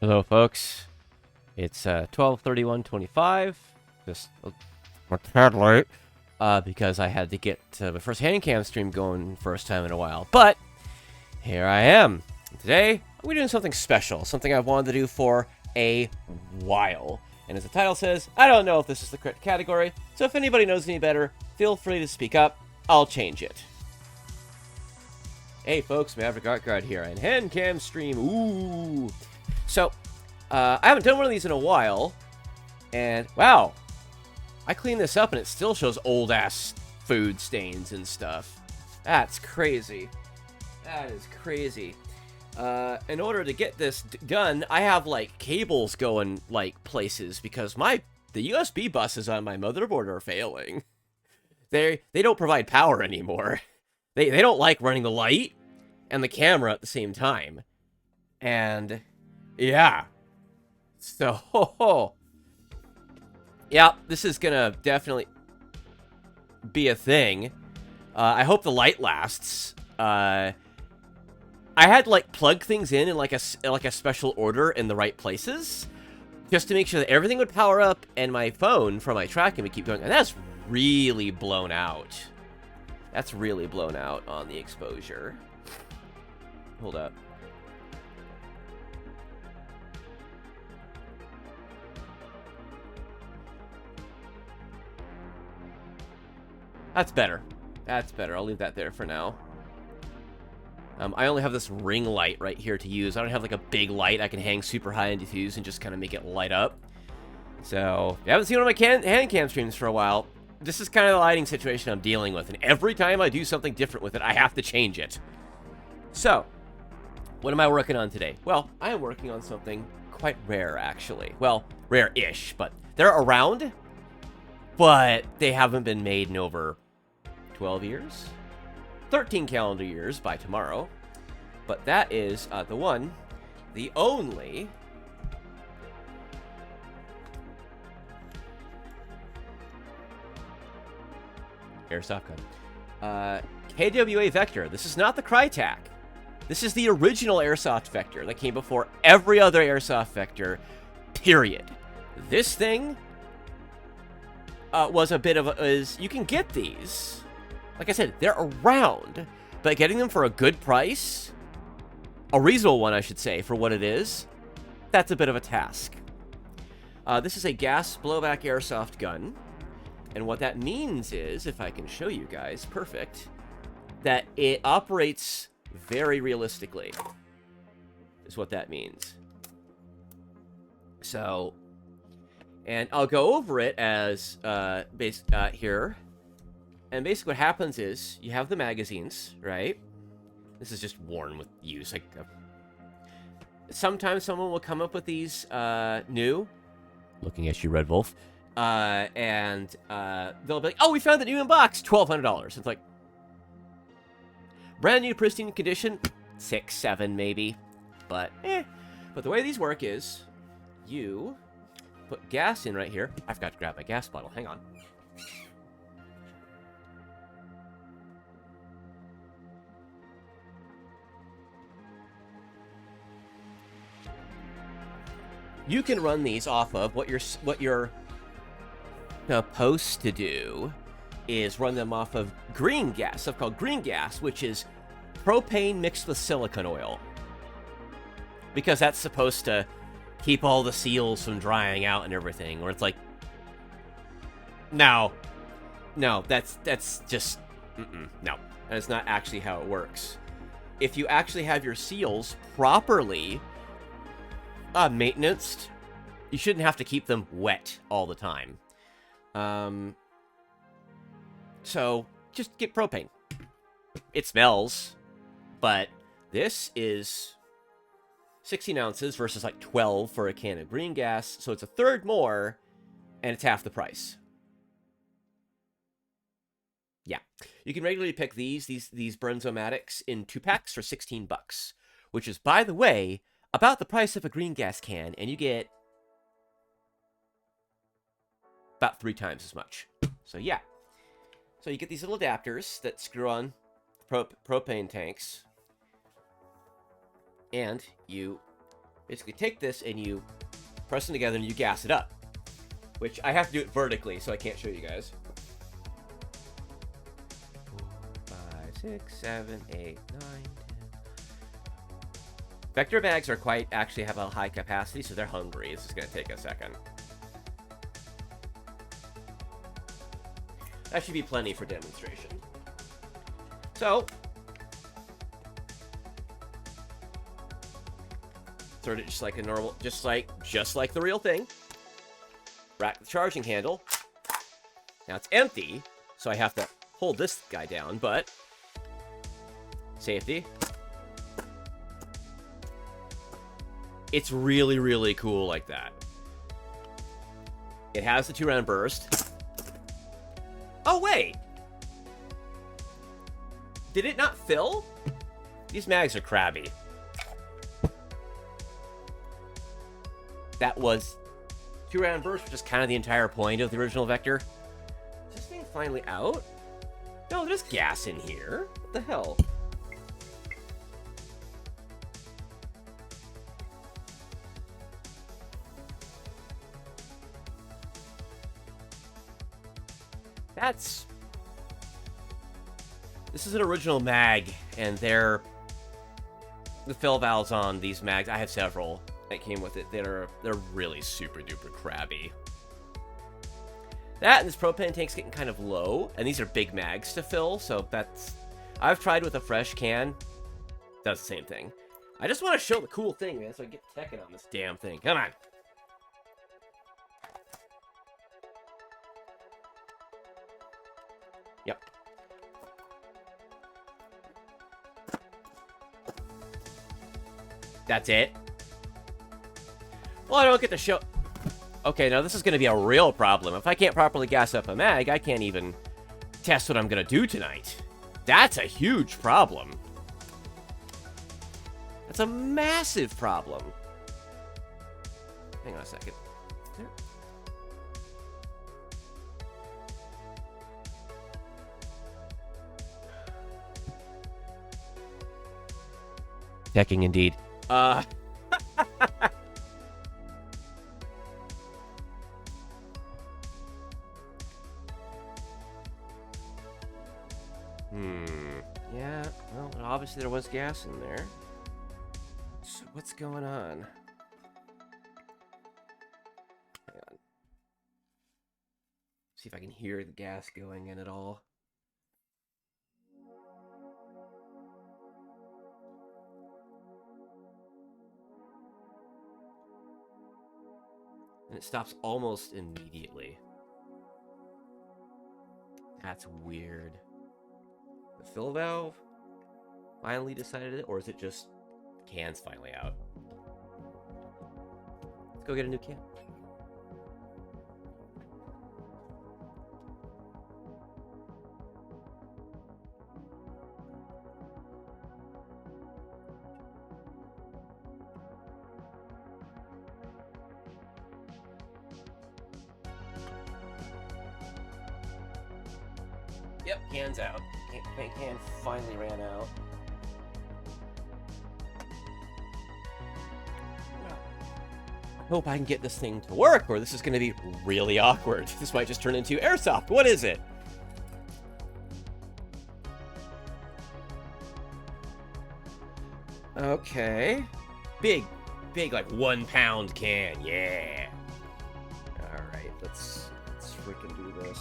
Hello, folks. It's 12:31:25. Just a tad late because I had to get my first hand cam stream going first time in a while. But here I am. Today, we're doing something special, something I've wanted to do for a while. And as the title says, I don't know if this is the correct category, so if anybody knows any better, feel free to speak up. I'll change it. Hey, folks, Maverick Art Guard here, and hand cam stream. Ooh. So, I haven't done one of these in a while, and wow, I cleaned this up and it still shows old-ass food stains and stuff. That's crazy. That is crazy. In order to get this done, I have, like, cables going, like, places, because the USB buses on my motherboard are failing. They don't provide power anymore. They don't like running the light and the camera at the same time. And yeah. So, yeah, this is gonna definitely be a thing. I hope the light lasts. I had to, like, plug things in like a special order in the right places, just to make sure that everything would power up, and my phone from my tracking would keep going. And that's really blown out. That's really blown out on the exposure. Hold up. That's better. That's better. I'll leave that there for now. I only have this ring light right here to use. I don't have, like, a big light I can hang super high and diffuse and just kind of make it light up. So, if you haven't seen one of my hand cam streams for a while, this is kind of the lighting situation I'm dealing with. And every time I do something different with it, I have to change it. So, what am I working on today? Well, I am working on something quite rare, actually. Well, rare-ish, but they're around, but they haven't been made in over 12 years? 13 calendar years by tomorrow. But that is the one, the only Airsoft gun. KWA Vector. This is not the Crytek. This is the original Airsoft Vector that came before every other Airsoft Vector, period. This thing was a bit of a... you can get these. Like I said, they're around, but getting them for a good price, a reasonable one, I should say, for what it is, that's a bit of a task. This is a gas blowback airsoft gun, and what that means is, if I can show you guys, perfect, that it operates very realistically, is what that means. So, and I'll go over it as here. And basically what happens is, you have the magazines, right? This is just worn with use. Like, sometimes someone will come up with these new. Looking at you, Red Wolf. And they'll be like, oh, we found the new in box, $1,200. It's like, brand new, pristine condition, 6, 7 maybe. But, But the way these work is, you put gas in right here. I forgot to grab my gas bottle. Hang on. You can run these off of what you're supposed to do is run them off of green gas, stuff called green gas, which is propane mixed with silicone oil, because that's supposed to keep all the seals from drying out and everything. Or it's like, no, that's just no, that's not actually how it works. If you actually have your seals properly maintenanced, you shouldn't have to keep them wet all the time. So just get propane. It smells, but this is 16 ounces versus like 12 for a can of green gas, so it's a third more, and it's half the price. Yeah, you can regularly pick these Bronzomatics in 2-packs for $16, which is, by the way, about the price of a green gas can, and you get about 3 times as much. So yeah. So you get these little adapters that screw on propane tanks, and you basically take this and you press them together and you gas it up. Which I have to do it vertically, so I can't show you guys. 4, 5, 6, 7, 8, 9, 10. Vector bags are actually have a high capacity, so they're hungry. This is going to take a second. That should be plenty for demonstration. So, sort of just like a normal, just like the real thing. Rack the charging handle. Now it's empty, so I have to hold this guy down, but safety. It's really, really cool like that. It has the 2-round burst. Oh, wait! Did it not fill? These mags are crabby. That was 2-round burst, which is kind of the entire point of the original Vector. Is this thing finally out? No, there's gas in here. What the hell? This is an original mag, and the fill valves on these mags, I have several that came with it, they're really super duper crabby. That and this propane tank's getting kind of low, and these are big mags to fill, so I've tried with a fresh can, does the same thing. I just want to show the cool thing, man, so I get teching on this damn thing. Come on. Yep. That's it. Well, I don't get to show... Okay, now this is going to be a real problem. If I can't properly gas up a mag, I can't even test what I'm going to do tonight. That's a huge problem. That's a massive problem. Hang on a second. There. Decking indeed. Yeah, well, obviously there was gas in there. So what's going on? Hang on. See if I can hear the gas going in at all. And it stops almost immediately. That's weird. The fill valve finally decided it, or is it just the can's finally out? Let's go get a new can. Yep, can's out. Can finally ran out. I hope I can get this thing to work, or this is going to be really awkward. This might just turn into Airsoft. What is it? Okay. Big, like 1 pound can. Yeah. All right, let's freaking do this.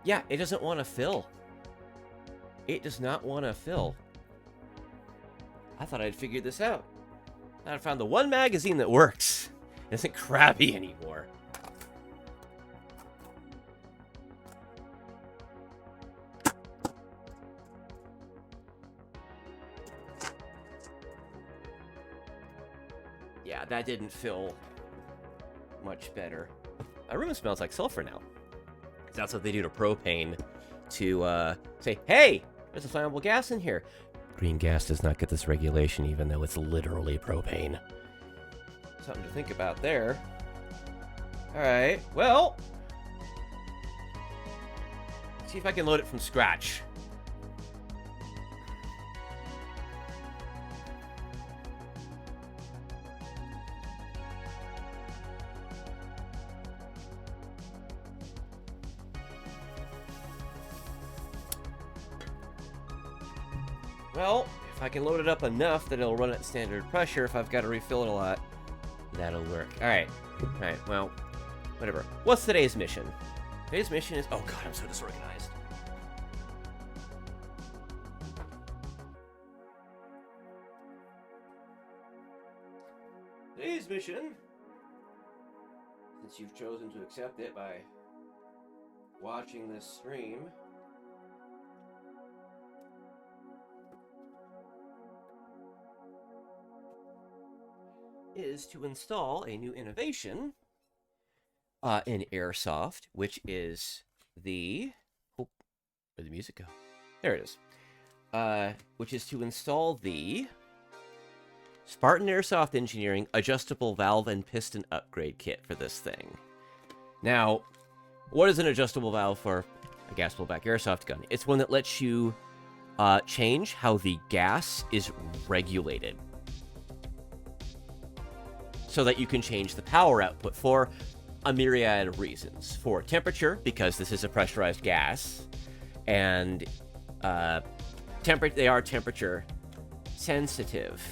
Yeah, it doesn't want to fill. It does not want to fill. I thought I'd figured this out. I found the one magazine that works. It isn't crabby anymore. Yeah, that didn't fill much better. My room smells like sulfur now. That's what they do to propane to say, hey, there's a flammable gas in here. Green gas does not get this regulation, even though it's literally propane. Something to think about there. All right, well, See if I can load it from scratch. Well, if I can load it up enough that it'll run at standard pressure, if I've got to refill it a lot, that'll work. Alright. Alright, well, whatever. What's today's mission? Today's mission is... Oh god, I'm so disorganized. Today's mission, since you've chosen to accept it by watching this stream, is to install a new innovation in Airsoft, which is the... Oh, where'd the music go? There it is. Which is to install the Spartan Airsoft Engineering Adjustable Valve and Piston Upgrade Kit for this thing. Now, what is an adjustable valve for a gas blowback airsoft gun? It's one that lets you change how the gas is regulated, so that you can change the power output for a myriad of reasons. For temperature, because this is a pressurized gas, and they are temperature sensitive.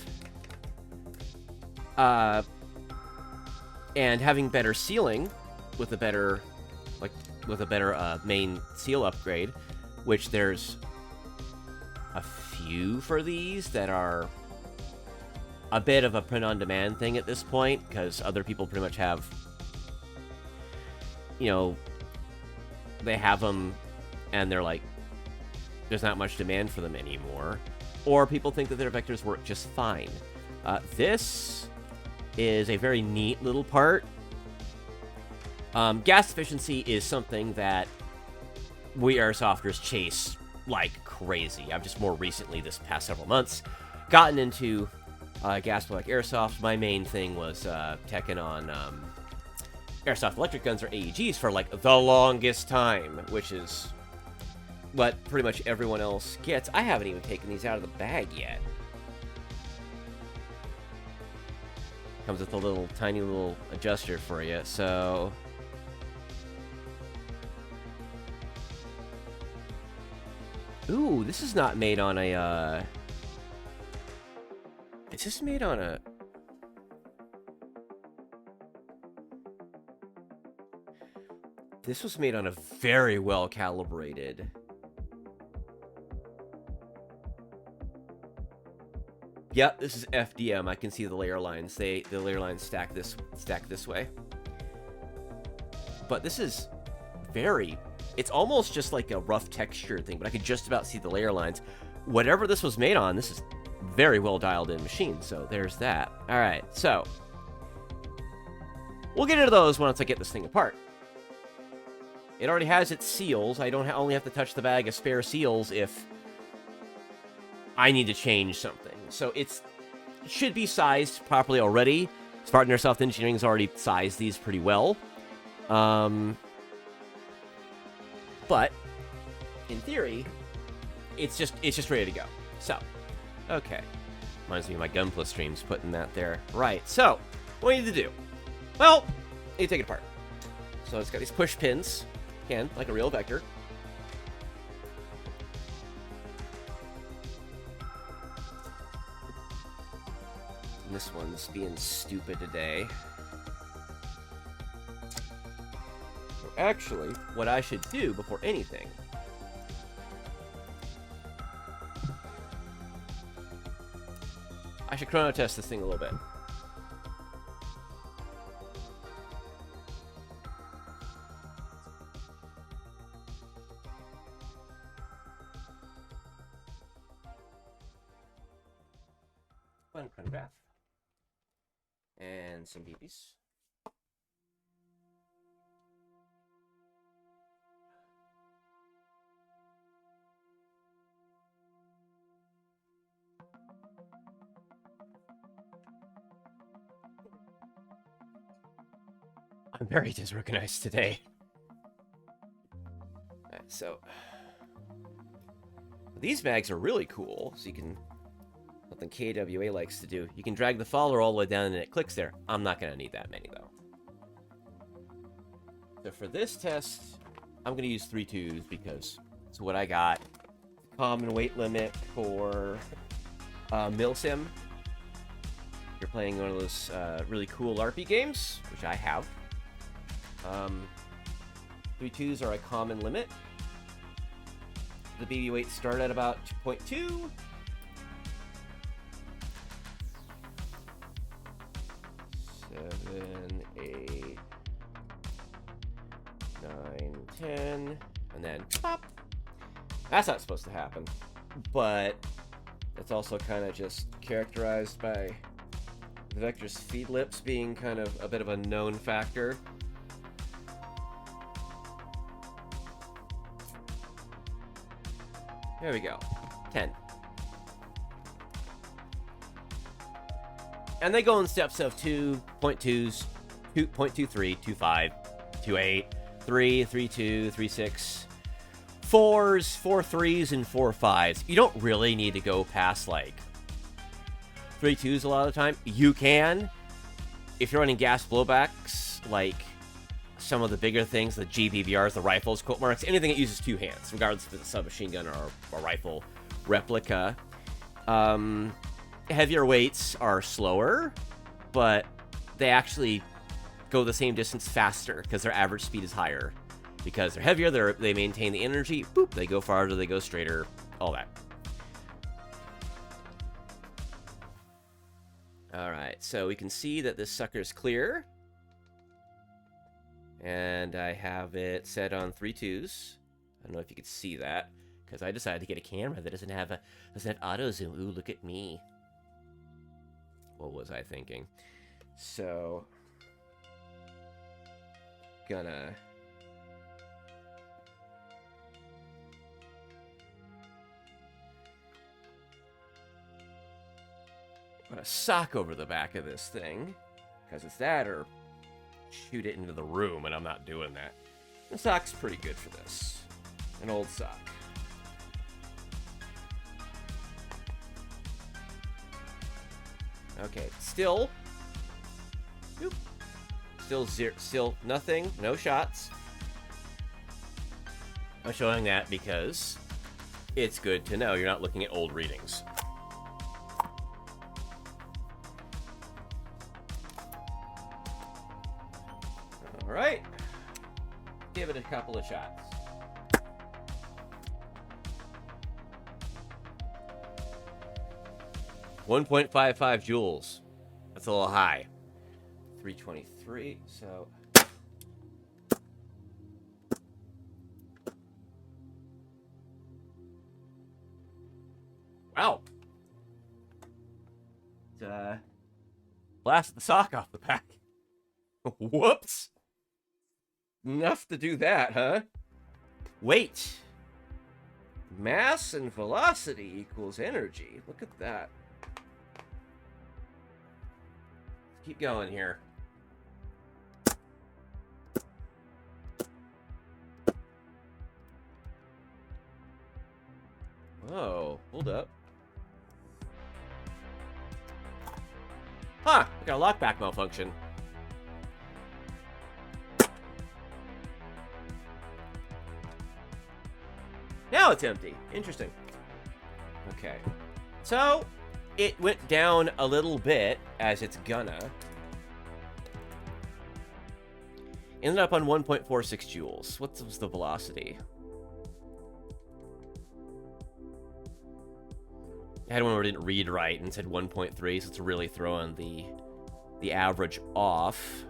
And having better sealing with a better, main seal upgrade, which there's a few for these that are a bit of a print-on-demand thing at this point, because other people pretty much have, you know, they have them, and they're like, there's not much demand for them anymore. Or people think that their vectors work just fine. This is a very neat little part. Gas efficiency is something that we airsofters chase like crazy. I've just more recently, this past several months, gotten into gas blowback airsoft. My main thing was teching on airsoft electric guns, or AEGs, for like the longest time, which is what pretty much everyone else gets. I haven't even taken these out of the bag yet. Comes with a little tiny little adjuster for you, so ooh, this is not made on a is this made on a... This was made on a very well calibrated... Yep, this is FDM. I can see the layer lines. The layer lines stack this way. But this is very... It's almost just like a rough textured thing, but I could just about see the layer lines. Whatever this was made on, this is very well dialed in machine, so there's that. All right, so we'll get into those once I get this thing apart. It already has its seals. I don't only have to touch the bag of spare seals if I need to change something. So it should be sized properly already. Spartan Airsoft Engineering has already sized these pretty well. But in theory, it's just ready to go. So, okay. Reminds me of my Gunpla streams, putting that there. Right, so, what do you need to do? Well, you take it apart. So it's got these push pins, again, like a real vector. And this one's being stupid today. So actually, what I should do before anything... I should chrono test this thing a little bit. One chronograph. And some beepies. I'm very disorganized today. Alright, so these mags are really cool. So you can, something KWA likes to do, you can drag the follower all the way down and it clicks there. I'm not going to need that many, though. So for this test, I'm going to use 3 2s because it's what I got. Common weight limit for Milsim. You're playing one of those really cool LARPy games, which I have. 3 2s are a common limit. The BB weights start at about 2.2. 7, 8, 9, 10, and then pop. That's not supposed to happen, but it's also kind of just characterized by the vector's feed lips being kind of a bit of a known factor. There we go. 10. And they go in steps of 2.2s, 2.23, 2.5, 2.8, 3, 3.2, 3.6, 4s, 4 3s, and 4 5s. You don't really need to go past, like, 3 2s a lot of the time. You can. If you're running gas blowbacks, like some of the bigger things, the GBBRs, the rifles, quote marks, anything that uses 2 hands, regardless if it's a submachine gun or a rifle replica. Heavier weights are slower, but they actually go the same distance faster because their average speed is higher. Because they're heavier, they maintain the energy, boop, they go farther, they go straighter, all that. Alright, so we can see that this sucker's clear. And I have it set on 3 2s. I don't know if you could see that, because I decided to get a camera that doesn't have auto zoom. Ooh, look at me. What was I thinking? So, gonna put a sock over the back of this thing, because it's that or shoot it into the room, and I'm not doing that. The sock's pretty good for this. An old sock. Okay, still nothing, no shots. I'm showing that because it's good to know you're not looking at old readings. All right, give it a couple of shots. .55 joules. That's a little high. 323, so... Wow. Blasted the sock off the back. Whoops. Enough to do that, huh? Weight. Mass and velocity equals energy. Look at that. Keep going here. Oh, hold up. Huh, I got a lockback malfunction. Now it's empty. Interesting. Okay. So, it went down a little bit, as it's gonna. Ended up on 1.46 joules. What was the velocity? I had one where it didn't read right and said 1.3, so it's really throwing the average off.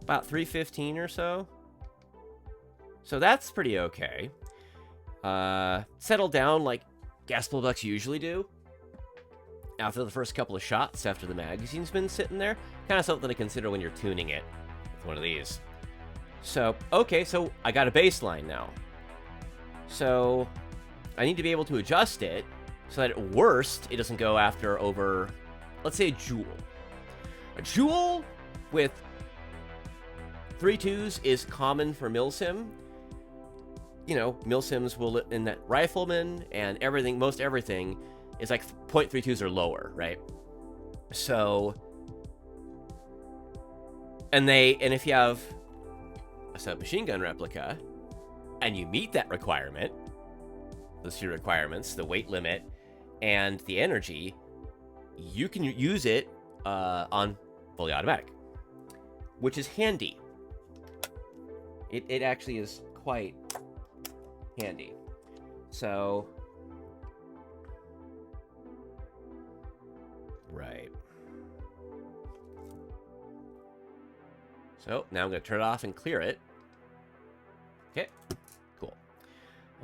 About 315 or so. So that's pretty okay. Settled down like gas blowbacks usually do. After the first couple of shots, after the magazine's been sitting there. Kind of something to consider when you're tuning it with one of these. So, okay, so I got a baseline now. So, I need to be able to adjust it so that at worst, it doesn't go after over, let's say, a joule. A joule with .32s is common for milsim. You know, milsims will, in that rifleman and everything, most everything is like .32s or lower, right? So, and if you have a submachine gun replica and you meet that requirement, those two requirements, the weight limit and the energy, you can use it on fully automatic, which is handy. It actually is quite handy. So, right. So now I'm going to turn it off and clear it. Okay, cool.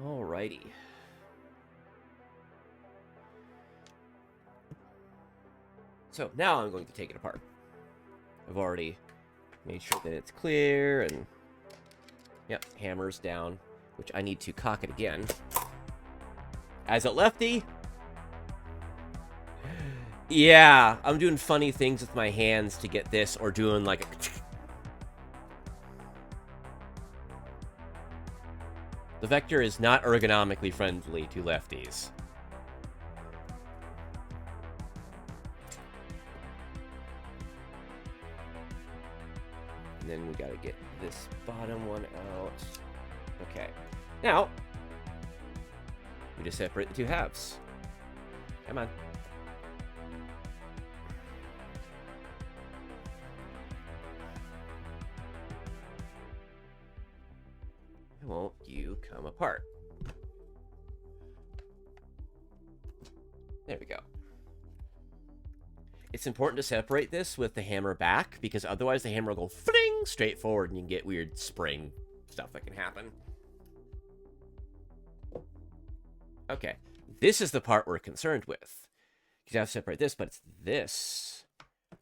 Alrighty. So now I'm going to take it apart. I've already made sure that it's clear and, yep, hammer's down, which I need to cock it again. As a lefty, yeah, I'm doing funny things with my hands to get this, or doing like a... The Vector is not ergonomically friendly to lefties. And then we gotta get this bottom one out. Okay. Now, we just separate the two halves. Come on. Won't you come apart? There we go. It's important to separate this with the hammer back, because otherwise the hammer will go fling straight forward and you can get weird spring stuff that can happen. Okay, this is the part we're concerned with. You have to separate this, but it's this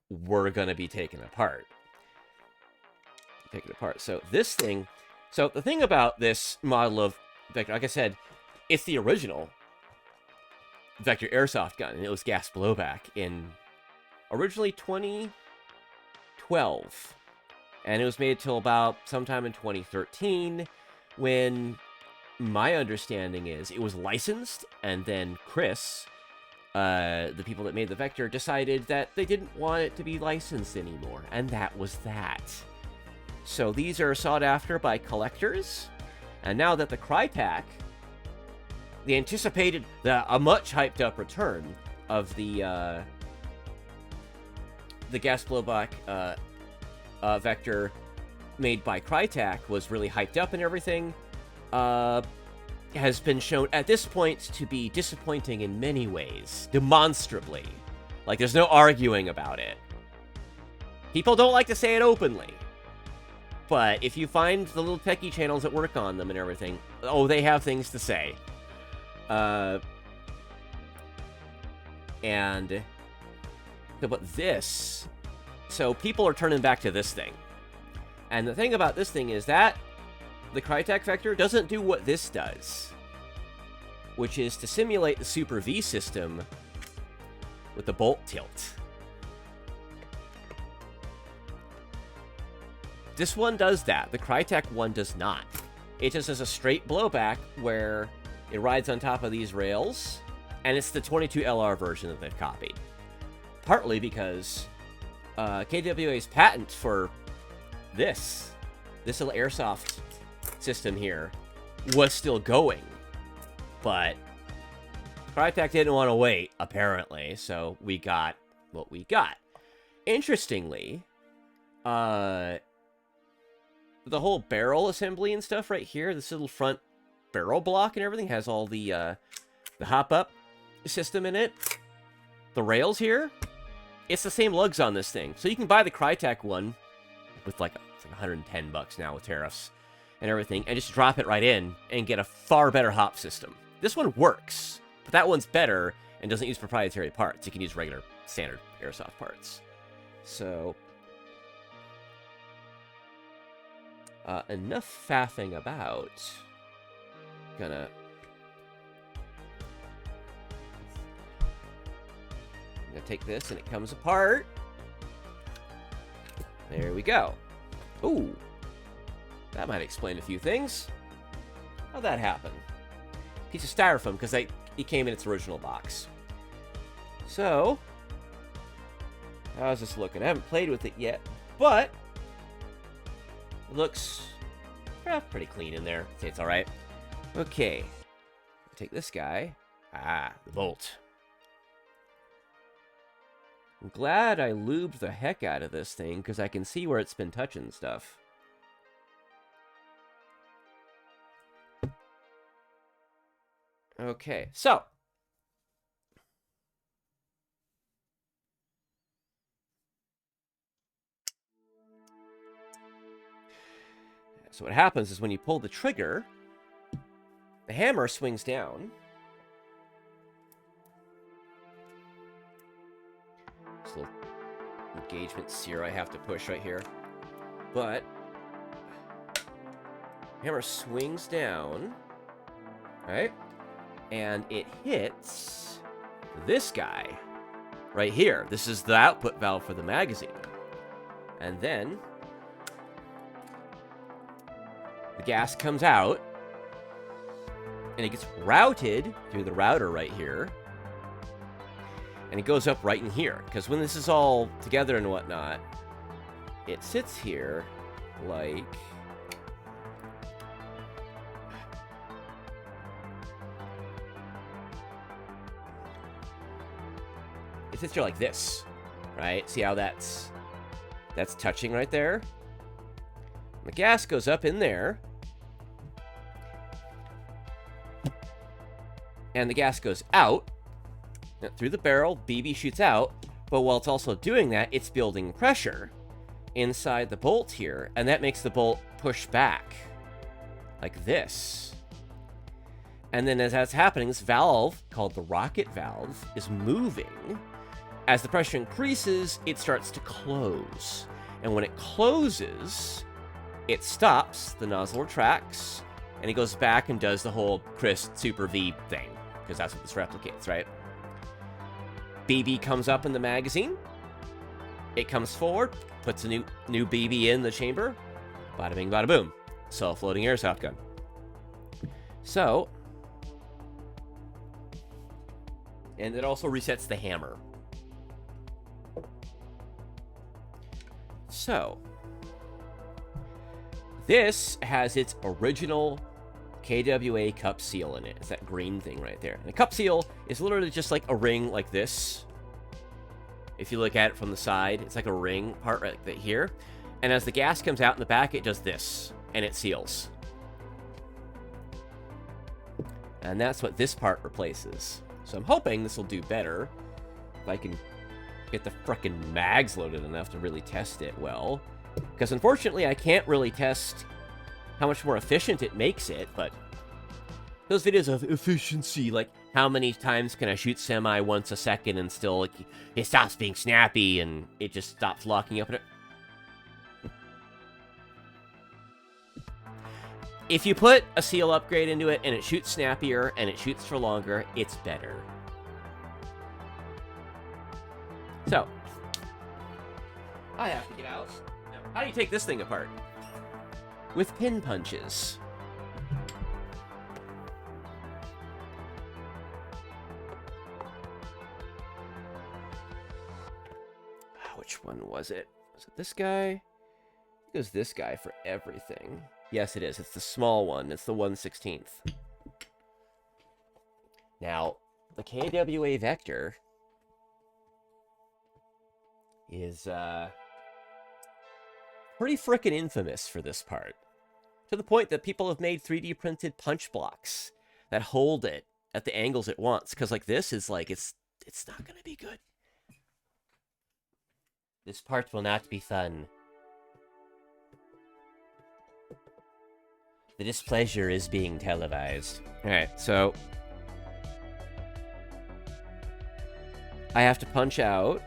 we're going to be taking apart. So this thing... So the thing about this model of Vector, like I said, it's the original Vector Airsoft gun, and it was gas blowback in originally 2012. And it was made till about sometime in 2013, when my understanding is it was licensed, and then Chris, the people that made the Vector, decided that they didn't want it to be licensed anymore, and that was that. So these are sought after by collectors, and now that the Crytek, the anticipated, a much hyped up return of the gas blowback Vector made by Crytek was really hyped up and everything, has been shown at this point to be disappointing in many ways, demonstrably. Like, there's no arguing about it. People don't like to say it openly. But if you find the little techie channels that work on them and everything, oh, they have things to say. But this... So people are turning back to this thing. And the thing about this thing is that the Crytek Vector doesn't do what this does, which is to simulate the Super V system with the bolt tilt. This one does that. The Crytek one does not. It just has a straight blowback where it rides on top of these rails, and it's the 22LR version that they've copied. Partly because KWA's patent for this little Airsoft system here was still going, but Crytek didn't want to wait, apparently, so we got what we got. Interestingly, the whole barrel assembly and stuff right here, this little front barrel block and everything has all the hop-up system in it. The rails here, it's the same lugs on this thing. So you can buy the Crytek one with like, it's like 110 bucks now with tariffs and everything, and just drop it right in and get a far better hop system. This one works, but that one's better and doesn't use proprietary parts. You can use regular, standard Airsoft parts. So... enough faffing about. I'm gonna take this and it comes apart. There we go. Ooh, That might explain a few things. How'd that happen? Piece of styrofoam, because it came in its original box. So, how's this looking? I haven't played with it yet, but it looks pretty clean in there. I'd say it's all right. Okay, take this guy. Ah, the bolt. I'm glad I lubed the heck out of this thing, because I can see where it's been touching stuff. Okay, so. So what happens is when you pull the trigger, the hammer swings down. This little engagement sear I have to push right here. But hammer swings down, right? And it hits this guy right here. This is the output valve for the magazine. And then the gas comes out, and it gets routed through the router right here, and it goes up right in here, because when this is all together and whatnot, it sits here like... It sits here like this, right? See how that's touching right there? The gas goes up in there, and the gas goes out through the barrel. BB shoots out, but while it's also doing that, it's building pressure inside the bolt here, and that makes the bolt push back like this. And then as that's happening, this valve, called the rocket valve, is moving. As the pressure increases, it starts to close. And when it closes, it stops, the nozzle retracts, and it goes back and does the whole Chris Super V thing, because that's what this replicates, right? BB comes up in the magazine. It comes forward, puts a new BB in the chamber. Bada bing, bada boom. Self-loading airsoft gun. So, and it also resets the hammer. So, this has its original KWA cup seal in it. It's that green thing right there. And a cup seal is literally just like a ring like this. If you look at it from the side, it's like a ring part right here. And as the gas comes out in the back, it does this, and it seals. And that's what this part replaces. So I'm hoping this will do better. If I can get the frickin' mags loaded enough to really test it well. Because unfortunately, I can't really test how much more efficient it makes it, but those videos of efficiency, like how many times can I shoot semi once a second and still, like, it stops being snappy and it just stops locking up in it. If you put a seal upgrade into it and it shoots snappier and it shoots for longer, it's better. So, I have to get out. Now, how do you take this thing apart? With pin punches. Which one was it? Was it this guy? I think it was this guy for everything. Yes, it is. It's the small one. It's the 1/16. Now, the KWA Vector is pretty frickin' infamous for this part. To the point that people have made 3D printed punch blocks that hold it at the angles it wants. Because like this is like, it's not going to be good. This part will not be fun. The displeasure is being televised. Alright, so I have to punch out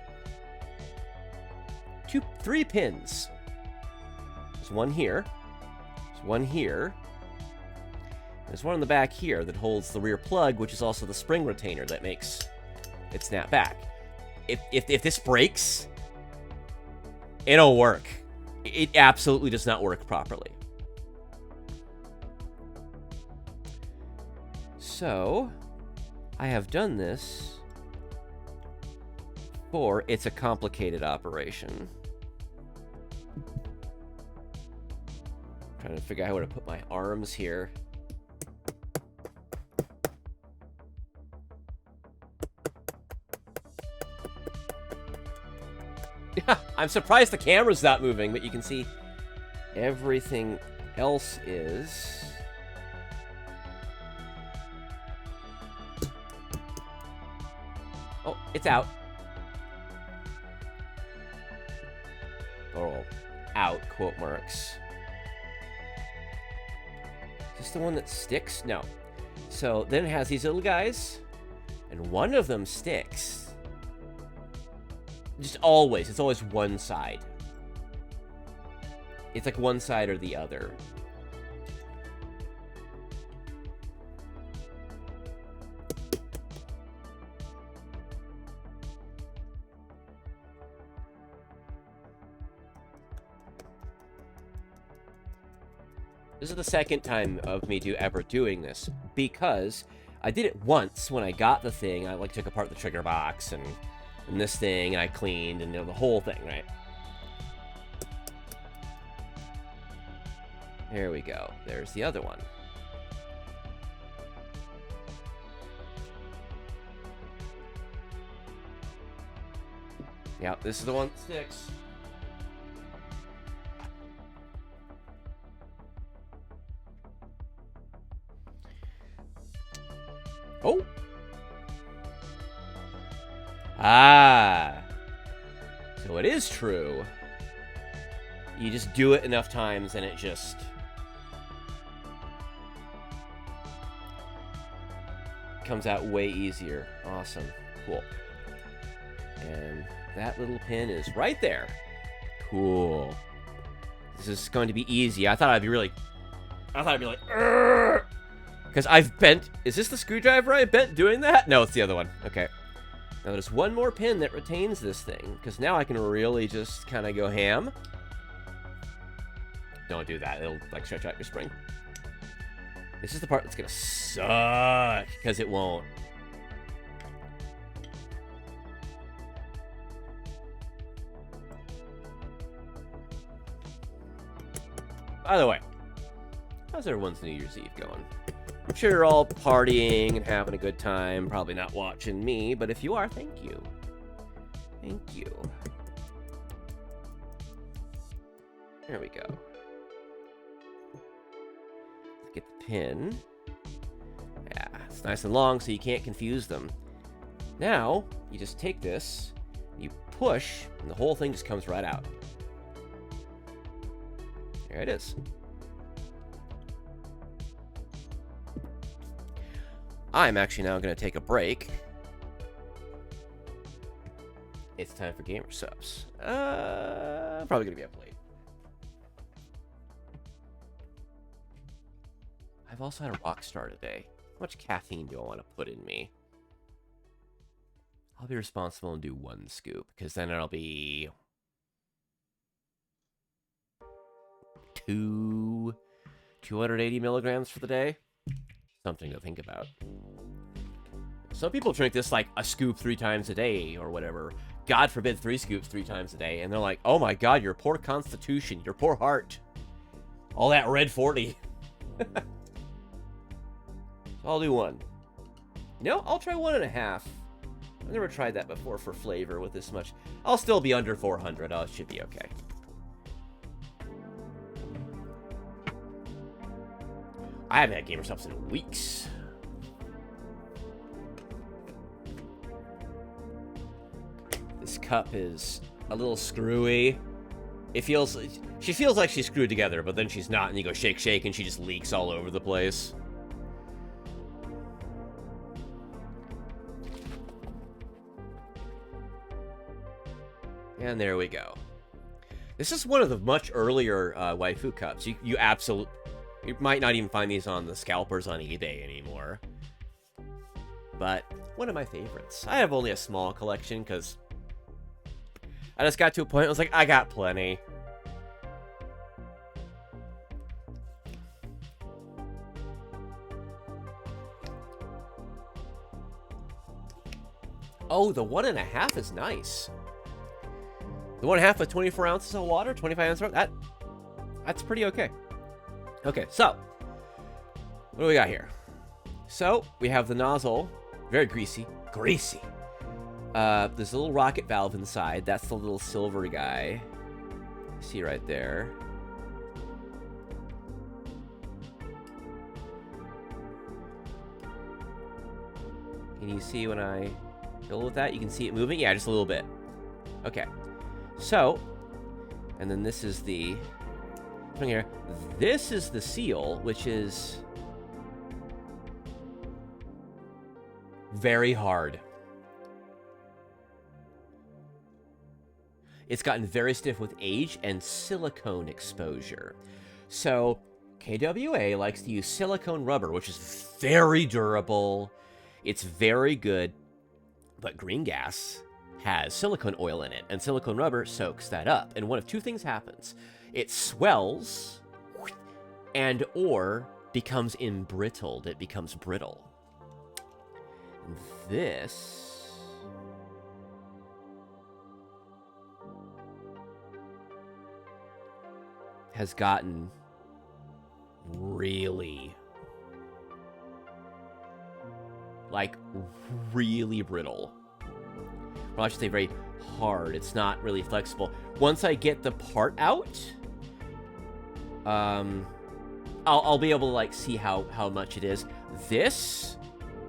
3 pins. There's one here. There's one here. There's one in the back here that holds the rear plug, which is also the spring retainer that makes it snap back. If this breaks, it'll work. It absolutely does not work properly. So, I have done this for it's a complicated operation. Trying to figure out how to put my arms here. Yeah, I'm surprised the camera's not moving, but you can see everything else is. Oh, it's out. Oh, out, quote marks. Is this the one that sticks? No. So then it has these little guys, and one of them sticks. Just always. It's always one side. It's like one side or the other. This is the second time of me ever doing this, because I did it once when I got the thing. I like took apart the trigger box and this thing, and I cleaned, and the whole thing, right? There we go. There's the other one. Yeah, this is the one that sticks. Oh! Ah! So it is true. You just do it enough times and it just... comes out way easier. Awesome. Cool. And that little pin is right there. Cool. This is going to be easy. I thought I'd be like, because I've bent... Is this the screwdriver I bent doing that? No, it's the other one. Okay. Now there's one more pin that retains this thing, because now I can really just kind of go ham. Don't do that. It'll, like, stretch out your spring. This is the part that's going to suck, because it won't. By the way, how's everyone's New Year's Eve going? I'm sure you're all partying and having a good time, probably not watching me, but if you are, thank you. Thank you. There we go. Let's get the pin. Yeah, it's nice and long so you can't confuse them. Now, you just take this, you push, and the whole thing just comes right out. There it is. I'm actually now going to take a break. It's time for gamer subs. I'm probably going to be up late. I've also had a rock star today. How much caffeine do I want to put in me? I'll be responsible and do 1 scoop, because then it'll be 280 milligrams for the day. Something to think about. Some people drink this like a scoop 3 times a day or whatever. God forbid 3 scoops 3 times a day. And they're like, oh my God, your poor constitution, your poor heart. All that red 40. So I'll do 1. You know, I'll try 1.5. I've never tried that before for flavor with this much. I'll still be under 400. Oh, it should be okay. I haven't had gamer subs in weeks. This cup is a little screwy. It feels... She feels like she's screwed together, but then she's not, and you go shake, shake, and she just leaks all over the place. And there we go. This is one of the much earlier waifu cups. You absolutely... You might not even find these on the scalpers on eBay anymore. But one of my favorites. I have only a small collection because I just got to a point I was like, I got plenty. Oh, the 1.5 is nice. The 1.5 with 24 ounces of water, 25 ounces of water, that's pretty okay. Okay, so what do we got here? So we have the nozzle, very greasy. Greasy. There's a little rocket valve inside. That's the little silver guy. You see right there. Can you see when I fill with that? You can see it moving? Yeah, just a little bit. Okay. So, and then this is the... Here. This is the seal, which is... very hard. It's gotten very stiff with age and silicone exposure. So, KWA likes to use silicone rubber, which is very durable. It's very good, but green gas has silicone oil in it, and silicone rubber soaks that up. And one of two things happens. It swells and or becomes embrittled. It becomes brittle. This has gotten really, like, really brittle. Well, I should say very hard. It's not really flexible. Once I get the part out, I'll be able to, like, see how much it is. This,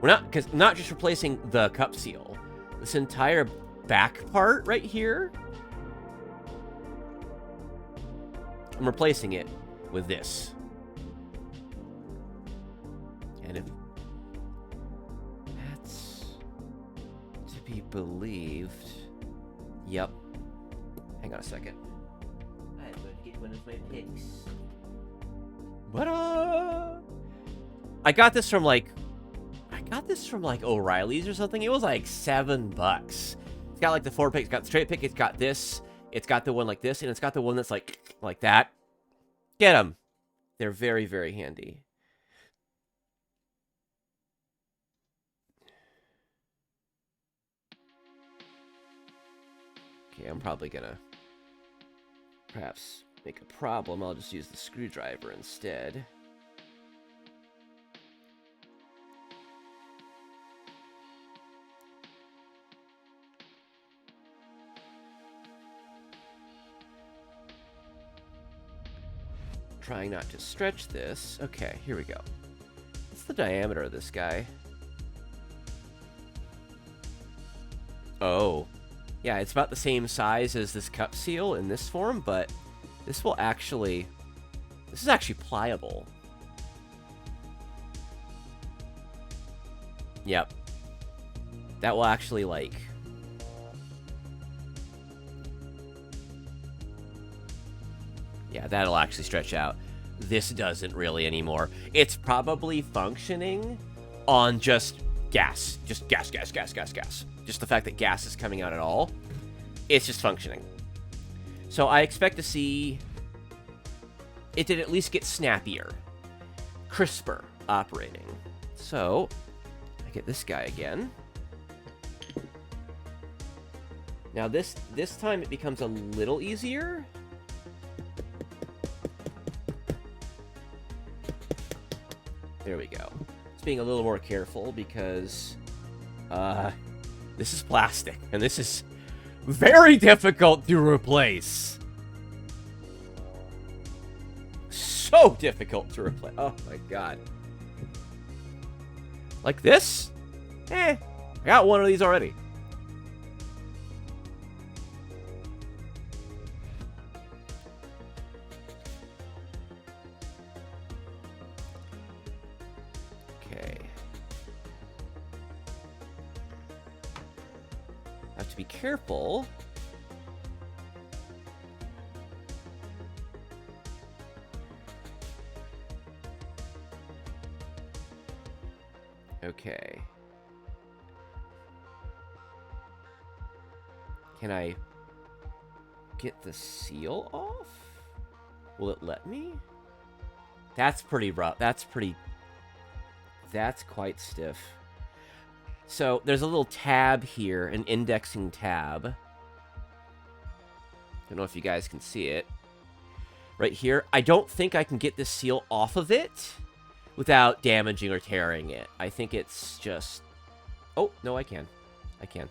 I'm not just replacing the cup seal. This entire back part right here, I'm replacing it with this. And if that's to be believed, yep. Hang on a second. I'm going to get one of my picks. I got this from like O'Reilly's or something. It was like $7. It's got like the 4 pick. It's got the straight pick. It's got this. It's got the one like this, and it's got the one that's like that. Get them. They're very, very handy. Okay, I'm probably gonna perhaps make a problem. I'll just use the screwdriver instead. Trying not to stretch this. Okay, here we go. What's the diameter of this guy? Oh. Yeah, it's about the same size as this cup seal in this form, but this will actually... This is actually pliable. Yep. That will actually, like... Yeah, that'll actually stretch out. This doesn't really anymore. It's probably functioning on just gas. Just gas. Just the fact that gas is coming out at all. It's just functioning. So I expect to see it did at least get snappier, crisper operating. So I get this guy again. Now this time it becomes a little easier. There we go. It's being a little more careful because this is plastic, and this is very difficult to replace. So difficult to replace. Oh my god. Like this? I got one of these already. Have to be careful. Okay. Can I get the seal off? Will it let me? That's pretty rough. That's quite stiff. So there's a little tab here, an indexing tab. I don't know if you guys can see it. Right here. I don't think I can get this seal off of it without damaging or tearing it. I think it's just... Oh, no, I can. I can.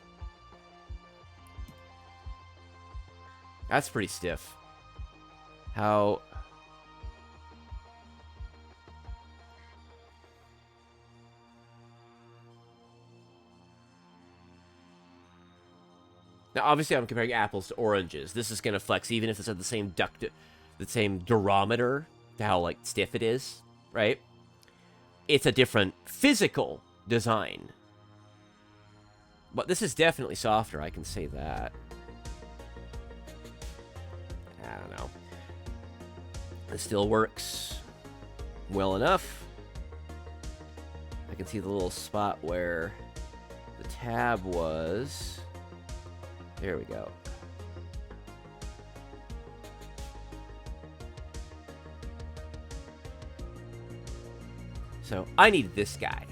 That's pretty stiff. How... Now, obviously, I'm comparing apples to oranges. This is going to flex even if it's at the same durometer to how, like, stiff it is, right? It's a different physical design. But this is definitely softer, I can say that. I don't know. It still works well enough. I can see the little spot where the tab was. There we go. So, I needed this guy.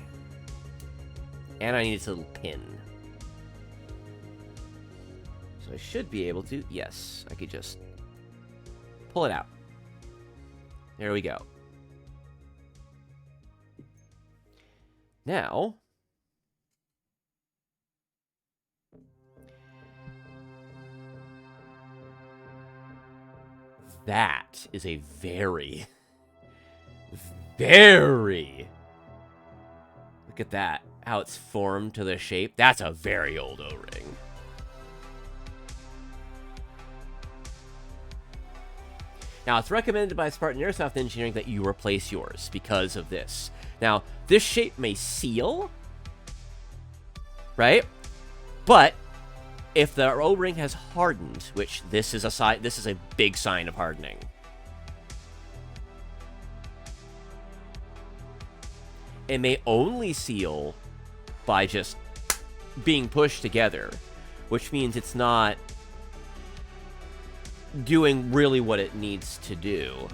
And I need this little pin. So I should be able to... Yes, I could just pull it out. There we go. Now... That is a very... Look at that. How it's formed to the shape. That's a very old O-ring. Now, it's recommended by Spartan Airsoft Engineering that you replace yours because of this. Now, this shape may seal, right? But if the O-ring has hardened, which this is a big sign of hardening. It may only seal by just being pushed together, which means it's not doing really what it needs to do.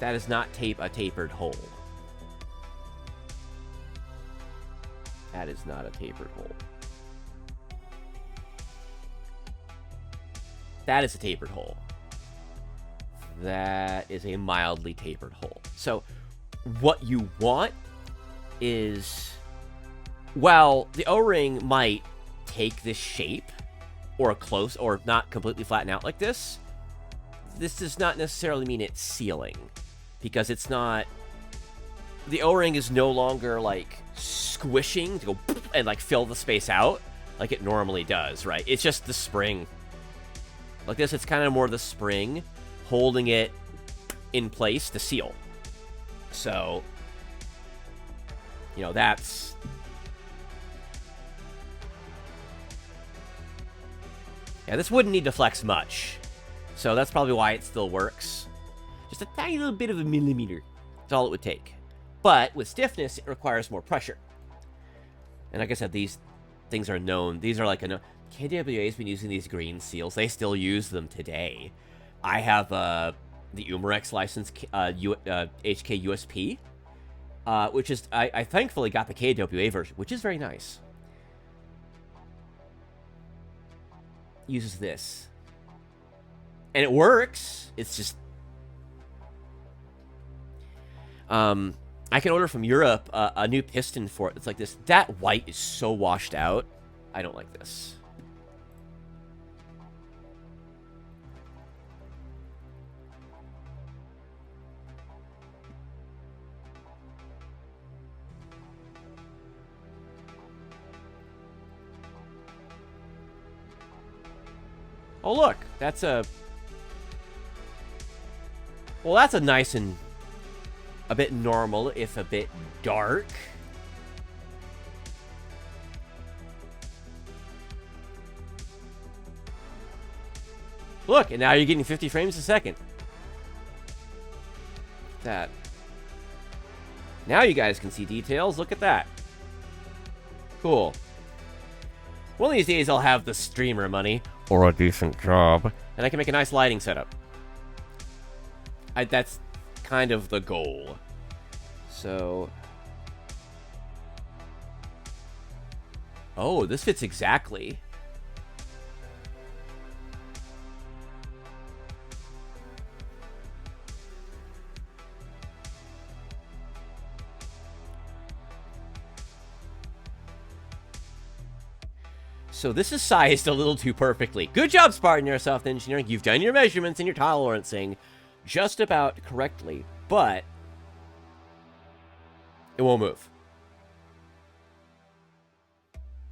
That is not a tapered hole. That is not a tapered hole. That is a tapered hole. That is a mildly tapered hole. So, what you want is... While the O-ring might take this shape, or close, or not completely flatten out like this, this does not necessarily mean it's sealing. Because it's not... The O-ring is no longer, like, squishing to go and, like, fill the space out like it normally does, right? It's just the spring. Like this, it's kind of more the spring holding it in place to seal. So, you know, that's... Yeah, this wouldn't need to flex much. So that's probably why it still works. Just a tiny little bit of a millimeter. That's all it would take. But with stiffness, it requires more pressure. And like I said, these things are known. These are like a... KWA's been using these green seals. They still use them today. I have the Umarex license HK USP, which is... I thankfully got the KWA version, which is very nice. Uses this. And it works. It's just... I can order from Europe a new piston for it. It's like this. That white is so washed out. I don't like this. Oh, look. That's a... Well, that's a nice and... a bit normal, if a bit dark. Look, and now you're getting 50 frames a second. That. Now you guys can see details. Look at that. Cool. One of these days I'll have the streamer money, or a decent job, and I can make a nice lighting setup. That's kind of the goal. So... Oh, this fits exactly. So this is sized a little too perfectly. Good job, Spartan Airsoft Engineering. You've done your measurements and your tolerancing just about correctly, but it won't move.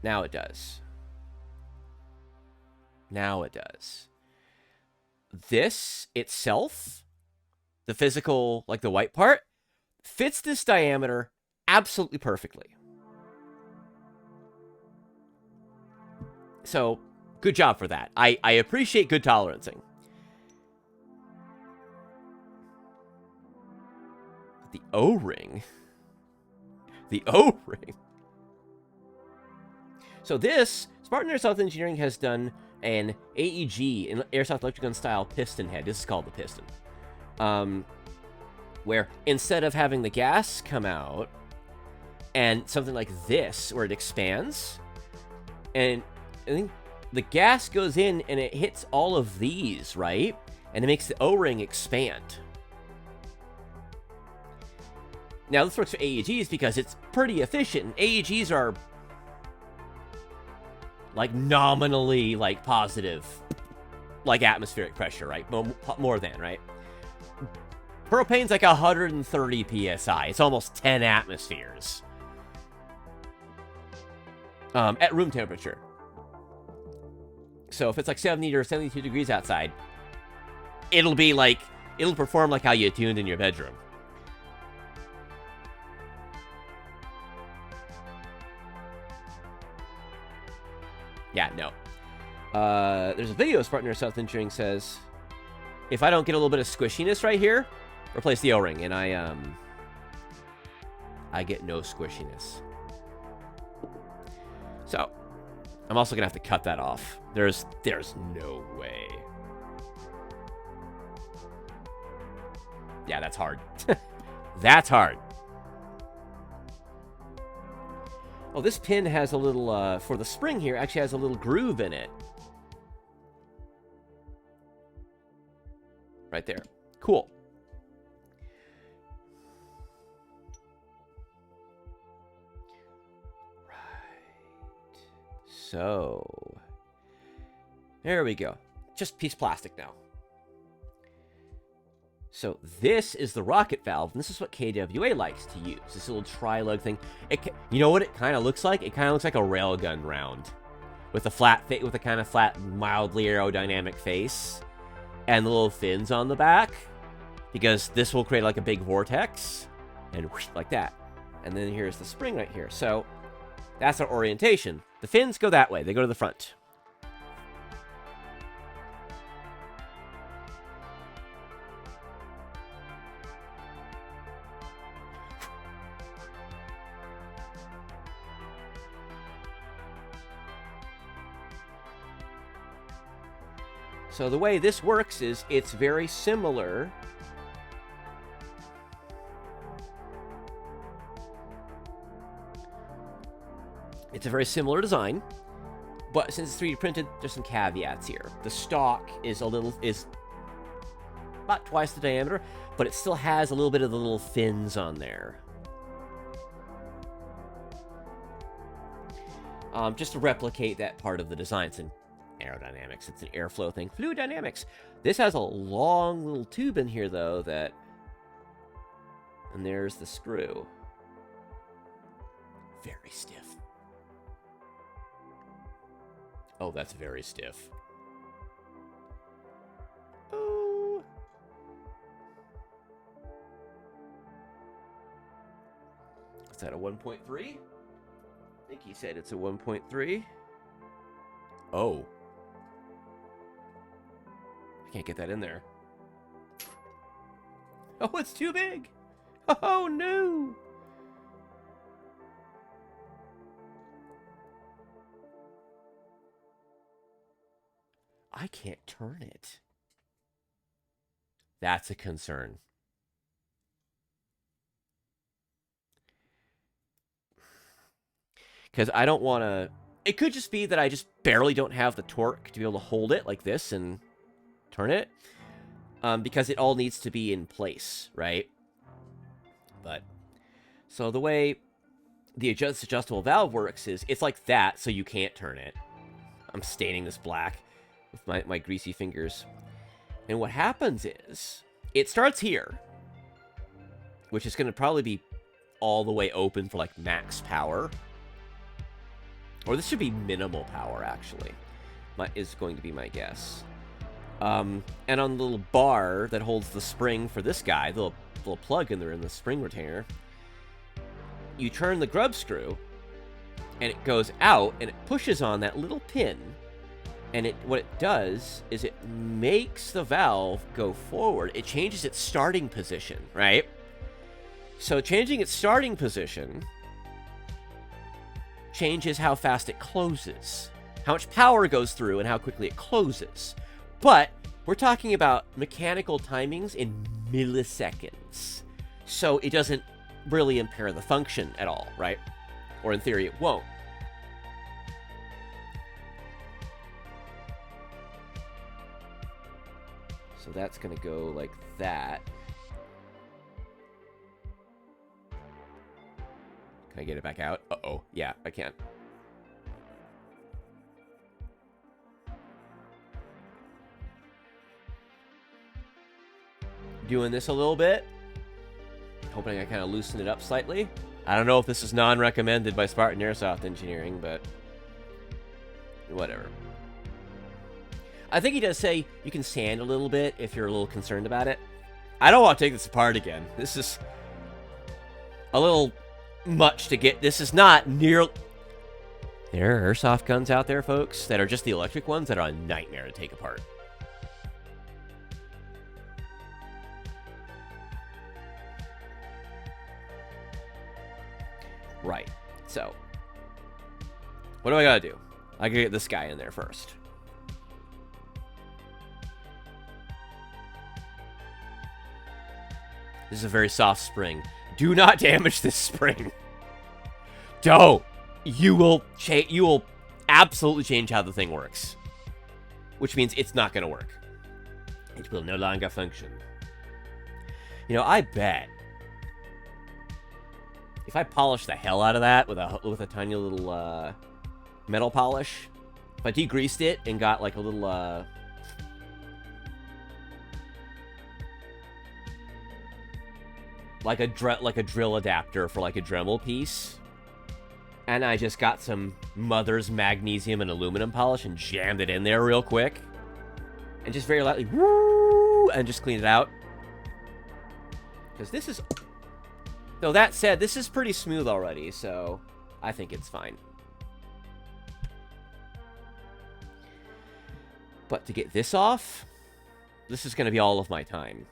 Now it does. Now it does. This itself, the physical, like the white part, fits this diameter absolutely perfectly. So, good job for that. I appreciate good tolerancing. The O-ring. The O-ring. So this, Spartan Airsoft Engineering has done an AEG, an Airsoft Electric Gun style piston head. This is called the piston. Where instead of having the gas come out and something like this, where it expands, and I think the gas goes in and it hits all of these, right? And it makes the O-ring expand. Now, this works for AEGs because it's pretty efficient. And AEGs are, like, nominally, like, positive, like, atmospheric pressure, right? More than, right? Propane's like 130 psi. It's almost 10 atmospheres. At room temperature. So if it's like 70 or 72 degrees outside, it'll be like, it'll perform like how you tuned in your bedroom. Yeah, no. There's a video Spartan Airsoft Engineering says, if I don't get a little bit of squishiness right here, replace the O-ring, and I get no squishiness. So, I'm also gonna have to cut that off. There's no way. Yeah, that's hard. That's hard. Oh, this pin has a little, for the spring here, actually has a little groove in it. Right there. Cool. Right. So, there we go. Just piece of plastic now. So this is the rocket valve, and this is what KWA likes to use. This little tri-lug thing. You know what it kind of looks like? It kind of looks like a railgun round, with a with a kind of flat, mildly aerodynamic face, and the little fins on the back, because this will create like a big vortex, and whoosh, like that. And then here's the spring right here. So that's our orientation. The fins go that way. They go to the front. So the way this works is it's very similar. It's a very similar design, but since it's 3D printed, there's some caveats here. The stock is about twice the diameter, but it still has a little bit of the little fins on there. Just to replicate that part of the design. It's in aerodynamics. It's an airflow thing. Fluid dynamics. This has a long little tube in here, though, that... And there's the screw. Very stiff. Oh, that's very stiff. Oh. Is that a 1.3? I think he said it's a 1.3. Oh. I can't get that in there. Oh, it's too big. Oh, no. I can't turn it. That's a concern. Because I don't want to... It could just be that I just barely don't have the torque to be able to hold it like this and turn it. Because it all needs to be in place, right? But... So the way the adjustable valve works is it's like that, so you can't turn it. I'm staining this black with my greasy fingers. And what happens is, it starts here, which is going to probably be all the way open for, like, max power. Or this should be minimal power, actually, is going to be my guess. And on the little bar that holds the spring for this guy, the little plug in there in the spring retainer, you turn the grub screw, and it goes out, and it pushes on that little pin. And what it does is it makes the valve go forward. It changes its starting position, right? So changing its starting position changes how fast it closes, how much power goes through, and how quickly it closes. But we're talking about mechanical timings in milliseconds. So it doesn't really impair the function at all, right? Or in theory, it won't. So that's going to go like that. Can I get it back out? Uh-oh. Yeah, I can. Doing this a little bit. Hoping I kind of loosen it up slightly. I don't know if this is non-recommended by Spartan Airsoft Engineering, but whatever. I think he does say you can sand a little bit if you're a little concerned about it. I don't want to take this apart again. This is a little much to get. This is not near... There are airsoft guns out there, folks, that are just the electric ones that are a nightmare to take apart. Right. So, what do I gotta do? I gotta get this guy in there first. This is a very soft spring. Do not damage this spring. Don't. You will absolutely change how the thing works. Which means it's not gonna work. It will no longer function. You know, I bet if I polish the hell out of that with a tiny little metal polish, if I degreased it and got like a little like a drill adapter for like a Dremel piece, and I just got some Mother's magnesium and aluminum polish and jammed it in there real quick, and just very lightly, woo, and just clean it out. Because this is... Though that said, this is pretty smooth already, so I think it's fine. But to get this off, this is going to be all of my time.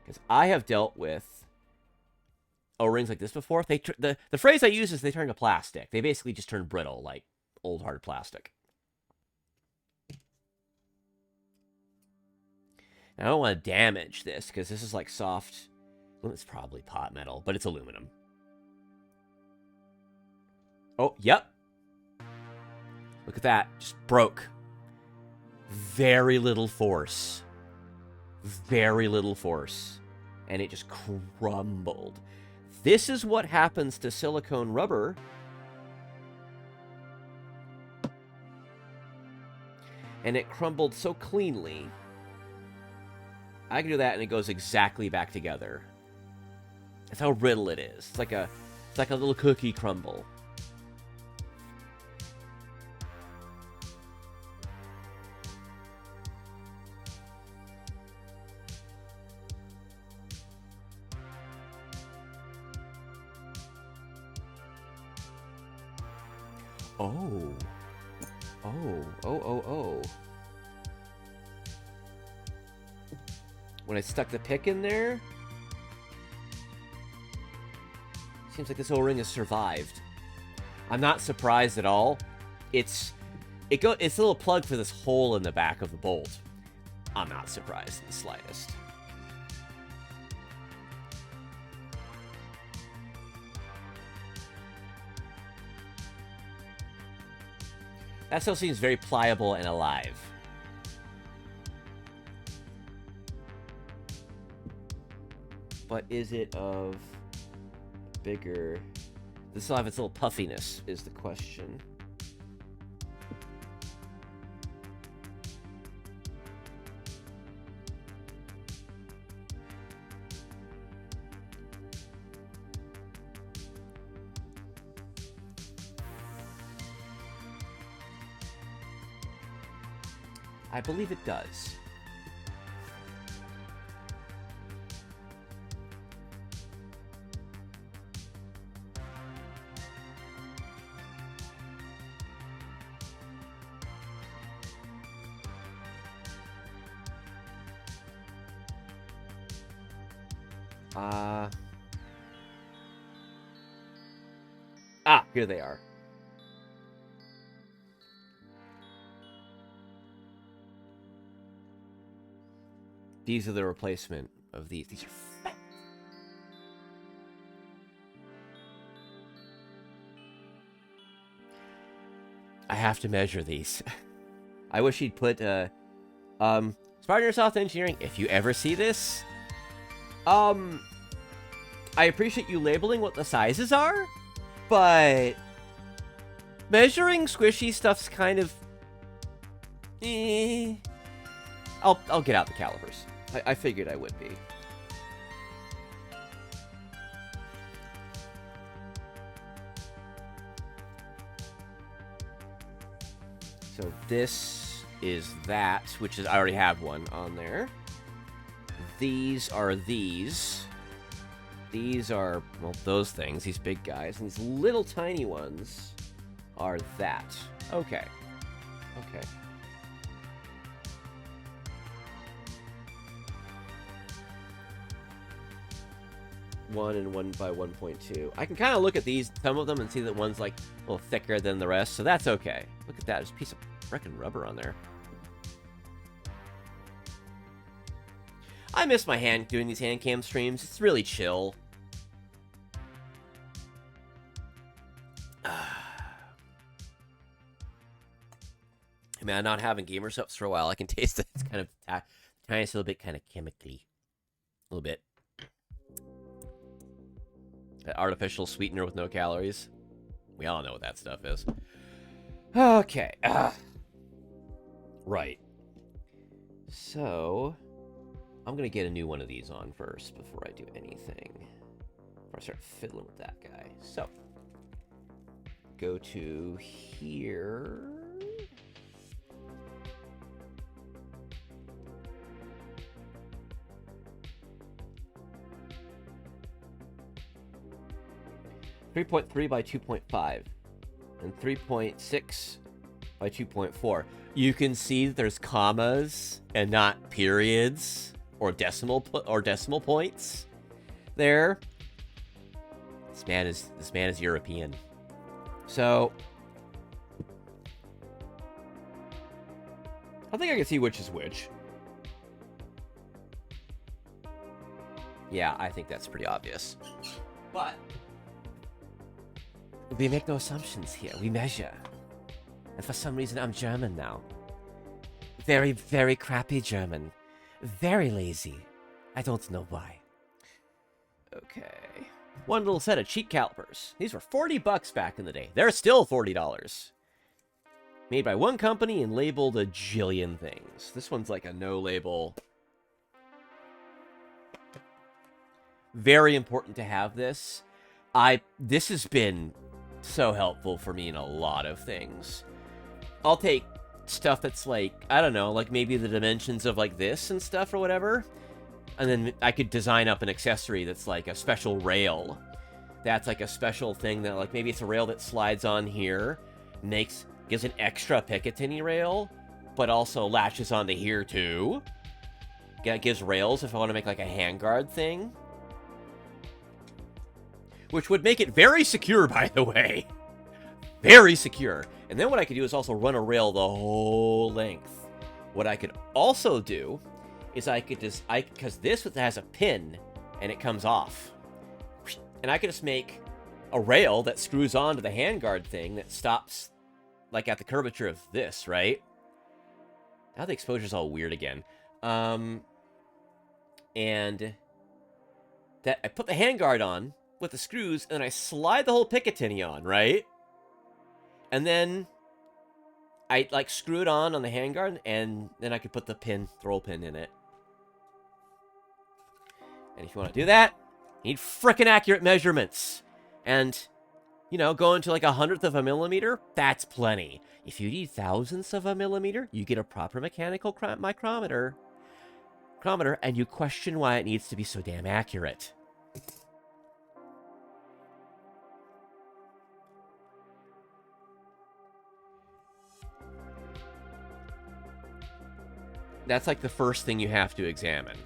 Because I have dealt with O-rings like this before. The phrase I use is they turn to plastic. They basically just turn brittle, like old hard plastic. Now, I don't want to damage this, because this is like soft... Well, it's probably pot metal, but it's aluminum. Oh, yep. Look at that. Just broke. Very little force. Very little force. And it just crumbled. This is what happens to silicone rubber. And it crumbled so cleanly. I can do that and it goes exactly back together. That's how brittle it is. It's like a little cookie crumble. Oh. Oh. When I stuck the pick in there, seems like this O-ring has survived. I'm not surprised at all. It's It's a little plug for this hole in the back of the bolt. I'm not surprised in the slightest. That still seems very pliable and alive. But is it of bigger... This will have its little puffiness, is the question. I believe it does. Here they are. These are the replacement of these. These are fat. I have to measure these. I wish he'd put, Spartan Airsoft Engineering, if you ever see this, I appreciate you labeling what the sizes are, but measuring squishy stuff's kind of, I'll get out the calipers. I figured I would be. So this is that, which is, I already have one on there. These are these. These are, well, those things, these big guys. And these little tiny ones are that. Okay. Okay. 1 and 1 by 1.2. I can kind of look at these, some of them, and see that one's like a little thicker than the rest, so that's okay. Look at that, there's a piece of frickin' rubber on there. I miss my hand doing these hand cam streams. It's really chill. I mean, not having gamer subs for a while, I can taste that it's kind of tiniest little bit kind of chemically. A little bit. That artificial sweetener with no calories. We all know what that stuff is. Okay. Right. So, I'm going to get a new one of these on first before I do anything. Before I start fiddling with that guy. So, go to here. .3 by 2.5 and 3.6 by 2.4. You can see that there's commas and not periods or decimal points there. This man is European. So I think I can see which is which. Yeah, I think that's pretty obvious. But we make no assumptions here. We measure. And for some reason, I'm German now. Very, very crappy German. Very lazy. I don't know why. Okay. One little set of cheap calipers. These were $40 back in the day. They're still $40. Made by one company and labeled a jillion things. This one's like a no-label. Very important to have this. This has been so helpful for me in a lot of things. I'll take stuff that's like, I don't know, like maybe the dimensions of like this and stuff or whatever, and then I could design up an accessory that's like a special rail. That's like a special thing that like maybe it's a rail that slides on here, gives an extra Picatinny rail, but also latches onto here too. Gives rails if I want to make like a handguard thing. Which would make it very secure, by the way. Very secure. And then what I could do is also run a rail the whole length. What I could also do is I could just, because this has a pin and it comes off. And I could just make a rail that screws onto the handguard thing that stops like at the curvature of this, right? Now the exposure's all weird again. And that I put the handguard on with the screws, and then I slide the whole Picatinny on, right? And then I like screw it on the handguard, and then I could put the pin, throw pin in it. And if you want to do that, you need frickin' accurate measurements. And, you know, going to like 1/100th of a millimeter, that's plenty. If you need thousandths of a millimeter, you get a proper mechanical micrometer, and you question why it needs to be so damn accurate. That's like the first thing you have to examine.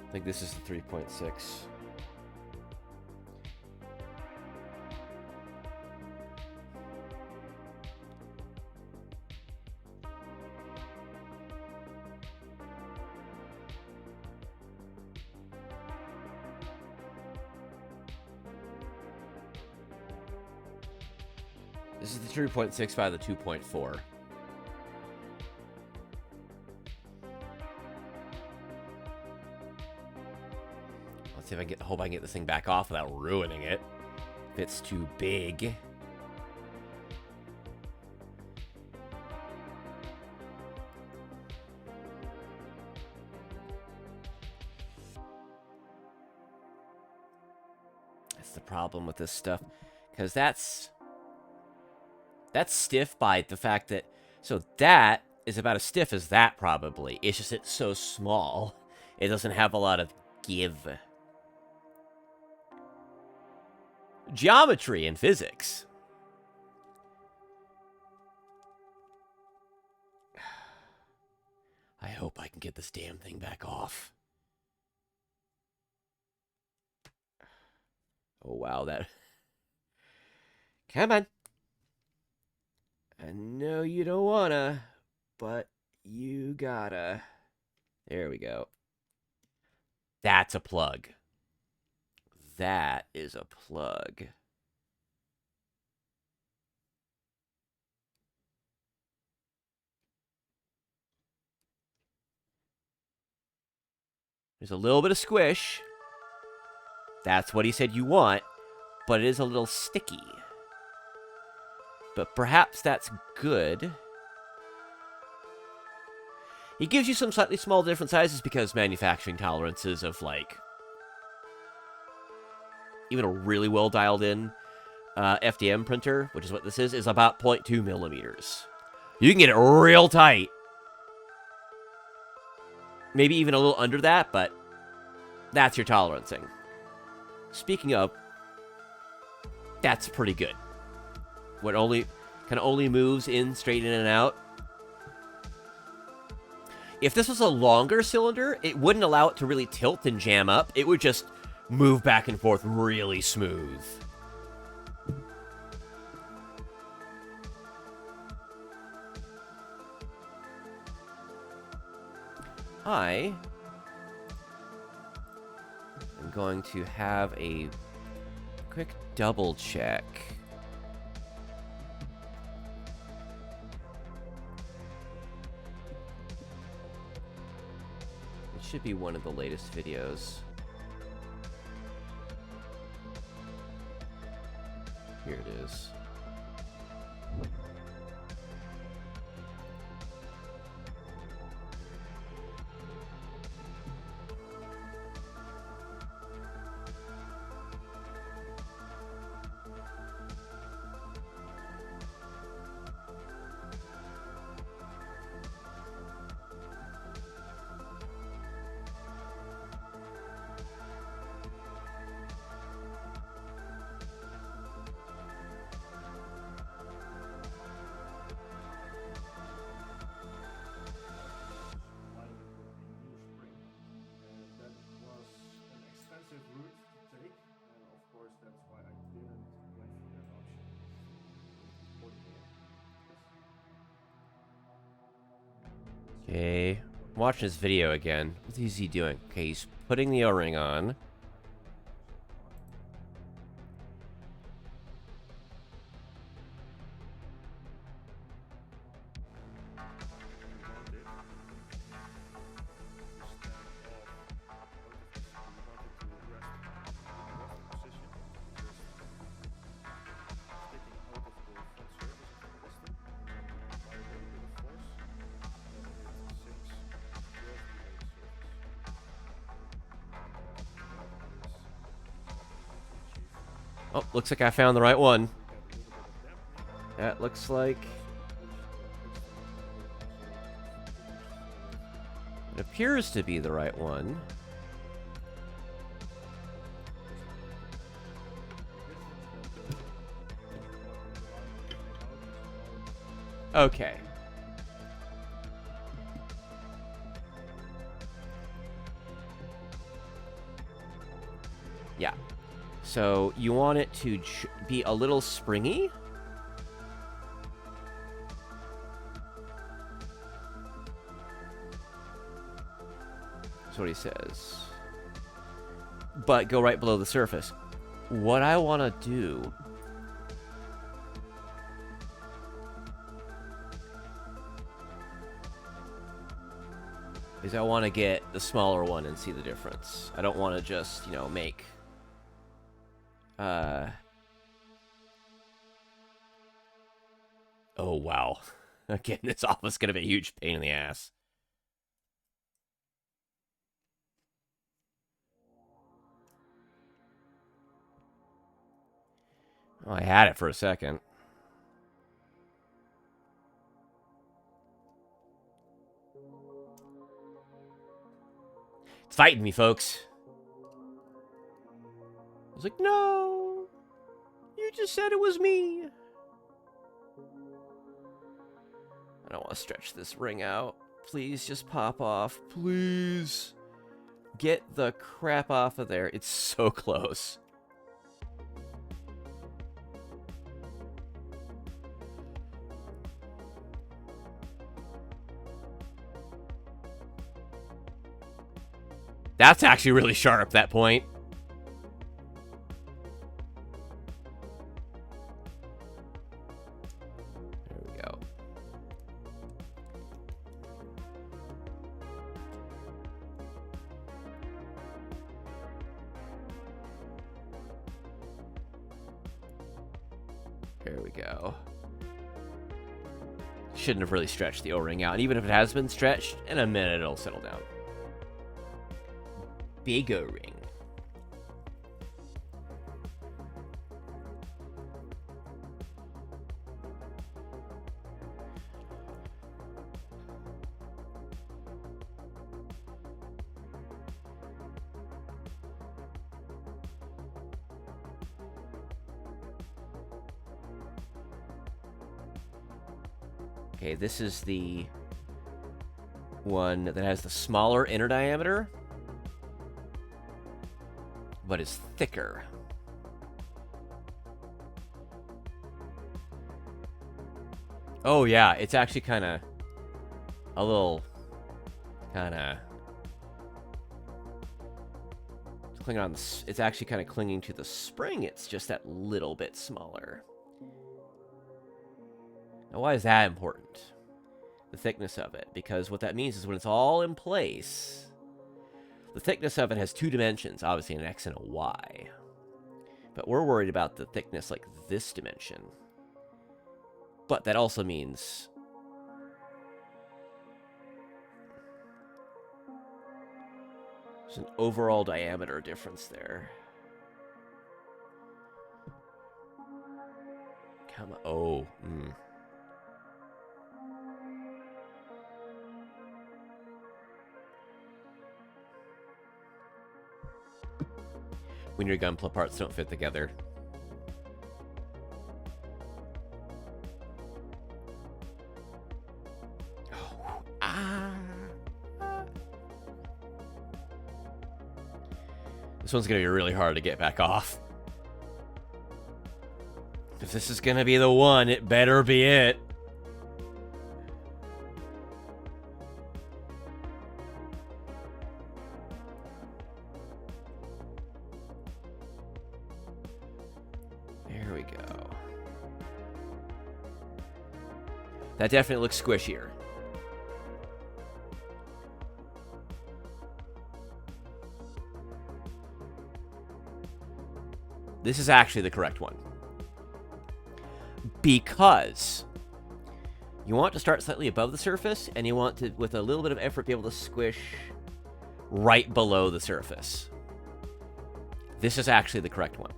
I think this is the 3.6. This is the 3.6 by the 2.4. Let's see if I can hope I can get this thing back off without ruining it. If it's too big. That's the problem with this stuff. Because that's stiff by the fact that... So that is about as stiff as that, probably. It's just it's so small. It doesn't have a lot of give. Geometry and physics. I hope I can get this damn thing back off. Oh, wow, that... Come on. I know you don't wanna, but you gotta. There we go. That's a plug. That is a plug. There's a little bit of squish. That's what he said you want, but it is a little sticky. But perhaps that's good. He gives you some slightly small different sizes because manufacturing tolerances of, like, even a really well dialed in FDM printer, which is what this is about 0.2 millimeters. You can get it real tight. Maybe even a little under that, but that's your tolerancing. Speaking of, that's pretty good. What only moves in, straight in and out. If this was a longer cylinder, it wouldn't allow it to really tilt and jam up. It would just move back and forth really smooth. I am going to have a quick double check. It should be one of the latest videos. Here it is. expensive route to take, and of course that's why I didn't went for that option for the game. Okay. I'm watching this video again. What is he doing? Okay, he's putting the O-ring on. Oh, looks like I found the right one. That looks like... it appears to be the right one. Okay. Yeah. So you want it to be a little springy. That's what he says. But go right below the surface. What I want to do... is I want to get the smaller one and see the difference. I don't want to just, you know, make... oh, wow. Again, this office is going to be a huge pain in the ass. Oh, I had it for a second. It's fighting me, folks. I was like, no. You just said it was me. I don't want to stretch this ring out. Please just pop off. Please. Get the crap off of there. It's so close. That's actually really sharp, that point. There we go. There we go. Shouldn't have really stretched the O-ring out. And even if it has been stretched, in a minute it'll settle down. Big O-ring. Okay, this is the one that has the smaller inner diameter, but is thicker. Oh yeah, it's actually kind of a little clinging on. It's actually kind of clinging to the spring. It's just that little bit smaller. Now, why is that important? The thickness of it, because what that means is when it's all in place, the thickness of it has two dimensions, obviously an X and a Y. But we're worried about the thickness like this dimension. But that also means there's an overall diameter difference there. Come on. Oh. When your gun parts don't fit together. Oh, This one's going to be really hard to get back off. If this is going to be the one, it better be it. There we go. That definitely looks squishier. This is actually the correct one. Because you want to start slightly above the surface, and you want to, with a little bit of effort, be able to squish right below the surface. This is actually the correct one.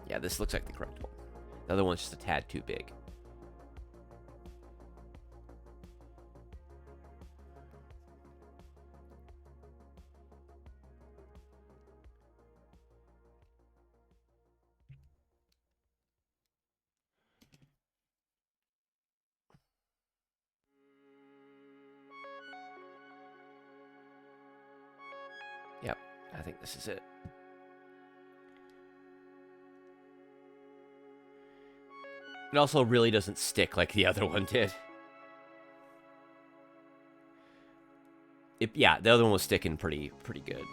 Yeah, this looks like the correct one. The other one's just a tad too big. Yep, I think this is it. It also really doesn't stick like the other one did. Yeah, the other one was sticking pretty good.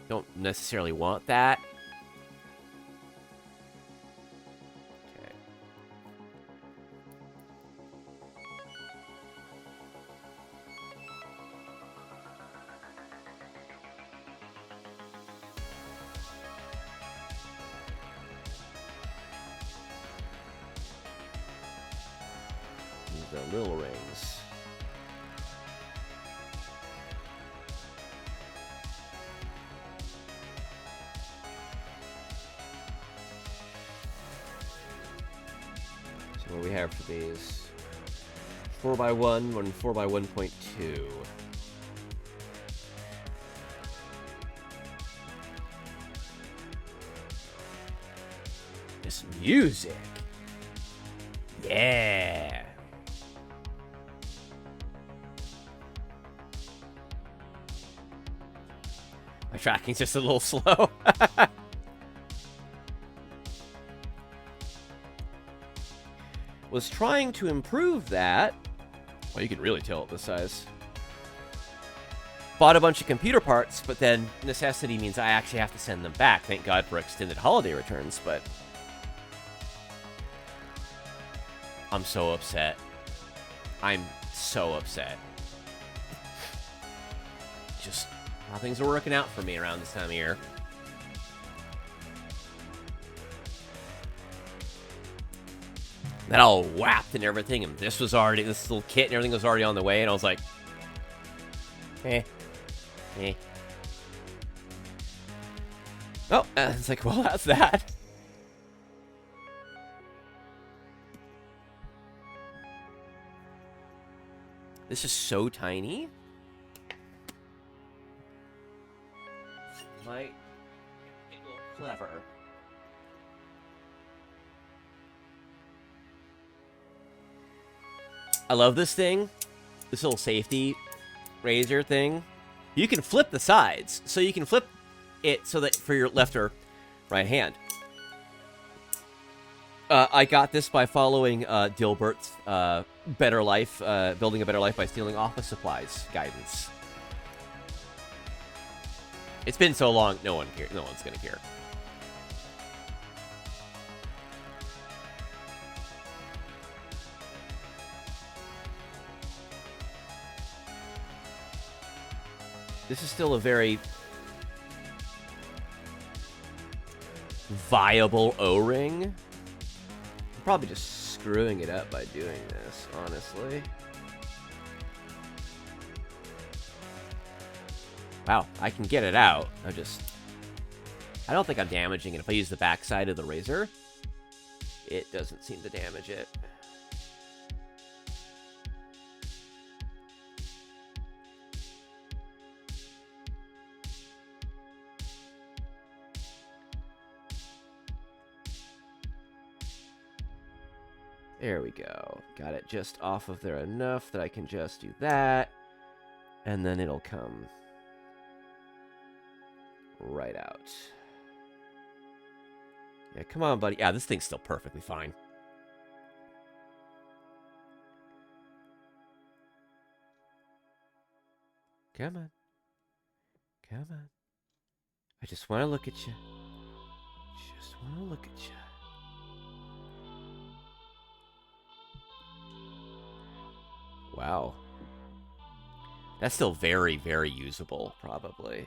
Don't necessarily want that. Okay. The little rings. So what do we have for these? 4x1 and 4x1.2. This music. Yeah. My tracking's just a little slow. Was trying to improve that. Well, you can really tell at this size. Bought a bunch of computer parts, but then necessity means I actually have to send them back. Thank God for extended holiday returns, but I'm so upset. I'm so upset. Just how things are working out for me around this time of year. That all whapped and everything, and this little kit and everything was already on the way, and I was like, eh. Oh, it's like, well, that's that. This is so tiny. Might get a little clever. I love this thing. This little safety razor thing. You can flip the sides. So you can flip it so that for your left or right hand. I got this by following Dilbert's Better Life, Building a Better Life by Stealing Office Supplies guidance. It's been so long, no one's gonna care. This is still a very viable O-ring. I'm probably just screwing it up by doing this, honestly. Wow, I can get it out. I don't think I'm damaging it. If I use the back side of the razor, it doesn't seem to damage it. There we go. Got it just off of there enough that I can just do that. And then it'll come right out. Yeah, come on, buddy. Yeah, this thing's still perfectly fine. Come on. Come on. I just want to look at you. Just want to look at you. Wow. That's still very, very usable, probably.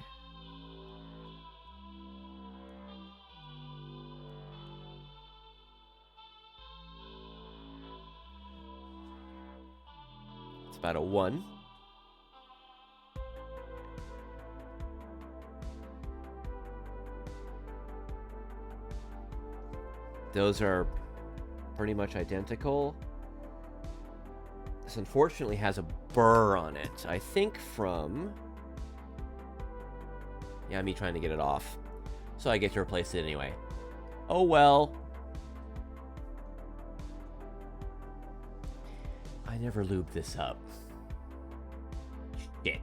It's about a 1. Those are pretty much identical. This unfortunately has a burr on it. I think from... Yeah, me trying to get it off. So I get to replace it anyway. Oh well. I never lubed this up. Shit.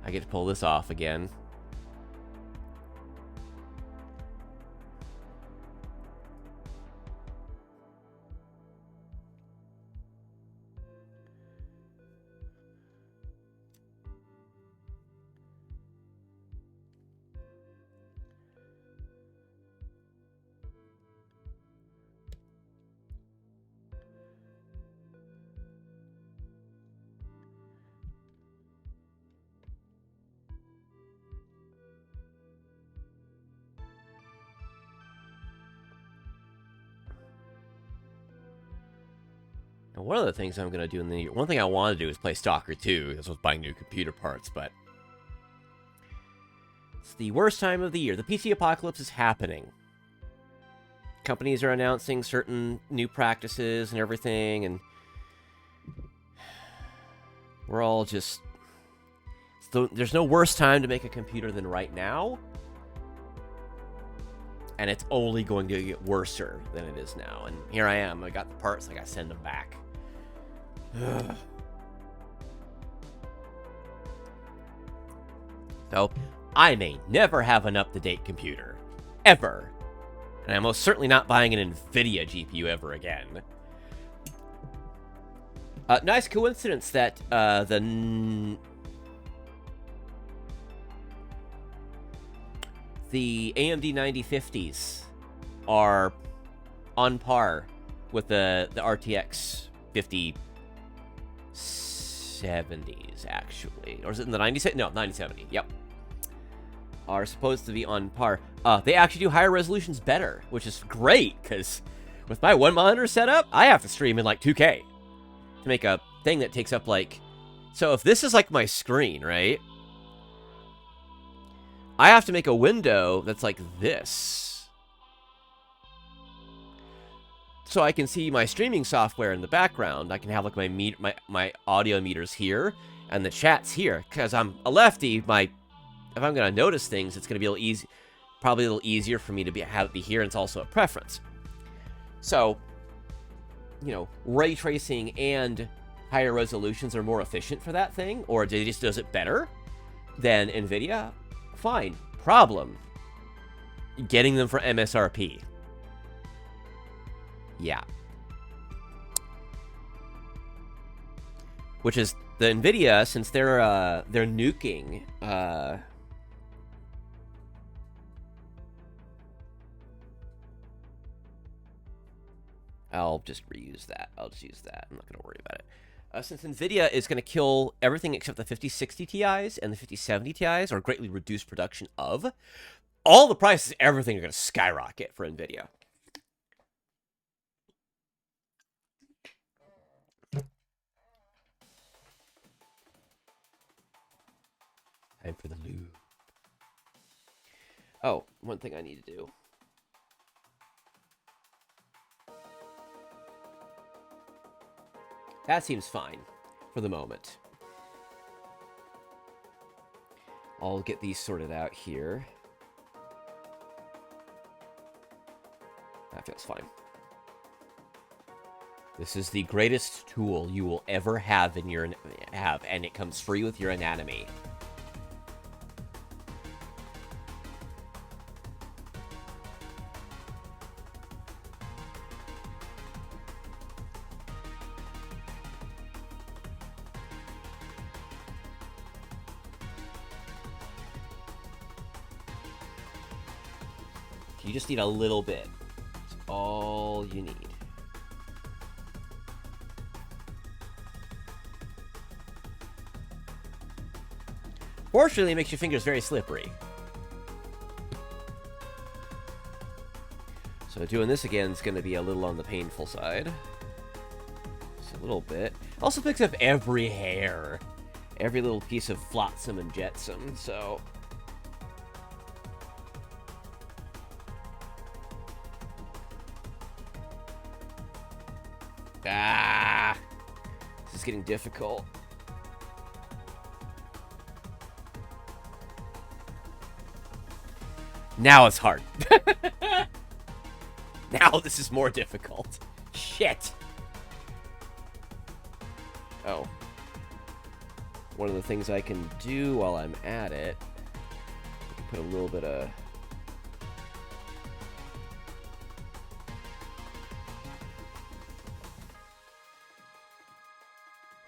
I get to pull this off again. And one of the things I'm going to do in the one thing I want to do is play Stalker 2, because I was buying new computer parts, but it's the worst time of the year. The PC apocalypse is happening. Companies are announcing certain new practices and everything, and we're all just... There's no worse time to make a computer than right now. And it's only going to get worser than it is now. And here I am. I got the parts. I got to send them back. So, I may never have an up-to-date computer. Ever. And I'm most certainly not buying an NVIDIA GPU ever again. Nice coincidence that the AMD 9050s are on par with the RTX 5070s, actually. Or is it in the 90s? No, 9070. Yep. Are supposed to be on par. They actually do higher resolutions better, which is great, because with my one monitor setup, I have to stream in like 2K to make a thing that takes up like... So if this is like my screen, right? I have to make a window that's like this. So I can see my streaming software in the background. I can have like my audio meters here and the chats here. Because I'm a lefty, if I'm going to notice things, it's going to be a little easy, probably a little easier for me to have it be here, and it's also a preference. So, you know, ray tracing and higher resolutions are more efficient for that thing, or it just does it better than NVIDIA. Fine. Problem. Getting them for MSRP. Yeah. Which is the NVIDIA, since they're nuking I'll just reuse that. I'll just use that. I'm not going to worry about it. Since NVIDIA is going to kill everything except the 5060 Ti's and the 5070 Ti's, or greatly reduce production of, all the prices, everything are going to skyrocket for NVIDIA. Time for the lube. Oh, one thing I need to do. That seems fine for the moment. I'll get these sorted out here. That feels fine. This is the greatest tool you will ever have in your and it comes free with your anatomy. You just need a little bit. That's all you need. Fortunately, it makes your fingers very slippery. So doing this again is going to be a little on the painful side. Just a little bit. Also picks up every hair. Every little piece of flotsam and jetsam, so... Ah! This is getting difficult. Now it's hard. Now this is more difficult. Shit. Oh. One of the things I can do while I'm at it, I can put a little bit of...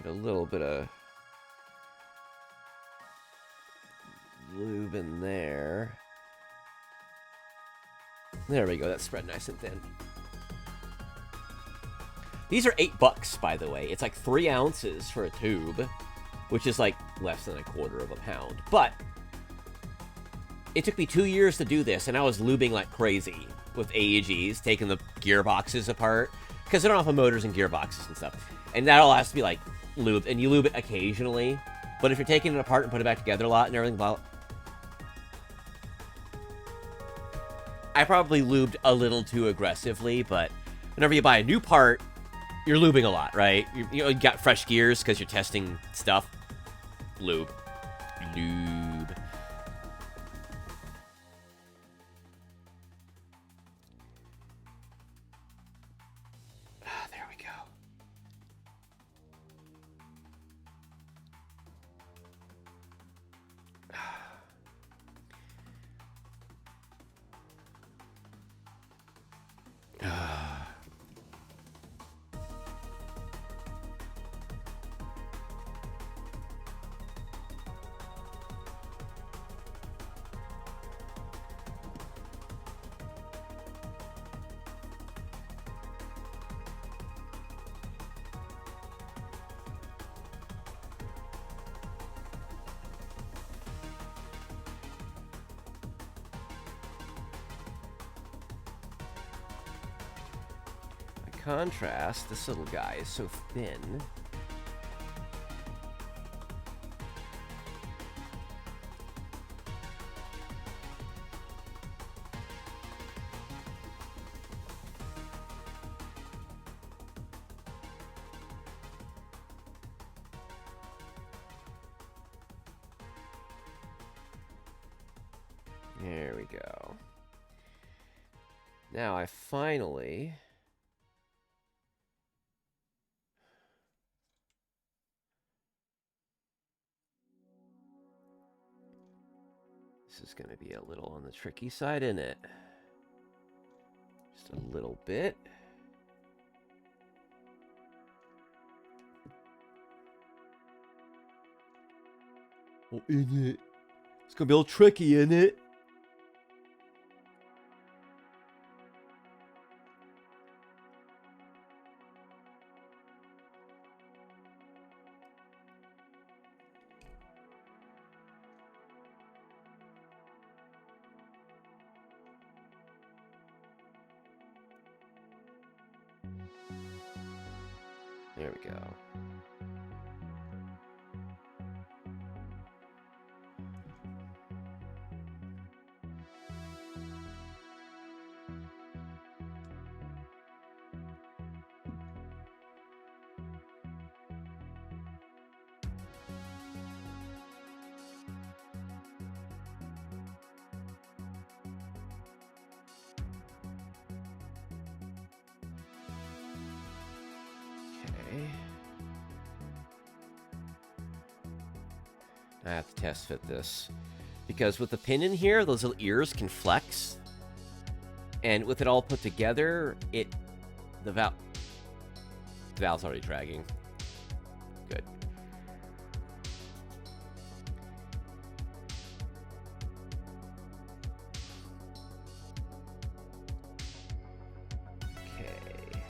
Put a little bit of lube in there. There we go, that's spread nice and thin. These are $8, by the way. It's like 3 ounces for a tube, which is like less than a quarter of a pound. But it took me 2 years to do this, and I was lubing like crazy with AEGs, taking the gearboxes apart, because they don't have motors and gearboxes and stuff. And that all has to be like lube, and you lube it occasionally. But if you're taking it apart and put it back together a lot and everything, well, I probably lubed a little too aggressively, but whenever you buy a new part, you're lubing a lot, right? You got fresh gears because you're testing stuff. Lube. Lube. Ah, there we go. Contrast, this little guy is so thin. There we go. Now I finally... This is going to be a little on the tricky side, isn't it? Just a little bit. Oh, isn't it? It's going to be a little tricky, isn't it? There we go. Okay. I have to test fit this. Because with the pin in here, those little ears can flex. And with it all put together, the valve's already dragging. Good. Okay.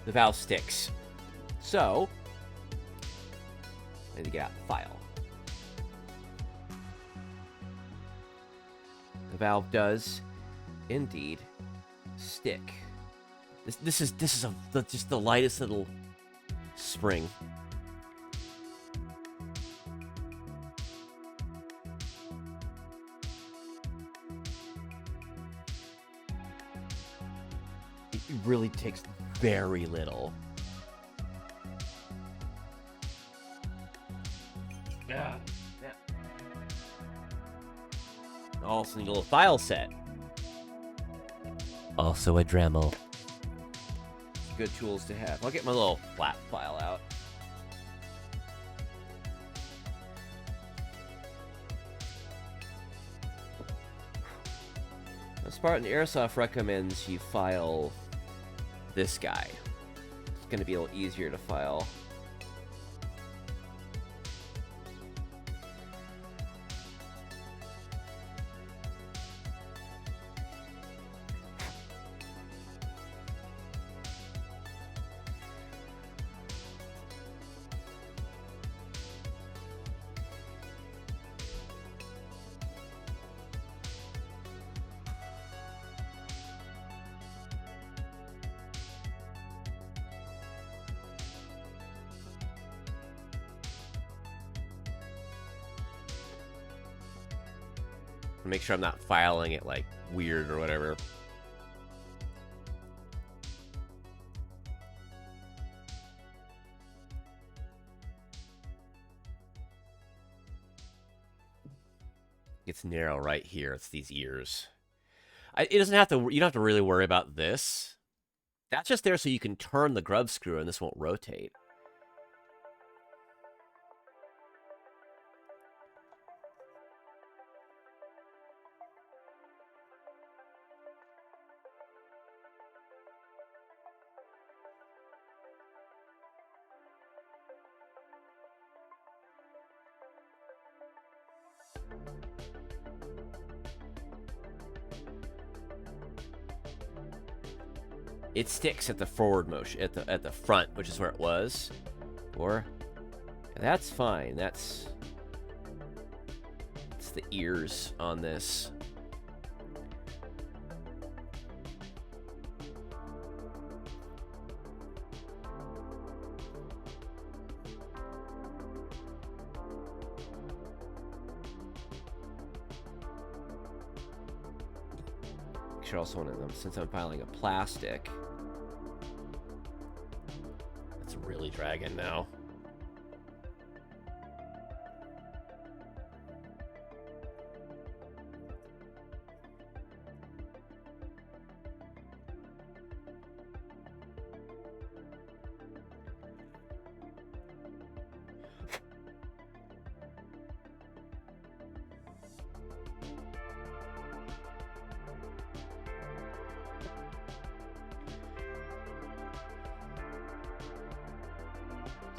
The valve sticks. So, I need to get out the file. The valve does indeed stick. This is just the lightest little spring. It really takes very little. Yeah. Also need a little file set. Also a Dremel. Good tools to have. I'll get my little flat file out. Spartan Airsoft recommends you file this guy. It's going to be a little easier to file. Make sure I'm not filing it like weird or whatever. It's narrow right here. It's these ears. It doesn't have to. You don't have to really worry about this. That's just there so you can turn the grub screw and this won't rotate. It sticks at the forward motion, at the front, which is where it was. Or that's fine. That's the ears on this. Should also want to, since I'm filing a plastic, it's really dragging now.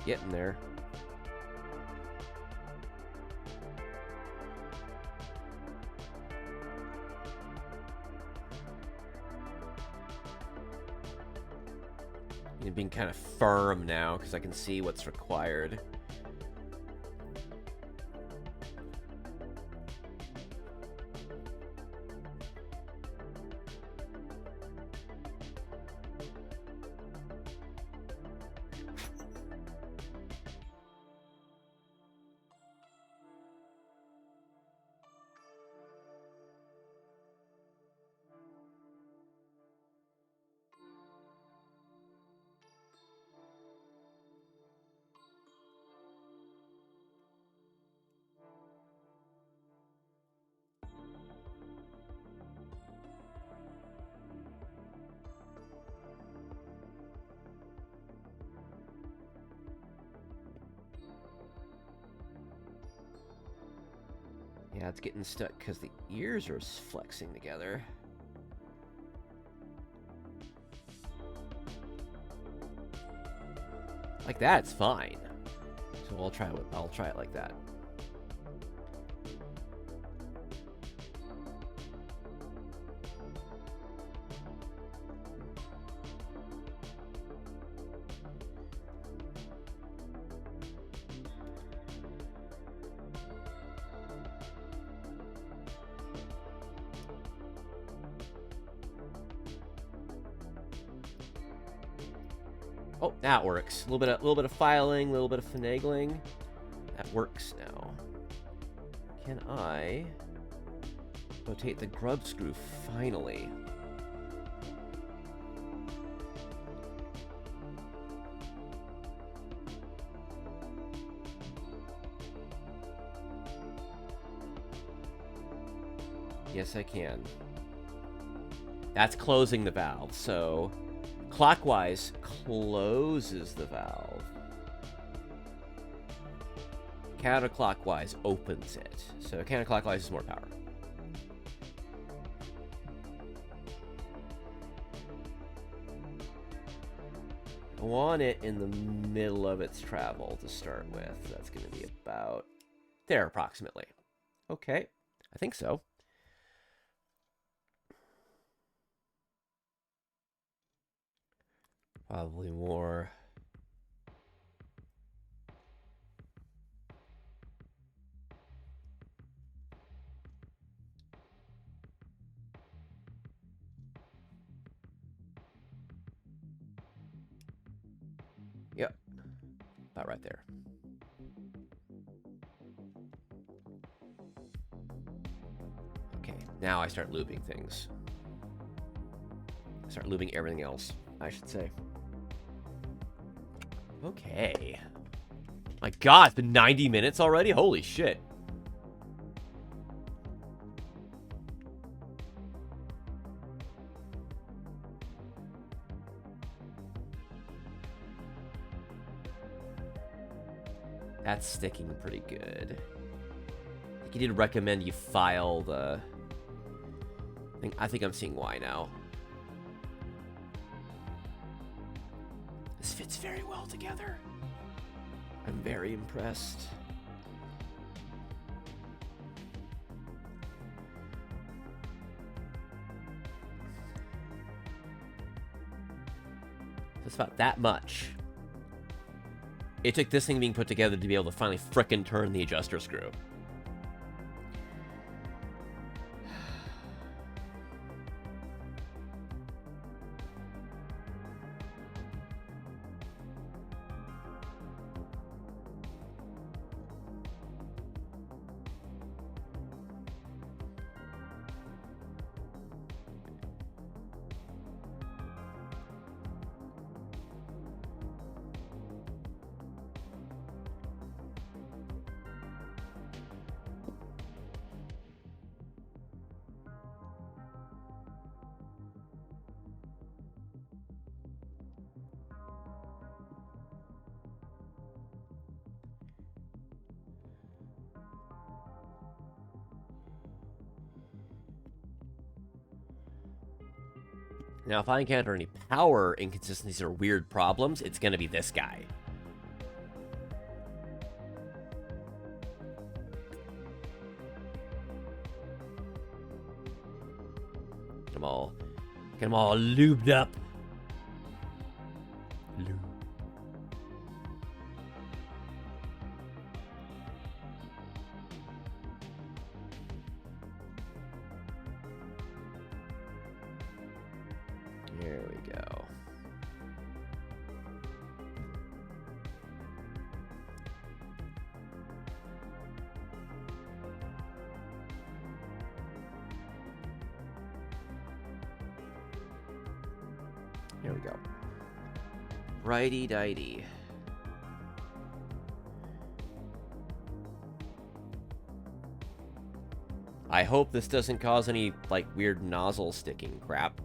Getting there. It's being kind of firm now because I can see what's required. Yeah, it's getting stuck because the ears are flexing together. Like that, it's fine. So I'll try it like that. Oh, that works. A little bit of filing, a little bit of finagling. That works now. Can I rotate the grub screw finally? Yes, I can. That's closing the valve, so clockwise closes the valve. Counterclockwise opens it. So counterclockwise is more power. I want it in the middle of its travel to start with. That's going to be about there, approximately. Okay, I think so. Probably more. Yep, about right there. Okay, now I start looping things. Start looping everything else, I should say. Okay. My God, it's been 90 minutes already? Holy shit. That's sticking pretty good. I think he did recommend you file the... I think I'm seeing why now. This fits very well together. I'm very impressed. It's about that much. It took this thing being put together to be able to finally frickin' turn the adjuster screw. Now, if I encounter any power inconsistencies or weird problems, it's going to be this guy. Get them all lubed up. Lube. There we go. There we go. Righty-dighty. I hope this doesn't cause any, like, weird nozzle sticking crap.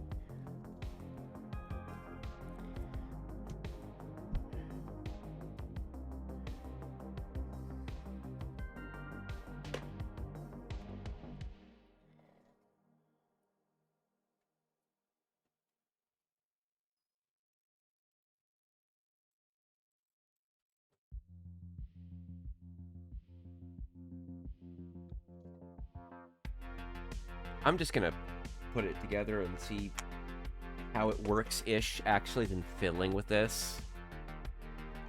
I'm just gonna put it together and see how it works-ish, actually, than fiddling with this.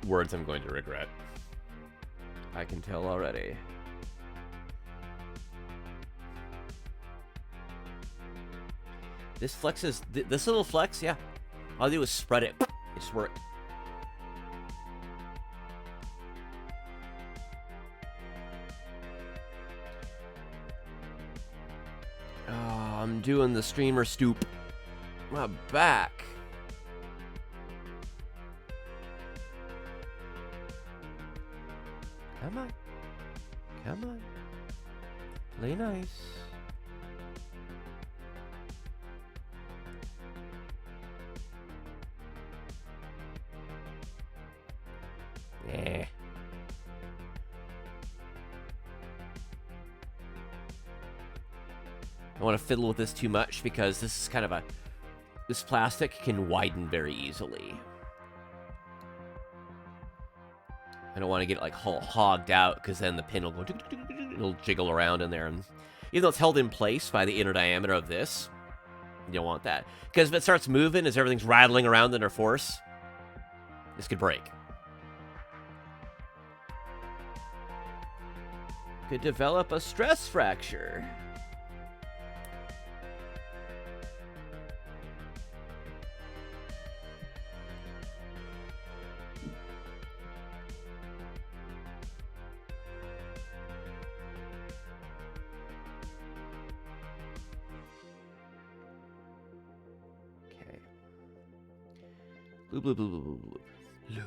Words I'm going to regret. I can tell already. This flexes, this little flex, yeah. All I do is spread it. It just worked. Oh, I'm doing the streamer stoop. My back. Come on. Come on. Play nice. Eh. I don't want to fiddle with this too much because this is kind of a... This plastic can widen very easily. I don't want to get it like hogged out because then the pin will go... It'll jiggle around in there. And even though it's held in place by the inner diameter of this, you don't want that. Because if it starts moving as everything's rattling around under force, this could break. Could develop a stress fracture. Okay. Blue, blue, blue, blue, blue, blue. Blue.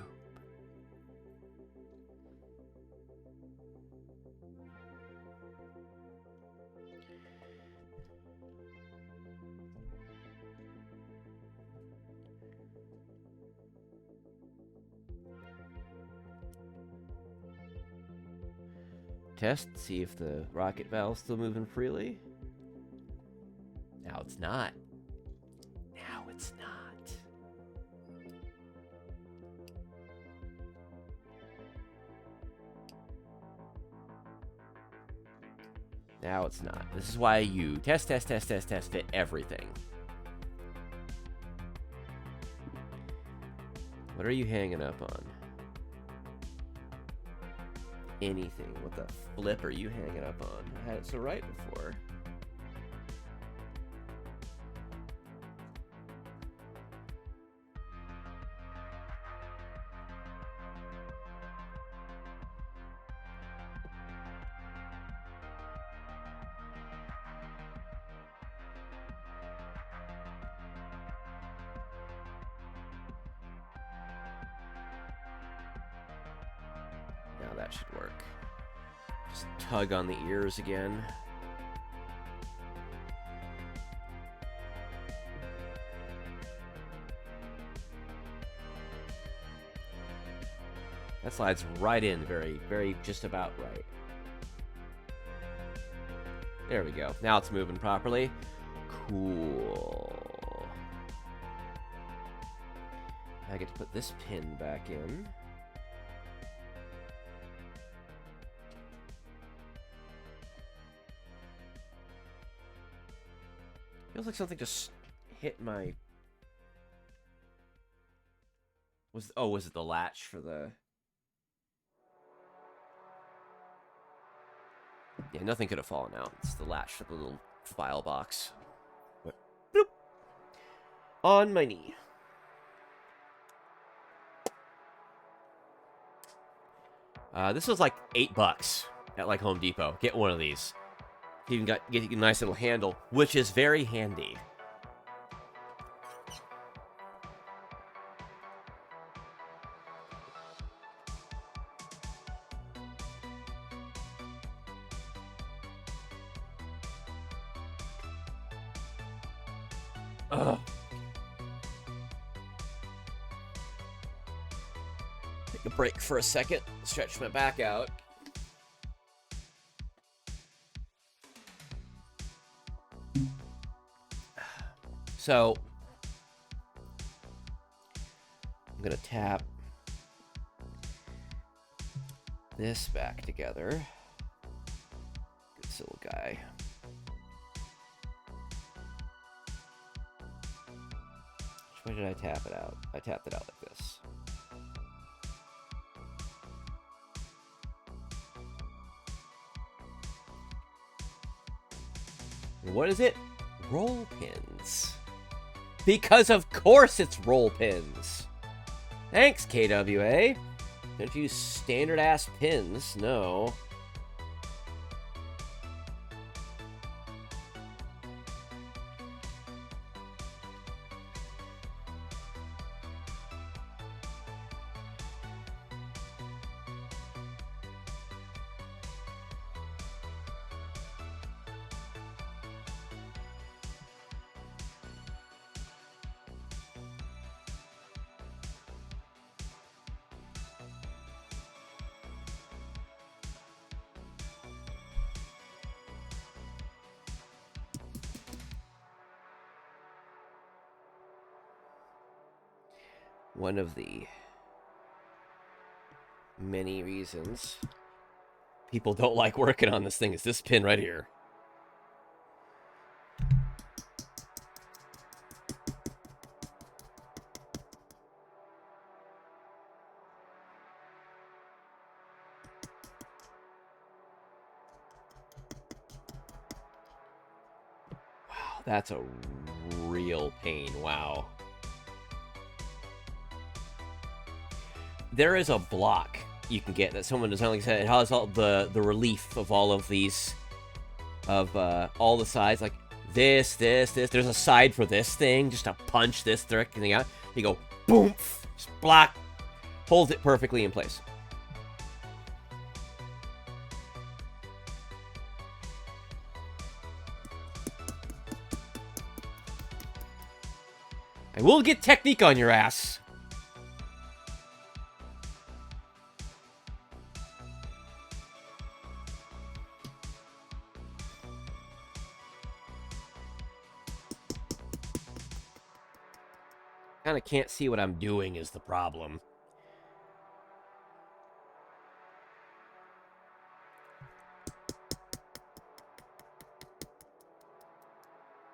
Test, see if the rocket valve's still moving freely. Now it's not. Now it's not. Now it's not. This is why you test, fit everything. What are you hanging up on? Anything. What the flip are you hanging up on? I had it so right before. Now that should work. Just tug on the ears again. That slides right in, very just about right. There we go. Now it's moving properly. Cool. I get to put this pin back in. Feels like something just hit my... Was it the latch for the... Yeah, nothing could have fallen out. It's the latch for the little file box. But, bloop. On my knee. This was like $8 at like Home Depot. Get one of these. You even get a nice little handle, which is very handy. Ugh. Take a break for a second, stretch my back out. So, I'm going to tap this back together. Get this little guy. did I tap it out? I tapped it out like this. What is it? Roll pins. Because of course it's roll pins. Thanks, KWA. Don't use standard-ass pins, no. One of the many reasons people don't like working on this thing is this pin right here. Wow, that's a real pain. Wow. There is a block you can get that someone designed. Like I said, it has all the relief of all of these, of all the sides. Like this. There's a side for this thing, just to punch this thing out. You go boom, just block, holds it perfectly in place. I will get technique on your ass. Kind of can't see what I'm doing is the problem.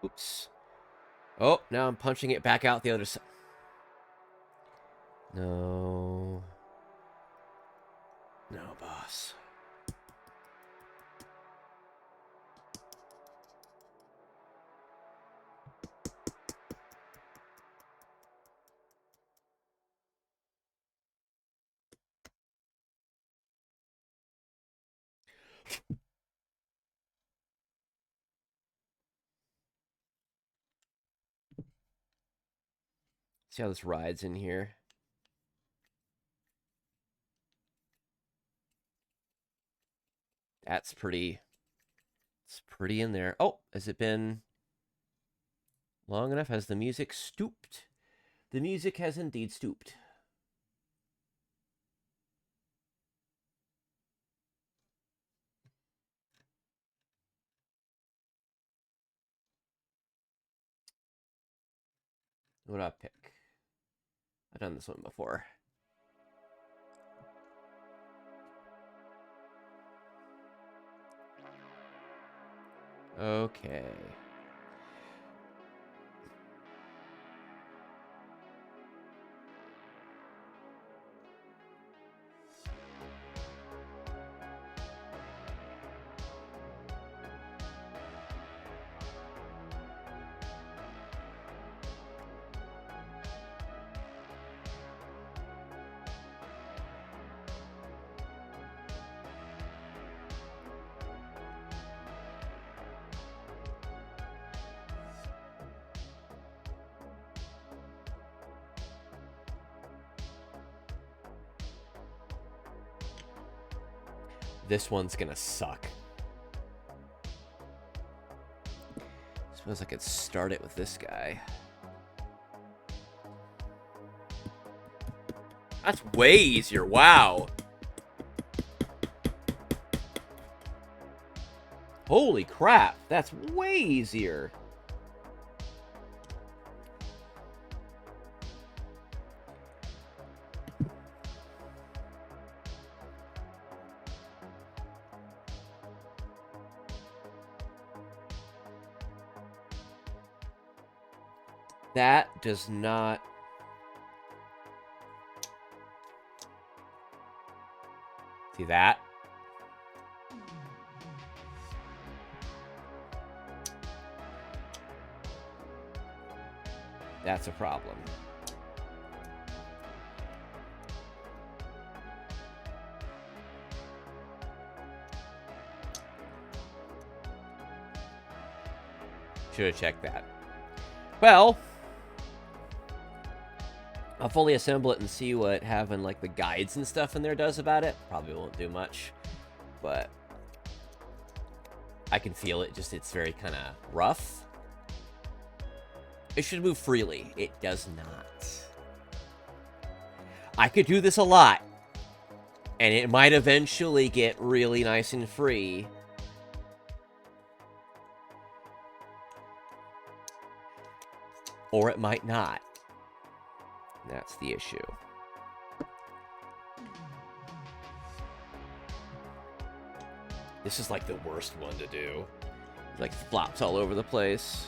Oops. Oh, now I'm punching it back out the other side. No. No, boss. See how this rides in here? That's pretty. It's pretty in there. Oh, has it been long enough? Has the music stooped? The music has indeed stooped. What do I pick? I've done this one before. Okay. This one's gonna suck. Suppose I could start it with this guy. That's way easier. Wow. Holy crap. That's way easier. That does not See that? That's a problem. Should have checked that. Well, I'll fully assemble it and see what having like the guides and stuff in there does about it. Probably won't do much, but I can feel it. Just it's very kind of rough. It should move freely. It does not. I could do this a lot, and it might eventually get really nice and free. Or it might not. That's the issue. This is like the worst one to do. It like flops all over the place.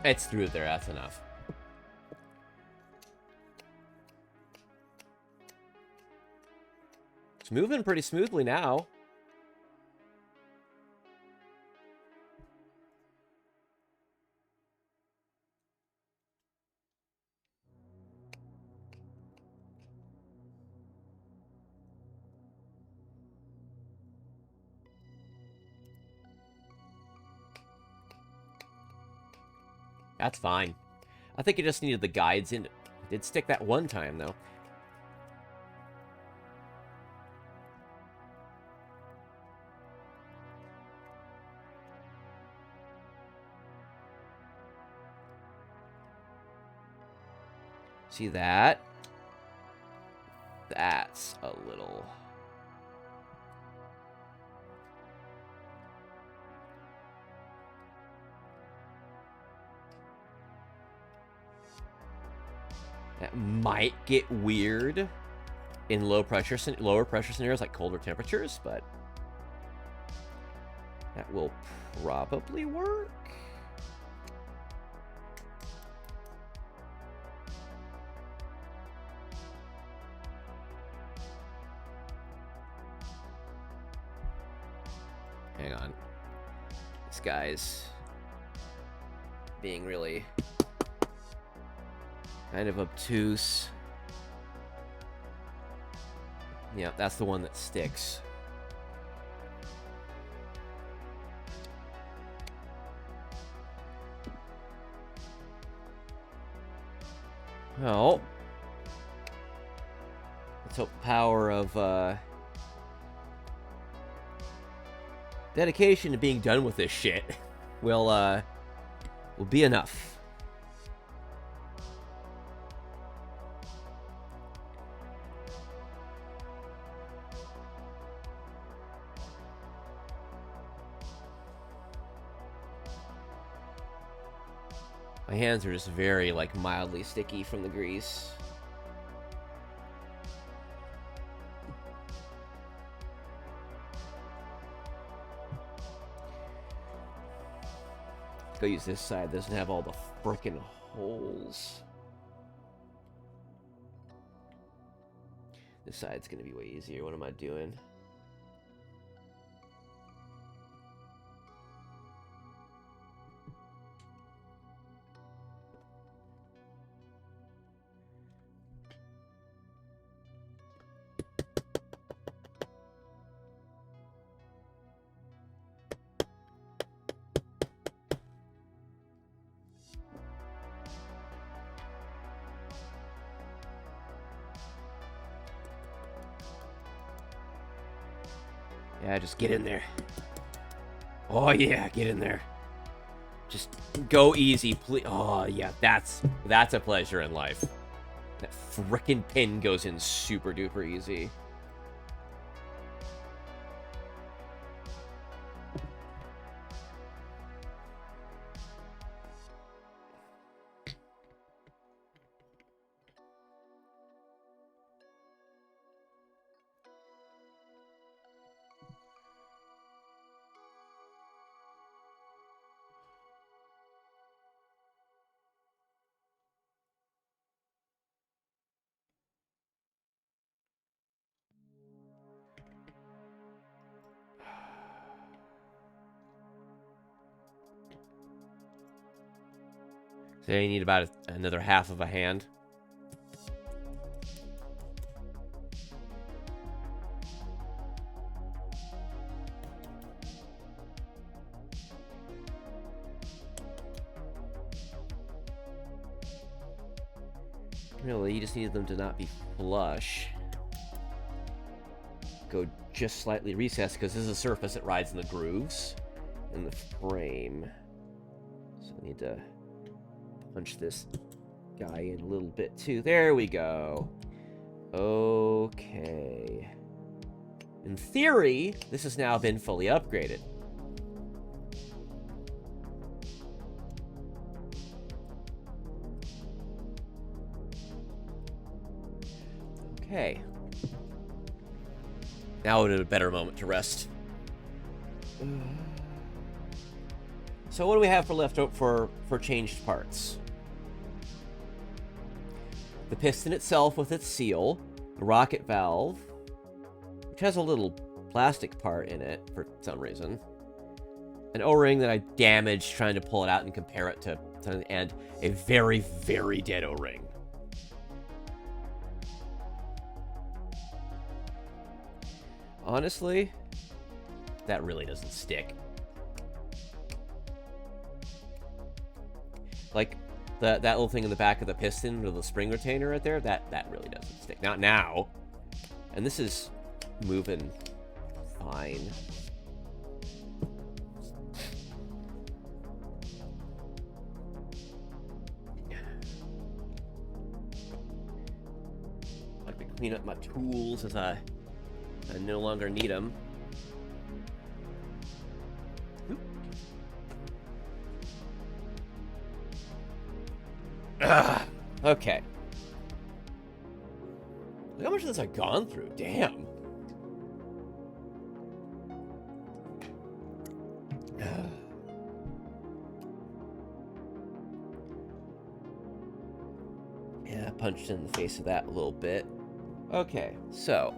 It's through there, that's enough. It's moving pretty smoothly now. That's fine. I think it just needed the guides in. It did stick that one time, though. See that? That's a little... That might get weird in lower pressure scenarios like colder temperatures, but that will probably work. Hang on. This guy's being really kind of obtuse. Yeah, that's the one that sticks. Well, let's hope the power of dedication to being done with this shit will be enough. My hands are just very, like, mildly sticky from the grease. Go use this side. Doesn't have all the frickin' holes. This side's gonna be way easier. What am I doing? Yeah, just get in there. Oh yeah, get in there. Just go easy, please. Oh, yeah, that's a pleasure in life. That frickin' pin goes in super duper easy. So you need about another half of a hand. Really, you just need them to not be flush. Go just slightly recessed, because this is a surface that rides in the grooves in the frame. So I need to punch this guy in a little bit too. There we go. Okay. In theory, this has now been fully upgraded. Okay. Now we're at a better moment to rest. So what do we have for changed parts? The piston itself with its seal, the rocket valve, which has a little plastic part in it for some reason, an O-ring that I damaged trying to pull it out and compare it to something, and a very, very dead O-ring. Honestly, that really doesn't stick. Like, that little thing in the back of the piston with the spring retainer right there, that really doesn't stick. Not now. And this is moving fine. I like to clean up my tools as I no longer need them. Okay. Look how much of this I've gone through. Damn. Yeah, punched in the face of that a little bit. Okay, so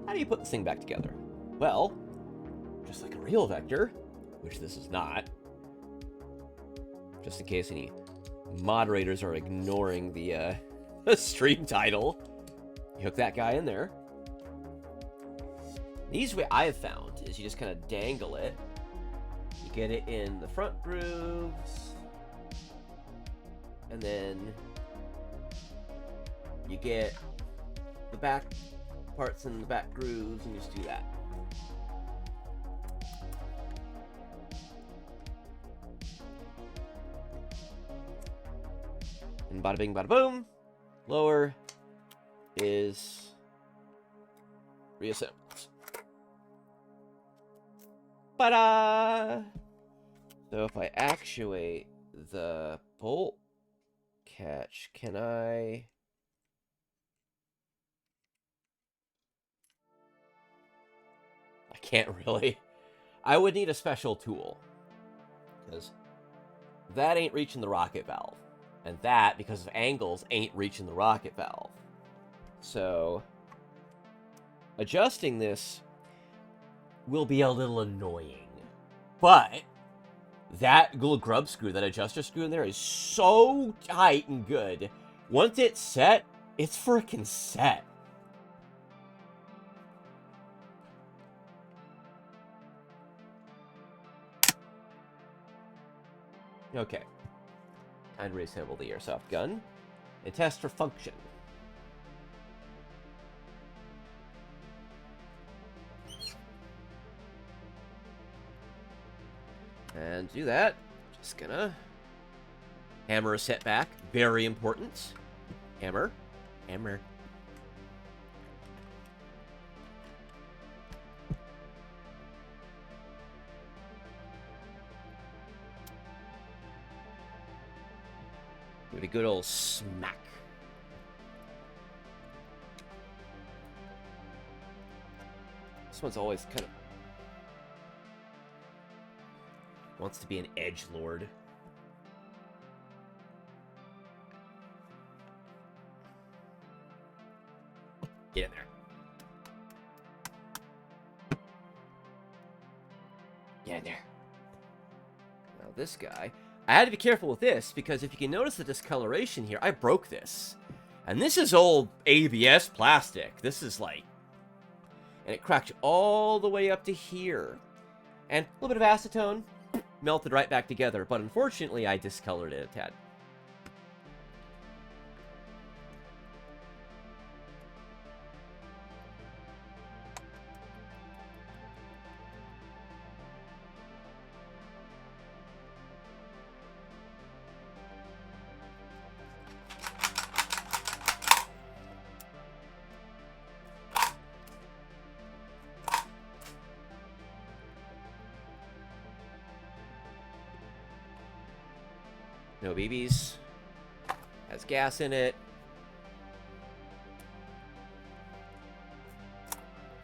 how do you put this thing back together? Well, just like a real vector, which this is not, just in case any moderators are ignoring the stream title, you hook that guy in there. The easiest way I've found is you just kind of dangle it. You get it in the front grooves, and then you get the back parts in the back grooves, and just do that. And bada bing, bada boom. Lower is reassembled. Ta-da! So if I actuate the bolt catch, can I? I can't really. I would need a special tool, because that ain't reaching the rocket valve. And that, because of angles, ain't reaching the rocket valve. So adjusting this will be a little annoying. But that little grub screw, that adjuster screw in there, is so tight and good. Once it's set, it's freaking set. Okay. Time to reassemble the airsoft gun and test for function. And do that. Just gonna hammer a setback. Very important. Hammer. Hammer. Give it a good old smack. This one's always kind of wants to be an edgelord. Get in there. Get in there. Now this guy, I had to be careful with this because if you can notice the discoloration here, I broke this. And this is old ABS plastic. This is like, and it cracked all the way up to here. And a little bit of acetone, melted right back together. But unfortunately, I discolored it a tad. No BBs. Has gas in it.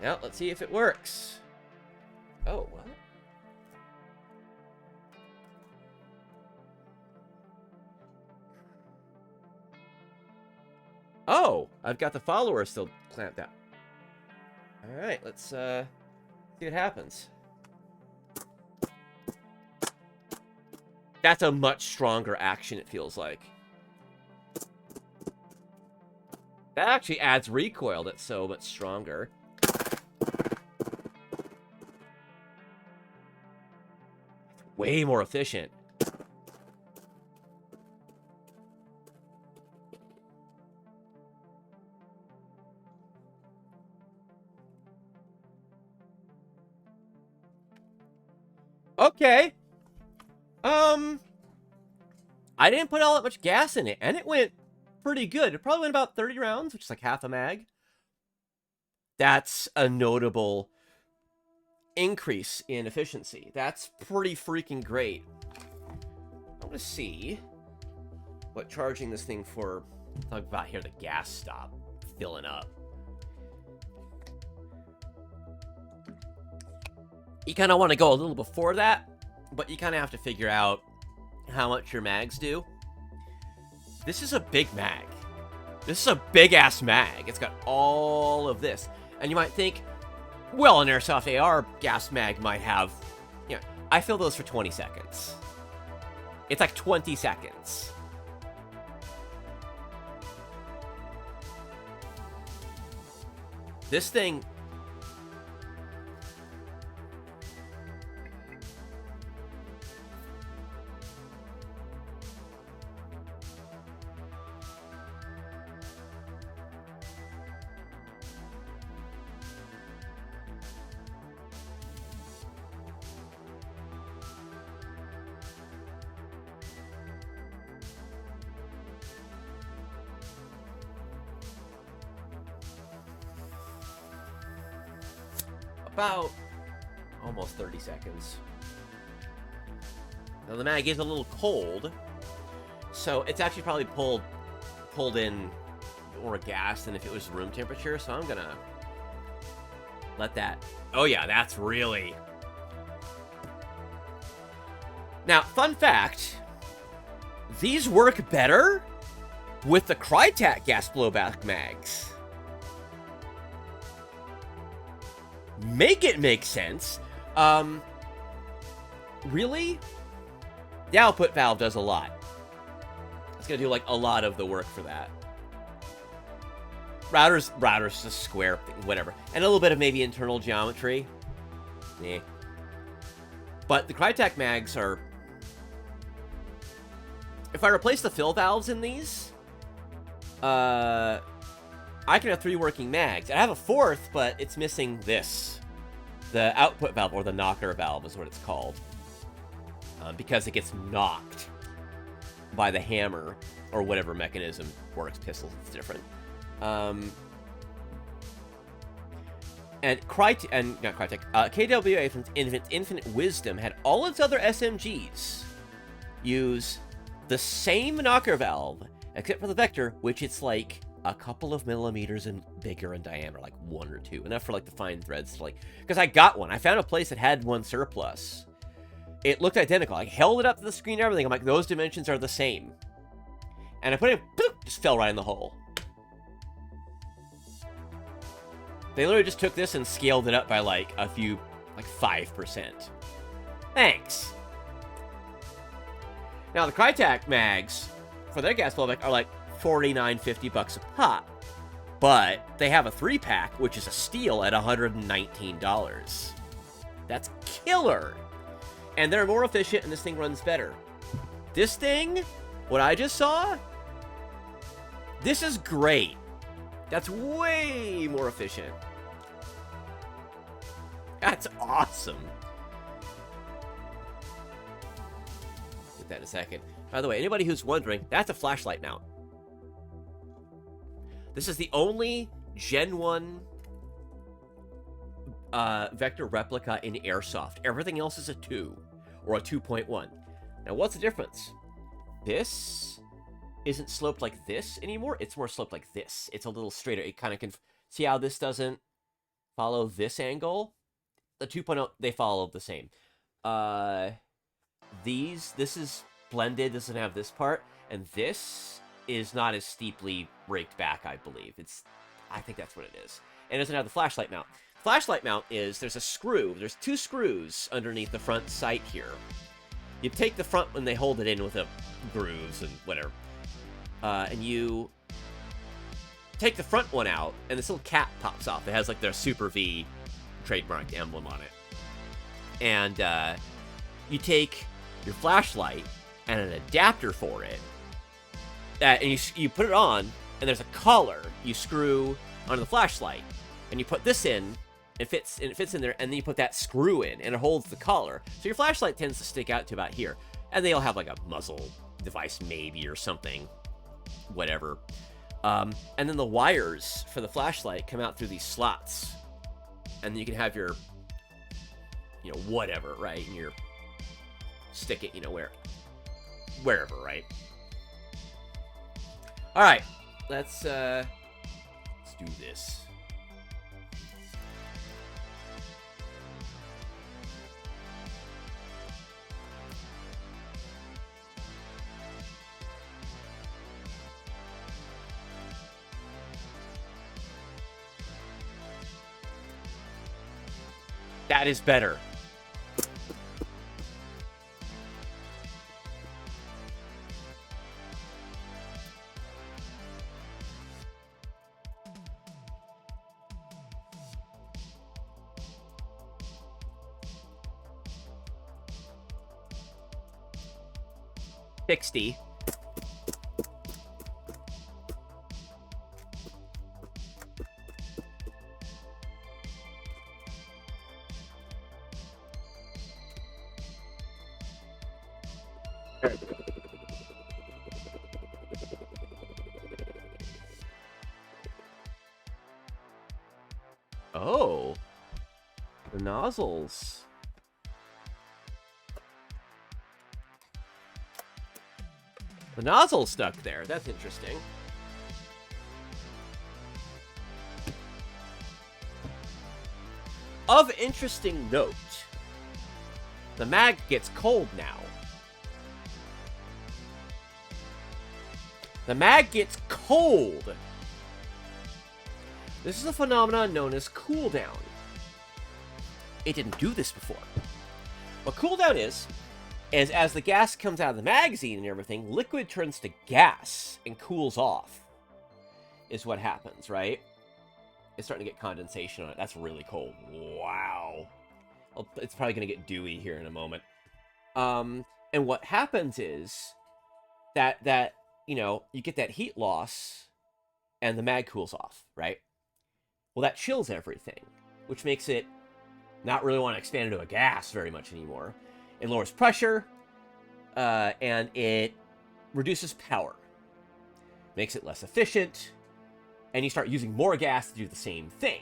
Now, let's see if it works. Oh, what? Oh, I've got the follower still clamped down. Alright, let's see what happens. That's a much stronger action, it feels like. That actually adds recoil that's so much stronger. It's way more efficient. Okay. I didn't put all that much gas in it, and it went pretty good. It probably went about 30 rounds, which is like half a mag. That's a notable increase in efficiency. That's pretty freaking great. I want to see what charging this thing for. Talk about here, the gas stop filling up. You kind of want to go a little before that, but you kind of have to figure out how much your mags do. This is a big mag. This is a big-ass mag. It's got all of this. And you might think, well, an Airsoft AR gas mag might have... You know, I fill those for 20 seconds. It's like 20 seconds. This thing... about almost 30 seconds. Now the mag is a little cold, so it's actually probably pulled in more gas than if it was room temperature, so I'm gonna let that... Oh yeah, that's really... Now, fun fact, these work better with the Crytek gas blowback mags. Make it make sense. Really? The output valve does a lot. It's gonna do like a lot of the work for that. Router's just square, whatever. And a little bit of maybe internal geometry. Yeah. But the Crytek mags are... If I replace the fill valves in these, I can have 3 working mags. I have a 4th, but it's missing this. The output valve, or the knocker valve is what it's called. because it gets knocked by the hammer or whatever mechanism works. Pistols, it's different. And not Crytek, KWA from Infinite Wisdom had all its other SMGs use the same knocker valve, except for the Vector, which it's like a couple of millimeters and bigger in diameter, like 1 or 2, enough for like the fine threads to like. Because I got one, I found a place that had one surplus. It looked identical. I held it up to the screen and everything. I'm like, those dimensions are the same. And I put it, boop, just fell right in the hole. They literally just took this and scaled it up by like a few, like 5%. Thanks. Now the Crytek mags for their gas blowback are like $49.50 a pop, but they have a 3-pack, which is a steal at $119. That's killer, and they're more efficient, and this thing runs better. This thing, what I just saw, this is great. That's way more efficient. That's awesome. Get that in a second. By the way, anybody who's wondering, that's a flashlight mount. This is the only Gen 1 Vector replica in Airsoft. Everything else is a 2 or a 2.1. Now, what's the difference? This isn't sloped like this anymore. It's more sloped like this. It's a little straighter. It kind of can see how this doesn't follow this angle. The 2.0, they follow the same. This is blended. Doesn't have this part, and this is not as steeply raked back. I believe I think that's what it is. And it doesn't have the flashlight mount. Flashlight mount is there's a screw. There's 2 screws underneath the front sight here. You take the front when they hold it in with the grooves and whatever. And you take the front one out, and this little cap pops off. It has like their Super V trademarked emblem on it. And you take your flashlight and an adapter for it, and you put it on, and there's a collar you screw onto the flashlight, and you put this in, it fits in there, and then you put that screw in, and it holds the collar. So your flashlight tends to stick out to about here, and they'll have like a muzzle device maybe or something, whatever. And then the wires for the flashlight come out through these slots, and then you can have your, whatever, right? And stick it, wherever, right? All right, let's do this. That is better. $60. Oh, the nozzles. The nozzle's stuck there. That's interesting. Of interesting note, the mag gets cold now. The mag gets cold. This is a phenomenon known as cooldown. It didn't do this before. What cooldown is as the gas comes out of the magazine and everything, liquid turns to gas and cools off, is what happens, right? It's starting to get condensation on it. That's really cold. Wow. It's probably going to get dewy here in a moment. And what happens is that you get that heat loss and the mag cools off, right? Well, that chills everything, which makes it not really want to expand into a gas very much anymore. It lowers pressure, and it reduces power, makes it less efficient, and you start using more gas to do the same thing.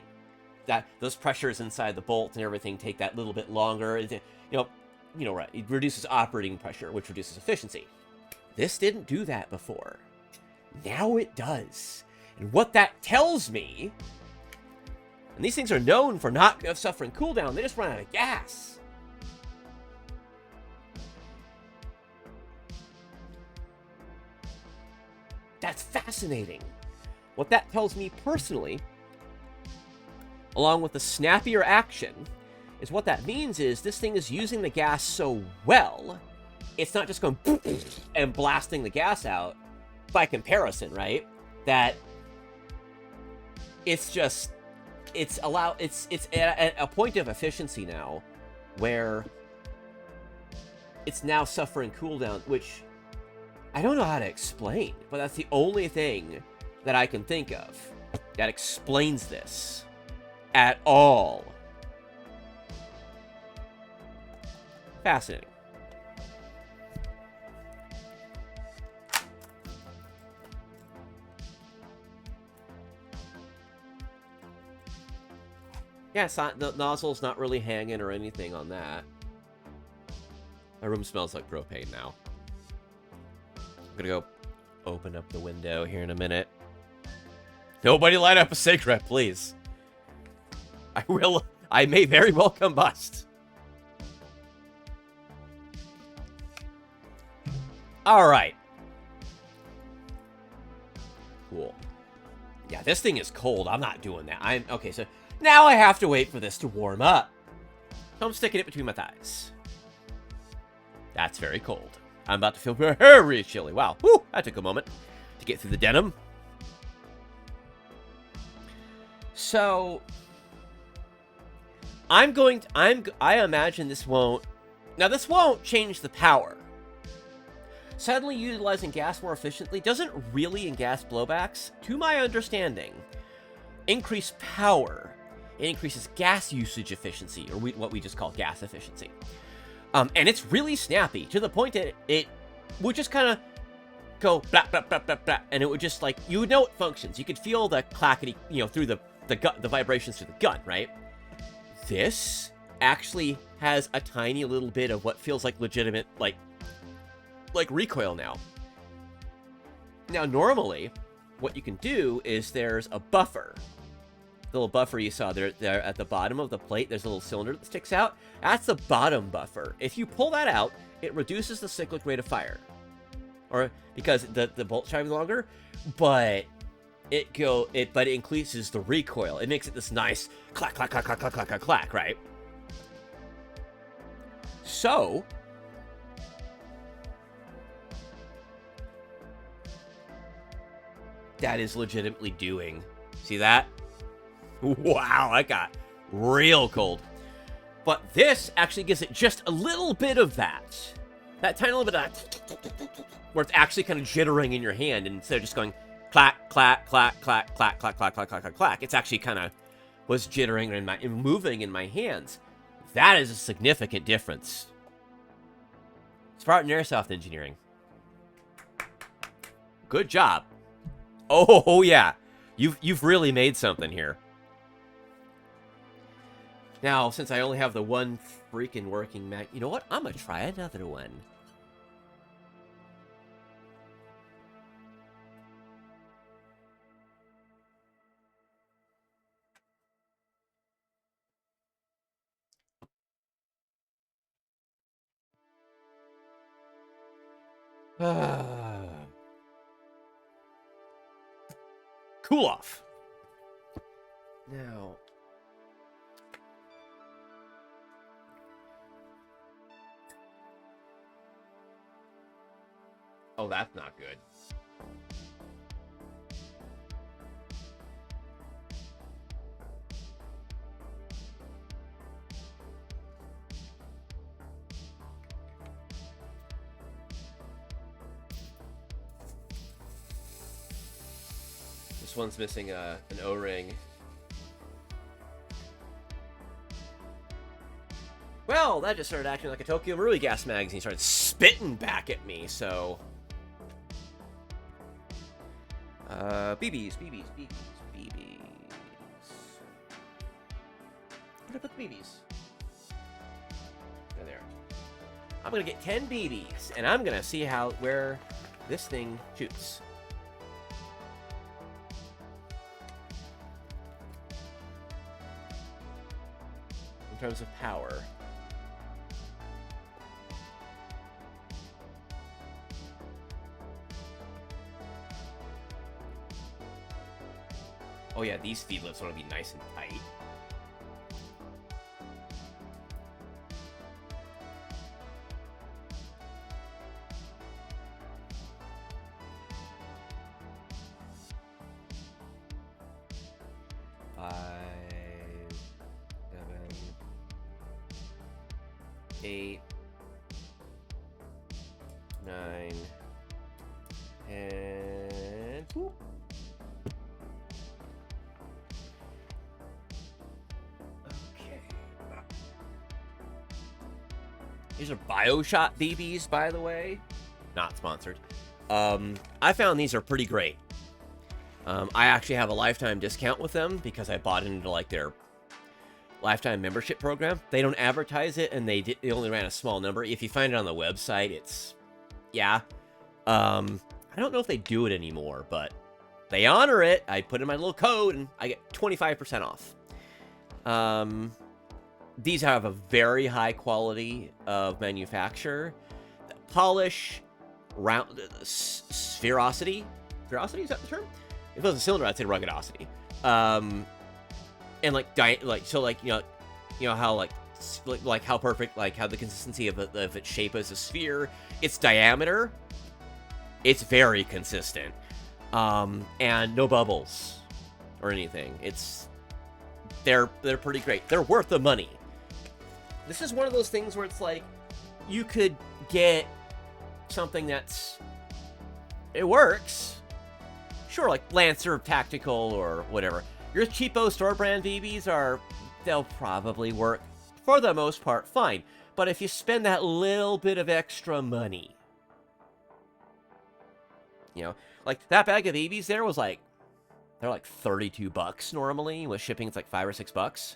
That those pressures inside the bolt and everything take that little bit longer. Right? It reduces operating pressure, which reduces efficiency. This didn't do that before. Now it does. And what that tells me, and these things are known for not suffering cooldown, they just run out of gas. That's fascinating. What that tells me personally, along with the snappier action, is what that means is this thing is using the gas so well, it's not just going and blasting the gas out by comparison, right? That it's just, it's at a point of efficiency now where it's now suffering cooldown, which I don't know how to explain, but that's the only thing that I can think of that explains this at all. Fascinating. Yeah, the nozzle's not really hanging or anything on that. My room smells like propane now. I'm gonna go open up the window here in a minute. Nobody light up a cigarette, please. I may very well combust. Alright. Cool. Yeah, this thing is cold. I'm not doing that. Okay, so now I have to wait for this to warm up. So I'm sticking it between my thighs. That's very cold. I'm about to feel very chilly. Wow. Whew, that took a moment to get through the denim. So I imagine this won't change the power. Suddenly utilizing gas more efficiently doesn't really, in gas blowbacks, to my understanding, increase power. It increases gas usage efficiency, or what we just call gas efficiency. And it's really snappy, to the point that it would just kind of go blah, blah, blah, blah, blah, and it would just, like, you would know it functions. You could feel the clackety, through the vibrations through the gun, right? This actually has a tiny little bit of what feels like legitimate, like recoil now. Now, normally, what you can do is there's a buffer. The little buffer you saw there at the bottom of the plate, there's a little cylinder that sticks out. That's the bottom buffer. If you pull that out, it reduces the cyclic rate of fire. Or because the bolt's driving longer, but it increases the recoil. It makes it this nice clack, clack, clack, clack, clack, clack, clack, clack, right? So that is legitimately doing. See that? Wow, that got real cold. But this actually gives it just a little bit of that. That tiny little bit of that, where it's actually kind of jittering in your hand, and instead of just going clack, clack, clack, clack, clack, clack, clack, clack, clack, clack, clack, it's actually kind of was jittering and moving in my hands. That is a significant difference. Spartan Airsoft engineering. Good job. Oh yeah, you've really made something here. Now, since I only have the one freaking working mag, you know what? I'm gonna try another one. Cool off. Now, oh, that's not good. This one's missing an O-ring. Well, that just started acting like a Tokyo Marui gas magazine. Started spitting back at me, so... BBs. Where did I put the BBs? There. I'm gonna get 10 BBs, and I'm gonna see where this thing shoots. In terms of power. Oh yeah, these feed lifts want to be nice and tight. Eight, 9, and whoop. Okay. These are BioShot BBs, by the way. Not sponsored. I found these are pretty great. I actually have a lifetime discount with them because I bought into like their lifetime membership program. They don't advertise it, and they only ran a small number. If you find it on the website, it's yeah. I don't know if they do it anymore, but they honor it. I put in my little code, and I get 25% off. These have a very high quality of manufacture, polish, round, spherosity. Spherosity, is that the term? If it was a cylinder, I'd say ruggedosity. And you know how like how perfect, like how the consistency of its shape as a sphere, its diameter, it's very consistent, and no bubbles or anything. They're pretty great. They're worth the money. This is one of those things where it's like you could get something it works, sure, like Lancer Tactical or whatever. Your cheapo store brand BBs they'll probably work for the most part fine. But if you spend that little bit of extra money, you know, like that bag of BBs there was like, they're like $32 normally. With shipping, it's like $5 or $6.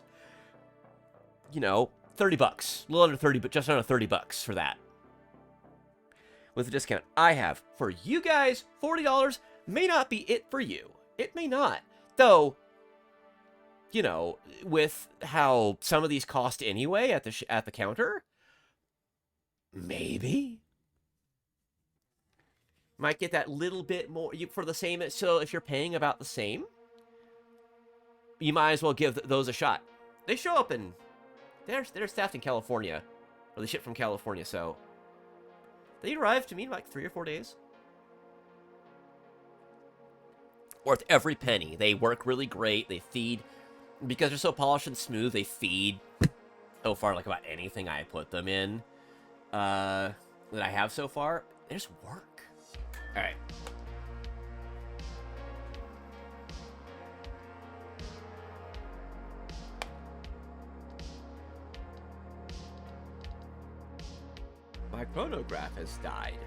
You know, $30, a little under 30, but just under $30 for that. With the discount I have for you guys, $40 may not be it for you. It may not, though. You know, with how some of these cost anyway at the counter, maybe might get that little bit more for the same. So if you're paying about the same, you might as well give those a shot. They show up in they're staffed in California, or they ship from California, so they arrive to me in like 3 or 4 days. Worth every penny. They work really great. They feed. Because they're so polished and smooth, they feed so far like about anything I put them in that I have so far. They just work. All right. My chronograph has died.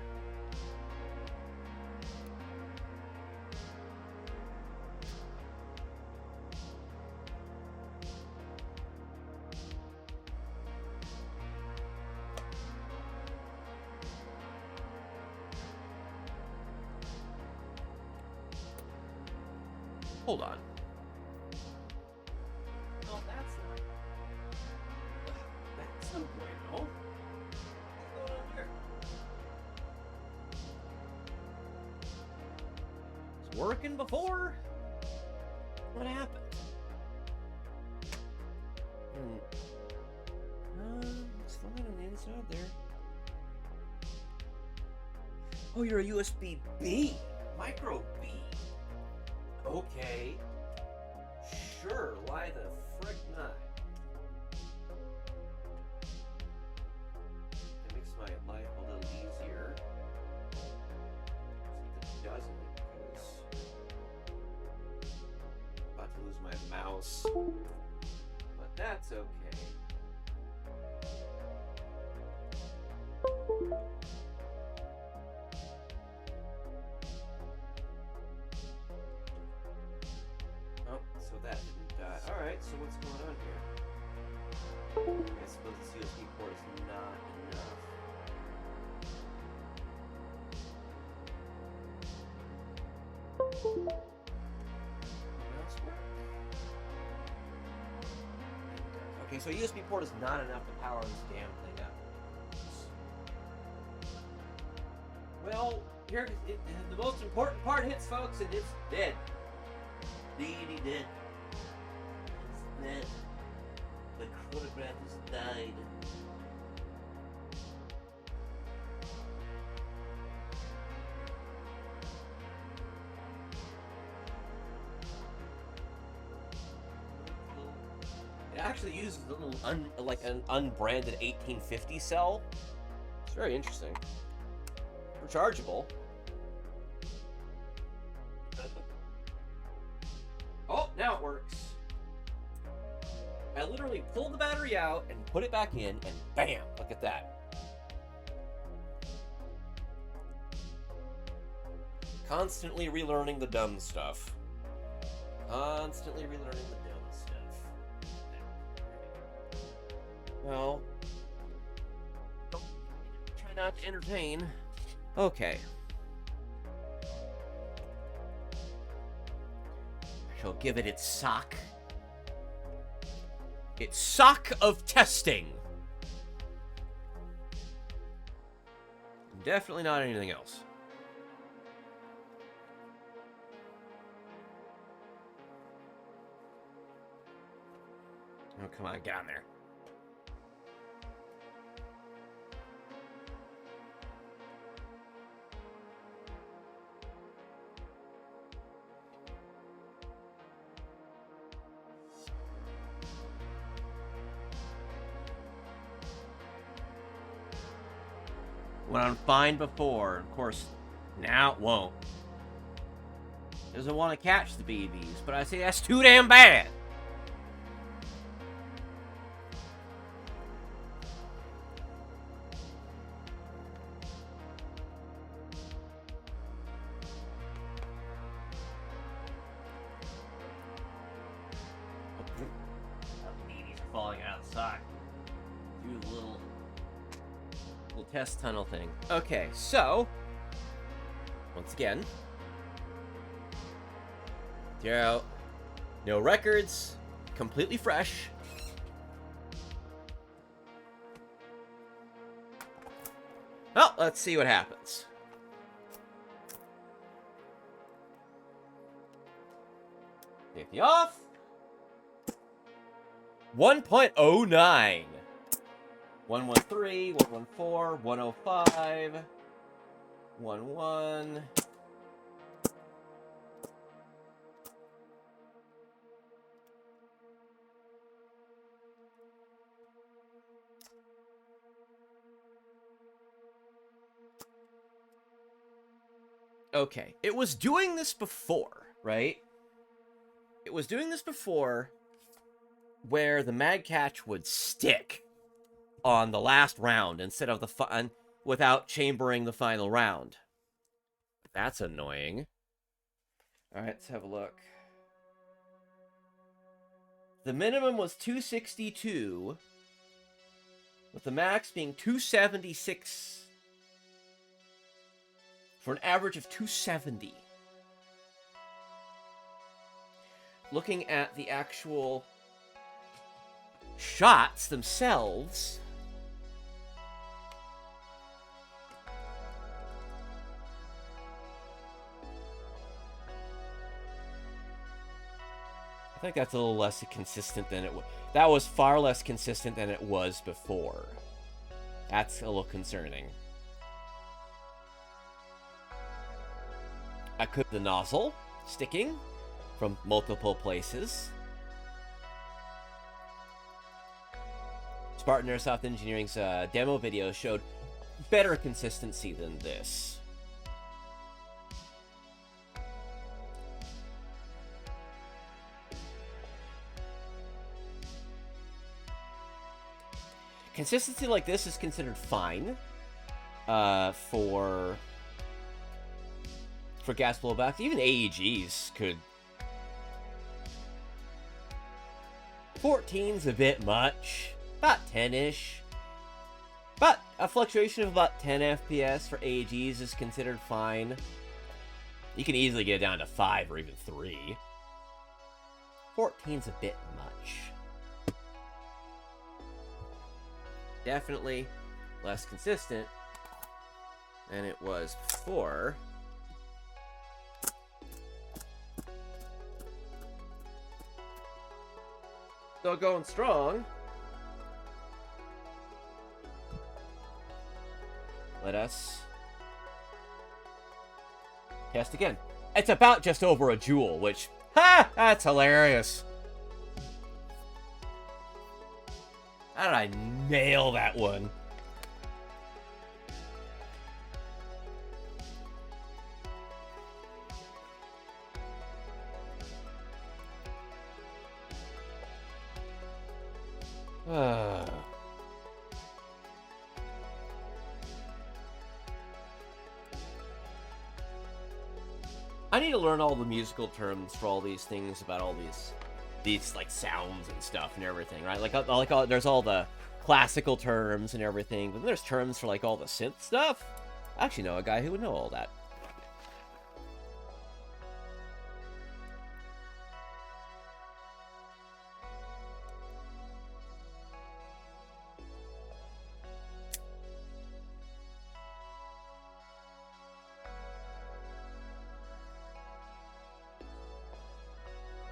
Hold on. Oh, that's no bueno. What's going on here? It's working before. What happened? It's fine on the inside there. Oh, you're a USB-B. Micro B. Okay. Sure, why the frick not? It makes my life a little easier. It doesn't, because I'm about to lose my mouse. But that's okay. Alright, so what's going on here? I suppose this USB port is not enough. Mouse work? Okay, so USB port is not enough to power this damn thing up. Well, here the most important part hits, folks, and it's dead. Indeed, dead. It's dead. The chronograph has died. It actually uses a little like an unbranded 1850 cell. It's very interesting. Rechargeable. Oh, now it works. I literally pulled the battery out and put it back in, and bam! Look at that. Constantly relearning the dumb stuff. Constantly relearning the dumb stuff. Well, try not to entertain. Okay. I shall give it its sock. Its sock of testing. Definitely not anything else. Oh, come on, get on there. Went on fine before. Of course, now it won't. Doesn't want to catch the BBs, but I say that's too damn bad. BBs are falling outside. Do the little test tunnel thing. Okay, so once again, zero, no records, completely fresh. Well, let's see what happens. Safety off. 1.09. 113, 114, 105, 11. Okay, it was doing this before, right? It was doing this before where the mag catch would stick on the last round instead of the without chambering the final round. That's annoying. All right, let's have a look. The minimum was 262, with the max being 276, for an average of 270. Looking at the actual shots themselves, I think that's a little less consistent than it was. That was far less consistent than it was before. That's a little concerning. I could the nozzle sticking from multiple places. Spartan Airsoft Engineering's demo video showed better consistency than this. Consistency like this is considered fine for gas blowbacks. Even AEGs could 14's a bit much. About 10-ish. But a fluctuation of about 10 FPS for AGs is considered fine. You can easily get it down to 5 or even 3. 14's a bit much. Definitely less consistent than it was before. Still going strong. Let us test again. It's about just over a joule, which, ha! That's hilarious. How did I nail that one? I need to learn all the musical terms for all these things about all these like sounds and stuff and everything, right? Like there's all the classical terms and everything, but then there's terms for like all the synth stuff. I actually know a guy who would know all that.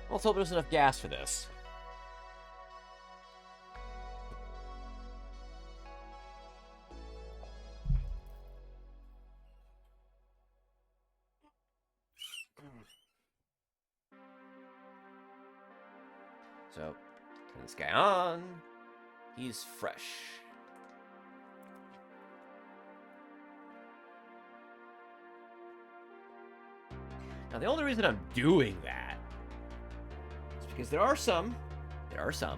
Let's hope there's enough gas for this. So, turn this guy on. He's fresh. Now, the only reason I'm doing that is because there are some, the Airsoft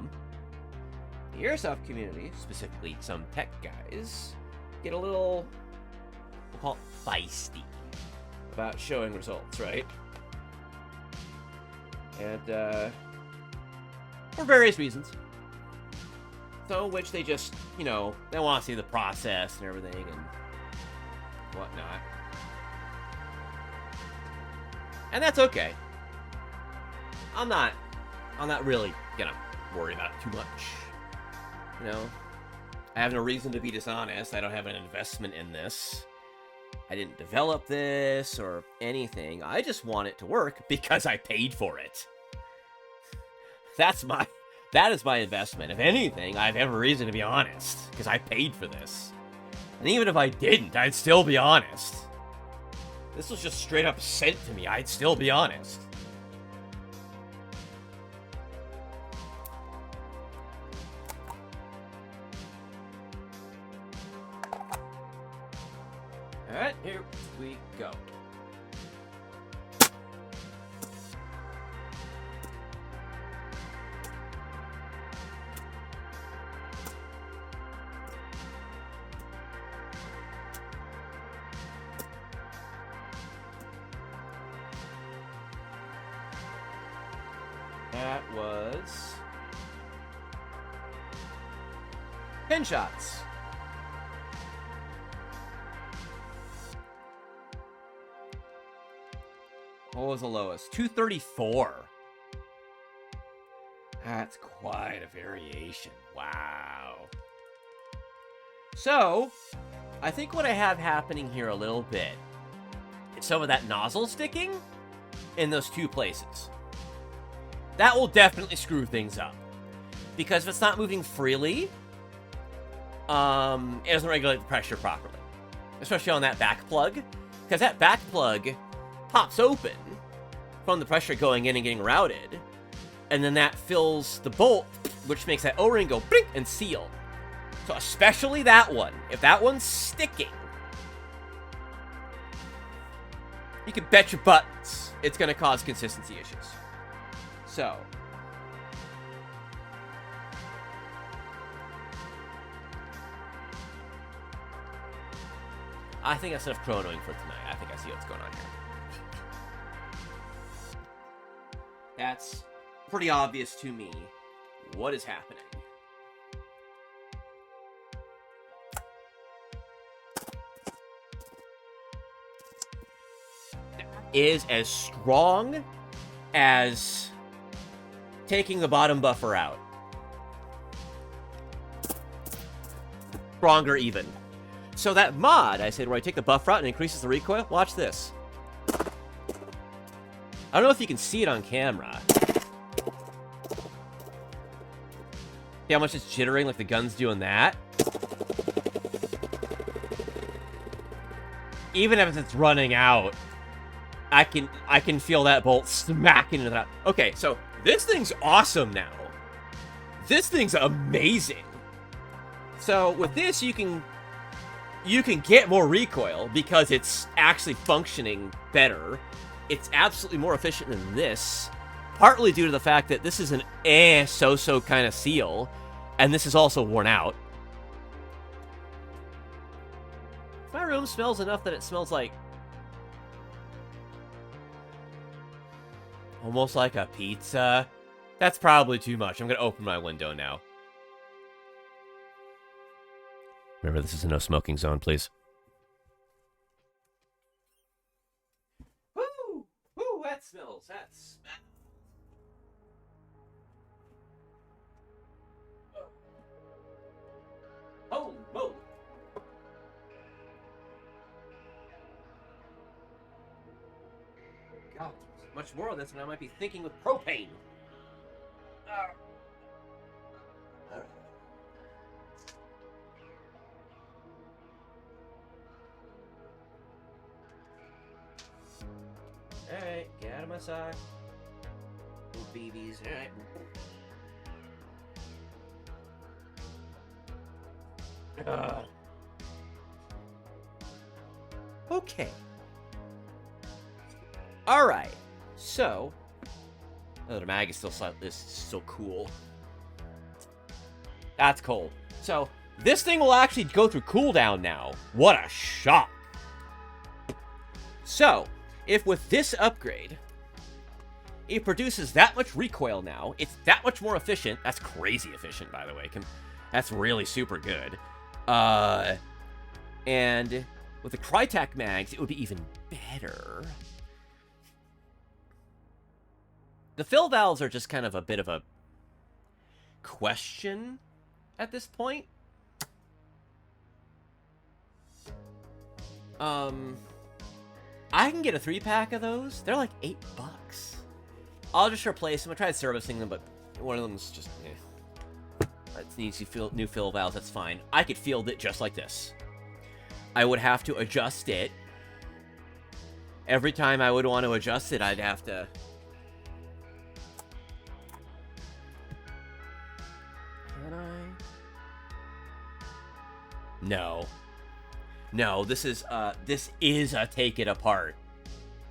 community, specifically some tech guys, get a little, we'll call it feisty about showing results, right? And, for various reasons. So, which they just, you know, they want to see the process and everything and whatnot. And that's okay. I'm not really gonna worry about it too much. You know, I have no reason to be dishonest. I don't have an investment in this. I didn't develop this or anything. I just want it to work because I paid for it. That is my investment. If anything, I have every reason to be honest, because I paid for this. And even if I didn't, I'd still be honest. This was just straight up sent to me, I'd still be honest. Alright, here we go. That was pin shots. What was the lowest? 234. That's quite a variation. Wow. So, I think what I have happening here a little bit is some of that nozzle sticking in those two places. That will definitely screw things up. Because if it's not moving freely, it doesn't regulate the pressure properly. Especially on that back plug. Because that back plug pops open from the pressure going in and getting routed. And then that fills the bolt, which makes that O-ring go blink and seal. So especially that one. If that one's sticking, you can bet your buttons it's going to cause consistency issues. So, I think that's enough chronoing for tonight. I think I see what's going on here. That's pretty obvious to me What is happening? Is as strong as taking the bottom buffer out. Stronger even. So that mod, I said, where I take the buffer out and increases the recoil, watch this. I don't know if you can see it on camera. See how much it's jittering like the gun's doing that? Even if it's running out, I can feel that bolt smacking into that. Okay, so this thing's awesome now. This thing's amazing. So with this, you can get more recoil because it's actually functioning better. It's absolutely more efficient than this, partly due to the fact that this is an so-so kind of seal, and this is also worn out. My room smells enough that it smells like almost like a pizza. That's probably too much. I'm gonna open my window now. Remember, this is a no smoking zone, please. Woo! Woo, that smells. That smells. Oh, whoa. God, much more of this than I might be thinking with propane. Alright, get out of my sock. Little BBs, alright. Okay. Alright, so... Oh, the mag is still cool. That's cool. So, this thing will actually go through cooldown now. What a shock. So, if with this upgrade, it produces that much recoil now, it's that much more efficient. That's crazy efficient, by the way. That's really super good. And with the Crytek mags, it would be even better. The fill valves are just kind of a bit of a question at this point. I can get a 3-pack of those. They're like $8. I'll just replace them. I tried servicing them, but one of them's just... It needs new fill valves. That's fine. I could field it just like this. I would have to adjust it. Every time I would want to adjust it, I'd have to... Can I? No. No, this is a take it apart.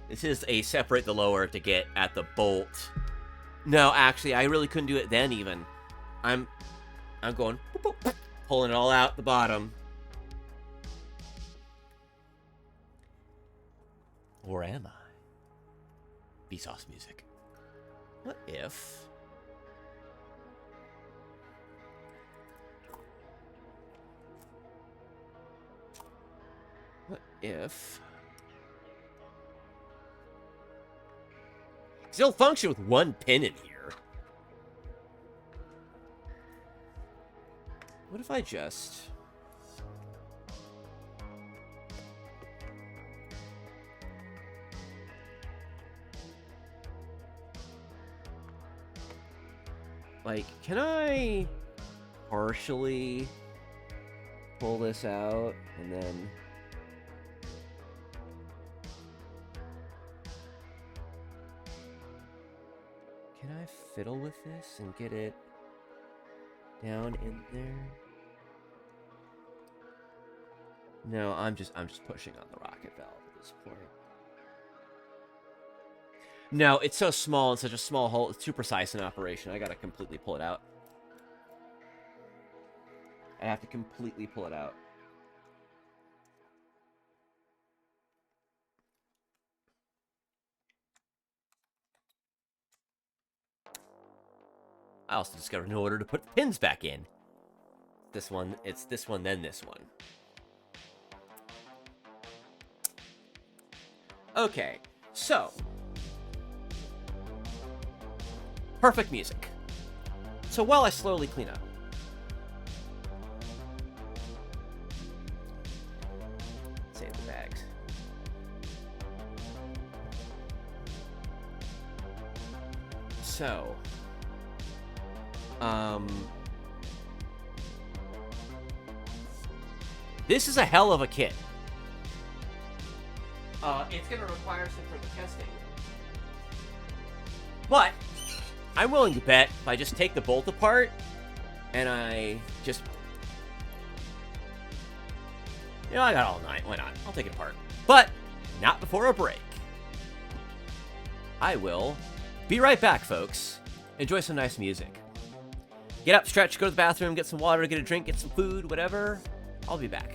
This is a separate the lower to get at the bolt. No, actually, I really couldn't do it then even. I'm going, boop, boop, boop, pulling it all out the bottom. Or am I? Vsauce music. What if... What if... Still function with one pin in here. What if I just... Like, can I partially pull this out and then... Can I fiddle with this and get it down in there? No, I'm just pushing on the rocket valve at this point. No, it's so small and such a small hole. It's too precise in operation. I gotta completely pull it out. I have to completely pull it out. I also discovered an order to put the pins back in. This one, it's this one, then this one. Okay, so. Perfect music. So while I slowly clean up. Save the bags. So. This is a hell of a kit. It's going to require some further testing. But I'm willing to bet if I just take the bolt apart and I just... You know, I got all night. Why not? I'll take it apart. But not before a break. I will be right back, folks. Enjoy some nice music. Get up, stretch, go to the bathroom, get some water, get a drink, get some food, whatever. I'll be back.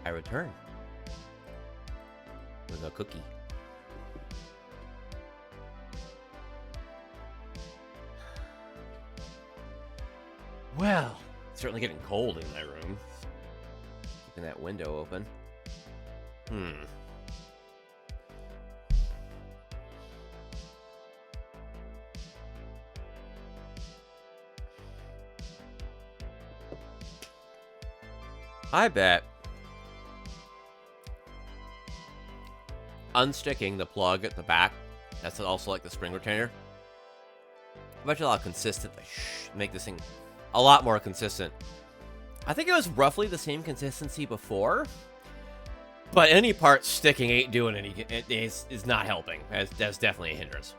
I return with a cookie. Well, it's certainly getting cold in my room. Keeping that window open. I bet unsticking the plug at the back, that's also like the spring retainer, I bet you I'll consistently make this thing a lot more consistent. I think it was roughly the same consistency before, but any part sticking ain't doing any. It is not helping. That's definitely a hindrance.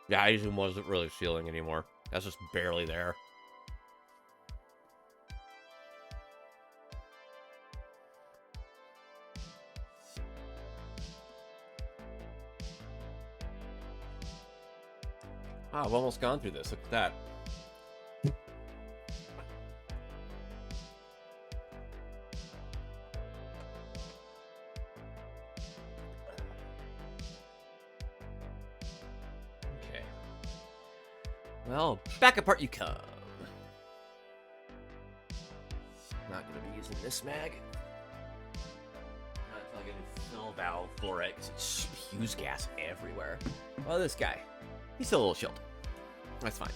Yeah, I just wasn't really sealing anymore. That's just barely there. Ah, I've almost gone through this. Look at that. Okay. Well, back apart you come. Not gonna be using this mag. Not until I get a fill valve for it, because it spews gas everywhere. Oh, this guy. He's still a little chilled. That's fine.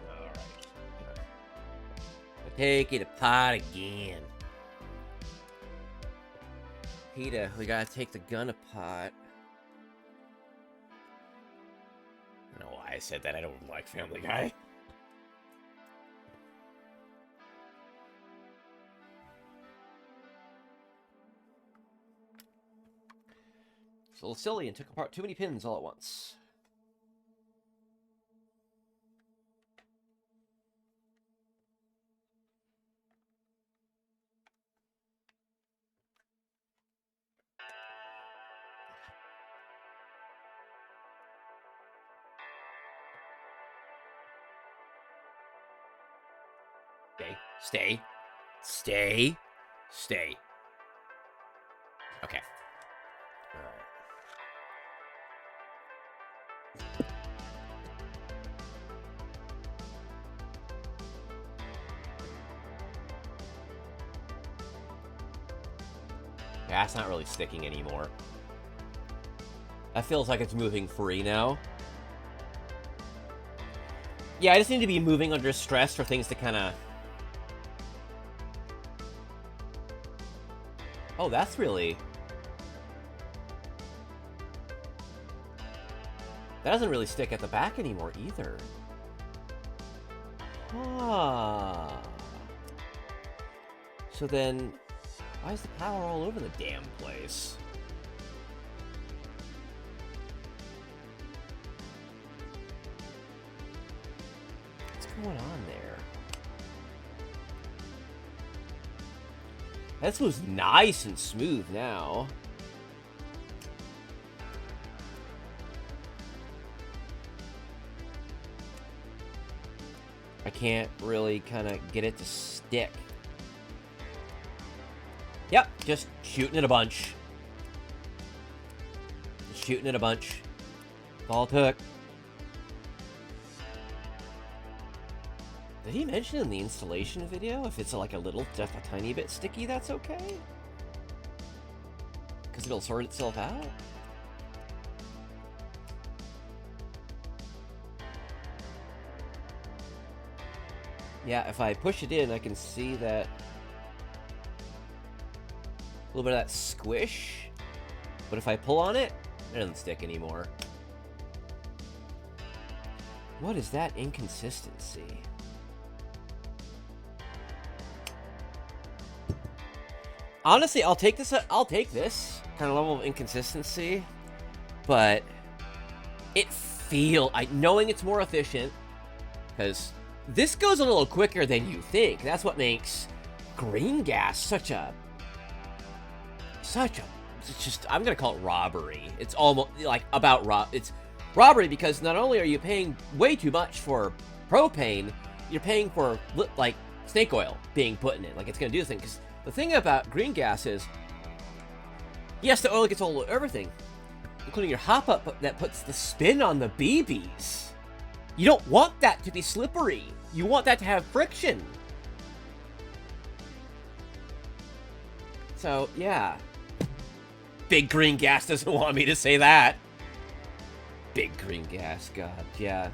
Alright. Take it apart again. Peter, we gotta take the gun apart. I don't know why I said that. I don't like Family Guy. It's a little silly and took apart too many pins all at once. Stay. Stay. Stay. Okay. Alright. Yeah, that's not really sticking anymore. That feels like it's moving free now. Yeah, I just need to be moving under stress for things to kind of... Oh, that's really... That doesn't really stick at the back anymore either. Ah. So then, why is the power all over the damn place? What's going on there? This was nice and smooth now. I can't really kind of get it to stick. Yep, just shooting it a bunch. Just shooting it a bunch. That's all it took. Did he mention in the installation video if it's like just a tiny bit sticky, that's okay? Because it'll sort itself out? Yeah, if I push it in, I can see that a little bit of that squish. But if I pull on it, it doesn't stick anymore. What is that inconsistency? Honestly, I'll take this kind of level of inconsistency, but knowing it's more efficient, because this goes a little quicker than you think. That's what makes green gas such a, it's just, I'm going to call it robbery. It's almost like it's robbery because not only are you paying way too much for propane, you're paying for like snake oil being put in it. Like it's going to do this thing. Because the thing about green gas is, yes, the oil gets all over everything, including your hop-up that puts the spin on the BBs. You don't want that to be slippery. You want that to have friction. So, yeah. Big green gas doesn't want me to say that. Big green gas, God, yeah.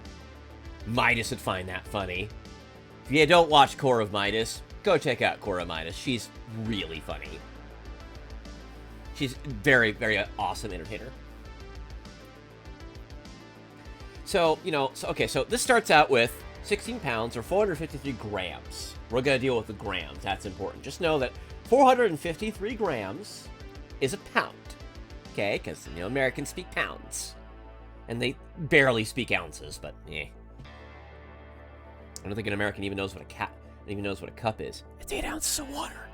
Midas would find that funny. If you don't watch Core of Midas, go check out Core of Midas. She's really funny. She's very, very awesome entertainer. So, so this starts out with 16 pounds or 453 grams. We're going to deal with the grams. That's important. Just know that 453 grams is a pound. Okay? Because, Americans speak pounds. And they barely speak ounces, but I don't think an American even knows what a cup is. It's 8 ounces of water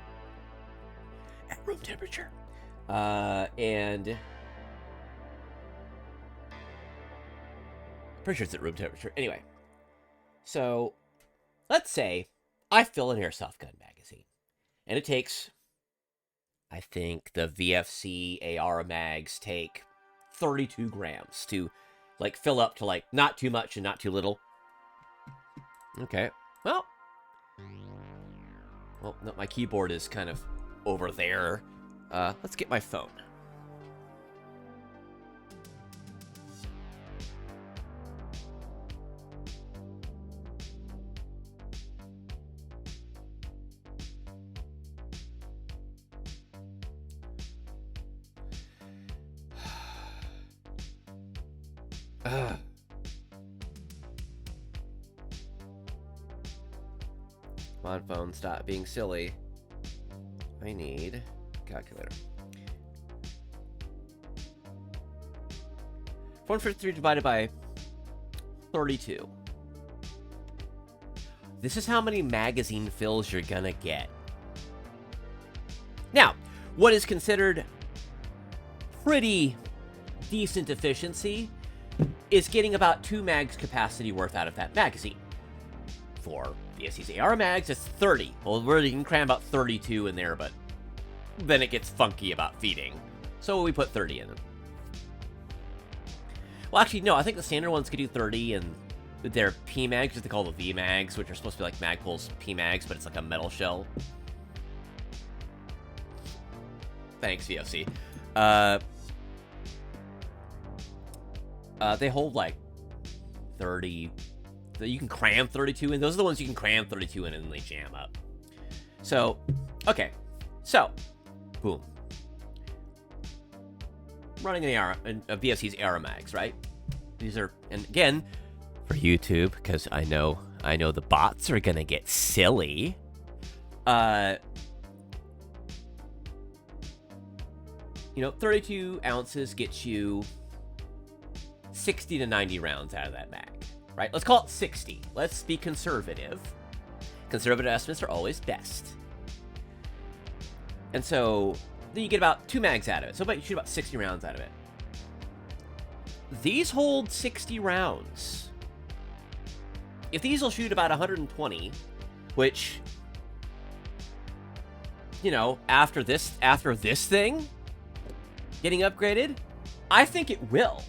at room temperature. And pretty sure it's at room temperature. Anyway, so let's say I fill an airsoft gun magazine, and it takes, I think the VFC AR mags take 32 grams to fill up to not too much and not too little. Okay, well, no, my keyboard is kind of over there. Let's get my phone. Come on, phone, stop being silly. I need calculator. 453 divided by 32. This is how many magazine fills you're gonna get. Now, what is considered pretty decent efficiency is getting about 2 mags capacity worth out of that magazine. For VSC's AR mags, it's 30. Well, you can cram about 32 in there, but then it gets funky about feeding. So we put 30 in them. Well, actually, no, I think the standard ones could do 30, and they're P-mags, which they call the V-mags, which are supposed to be like Magpul's P-mags, but it's like a metal shell. Thanks, VFC. They hold like 30. You can cram 32 in. Those are the ones you can cram 32 in and they jam up. So, okay. So, boom. Running a VFC's Aeromags, right? These are, and again, for YouTube, because I know the bots are gonna get silly. 32 ounces gets you 60 to 90 rounds out of that mag, right? Let's call it 60. Let's be conservative. Conservative estimates are always best. And so then you get about 2 mags out of it. So you shoot about 60 rounds out of it. These hold 60 rounds. If these will shoot about 120, which, after this thing getting upgraded, I think it will.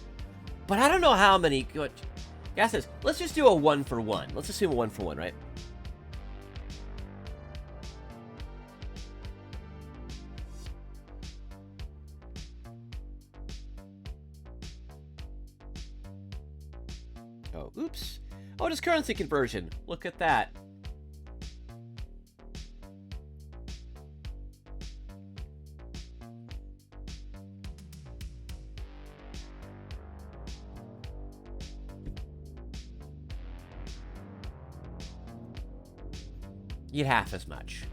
But I don't know how many. Gas says, let's just do a 1-for-1. Let's assume a 1-for-1, right? Oh, oops. Oh, it is currency conversion. Look at that. you get half as much.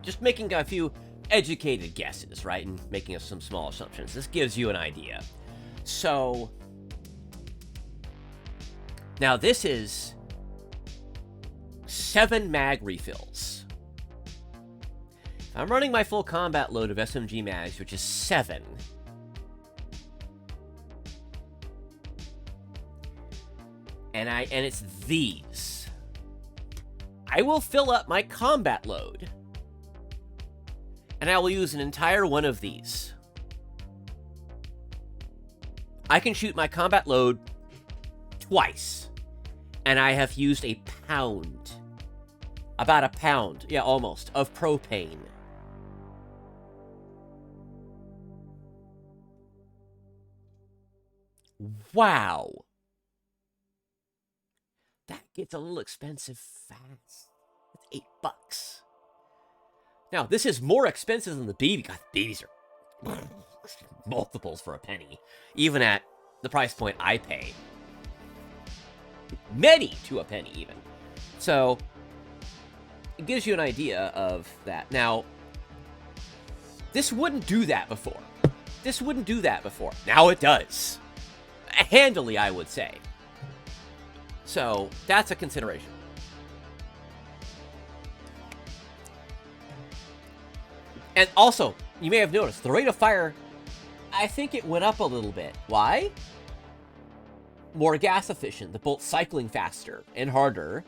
Just making a few educated guesses, right? And making some small assumptions. This gives you an idea. So, now this is 7 mag refills. I'm running my full combat load of SMG mags, which is 7. And it's these. I will fill up my combat load, and I will use an entire one of these. I can shoot my combat load twice, and I have used a pound, about a pound, yeah, almost, of propane. Wow. That gets a little expensive fast. That's $8. Now, this is more expensive than the BB. God, BBs are multiples for a penny. Even at the price point I pay. Many to a penny, even. So, it gives you an idea of that. Now, this wouldn't do that before. This wouldn't do that before. Now it does. Handily, I would say. So, that's a consideration. And also, you may have noticed, the rate of fire, I think it went up a little bit. Why? More gas efficient, the bolt's cycling faster and harder.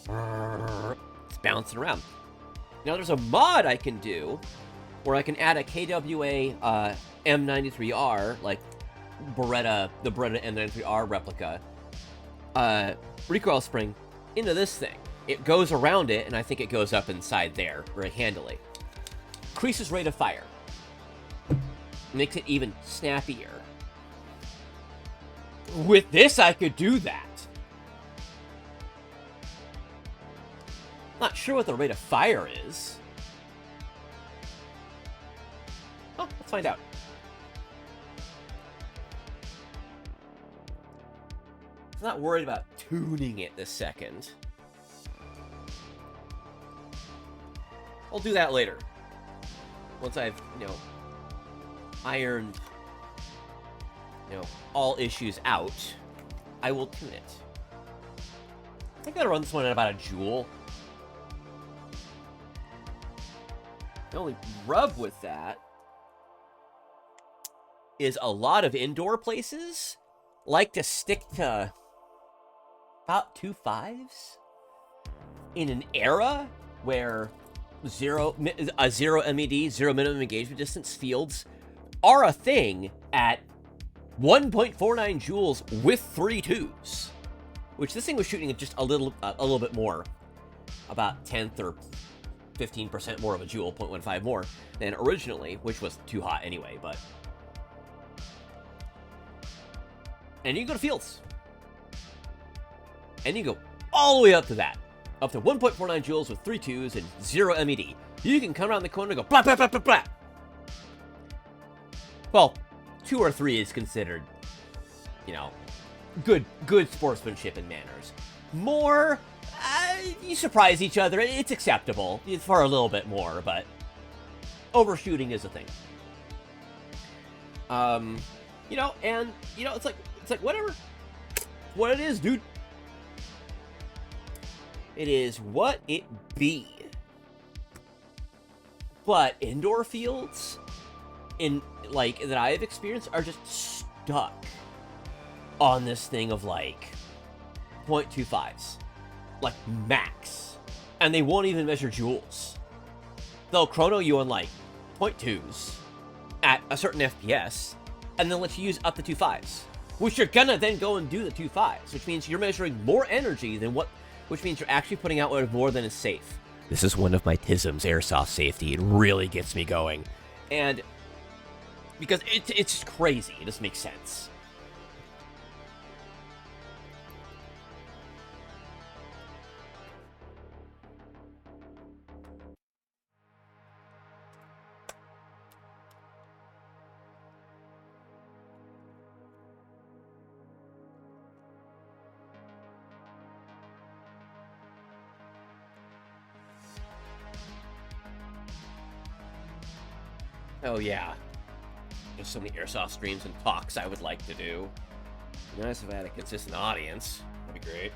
It's bouncing around. Now, there's a mod I can do where I can add a KWA M93R, like the Beretta M93R replica, recoil spring into this thing. It goes around it, and I think it goes up inside there very handily. Increases rate of fire. Makes it even snappier. With this, I could do that. Not sure what the rate of fire is. Oh, let's find out. I'm not worried about tuning it this second. I'll do that later. Once I've, ironed, all issues out, I will tune it. I think I'm gonna run this one at about a joule. The only rub with that is a lot of indoor places like to stick to about 2.5s in an era where zero MED, zero minimum engagement distance fields are a thing at 1.49 joules with 3 2s, which this thing was shooting at just a little bit more, about 10th or 15% more of a joule, 0.15 more than originally, which was too hot anyway. But and you can go to fields, and you go all the way up to that. Up to 1.49 joules with 3 2s and 0 MED. You can come around the corner and go blah, blah, blah, blah, blah. Well, 2 or 3 is considered, good sportsmanship and manners. More, you surprise each other. It's acceptable for a little bit more, but overshooting is a thing. It's like whatever. What it is, dude. It is what it be. But indoor fields, that I have experienced, are just stuck on this thing of 0.25s, max, and they won't even measure joules. They'll chrono you on 0.2s at a certain FPS, and then let you use up to 2.5s, which you're gonna then go and do the 2.5s, which means you're measuring more energy than which means you're actually putting out more than is safe. This is one of my TISM's airsoft safety. It really gets me going. And because it's just crazy. It doesn't make sense. Oh, yeah. There's so many Airsoft streams and talks I would like to do. It'd be nice if I had a consistent audience. That'd be great.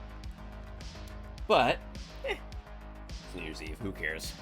But, it's New Year's Eve. Who cares?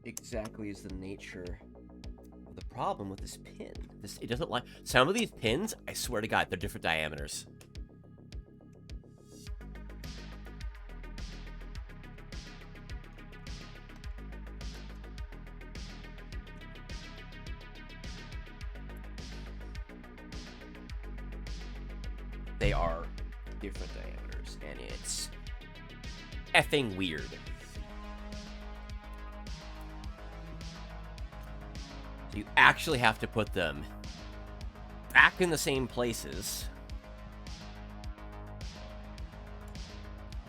Exactly is the nature of the problem with this pin. It doesn't like some of these pins. I swear to God, they're different diameters. They are different diameters, and it's effing weird. You actually have to put them back in the same places.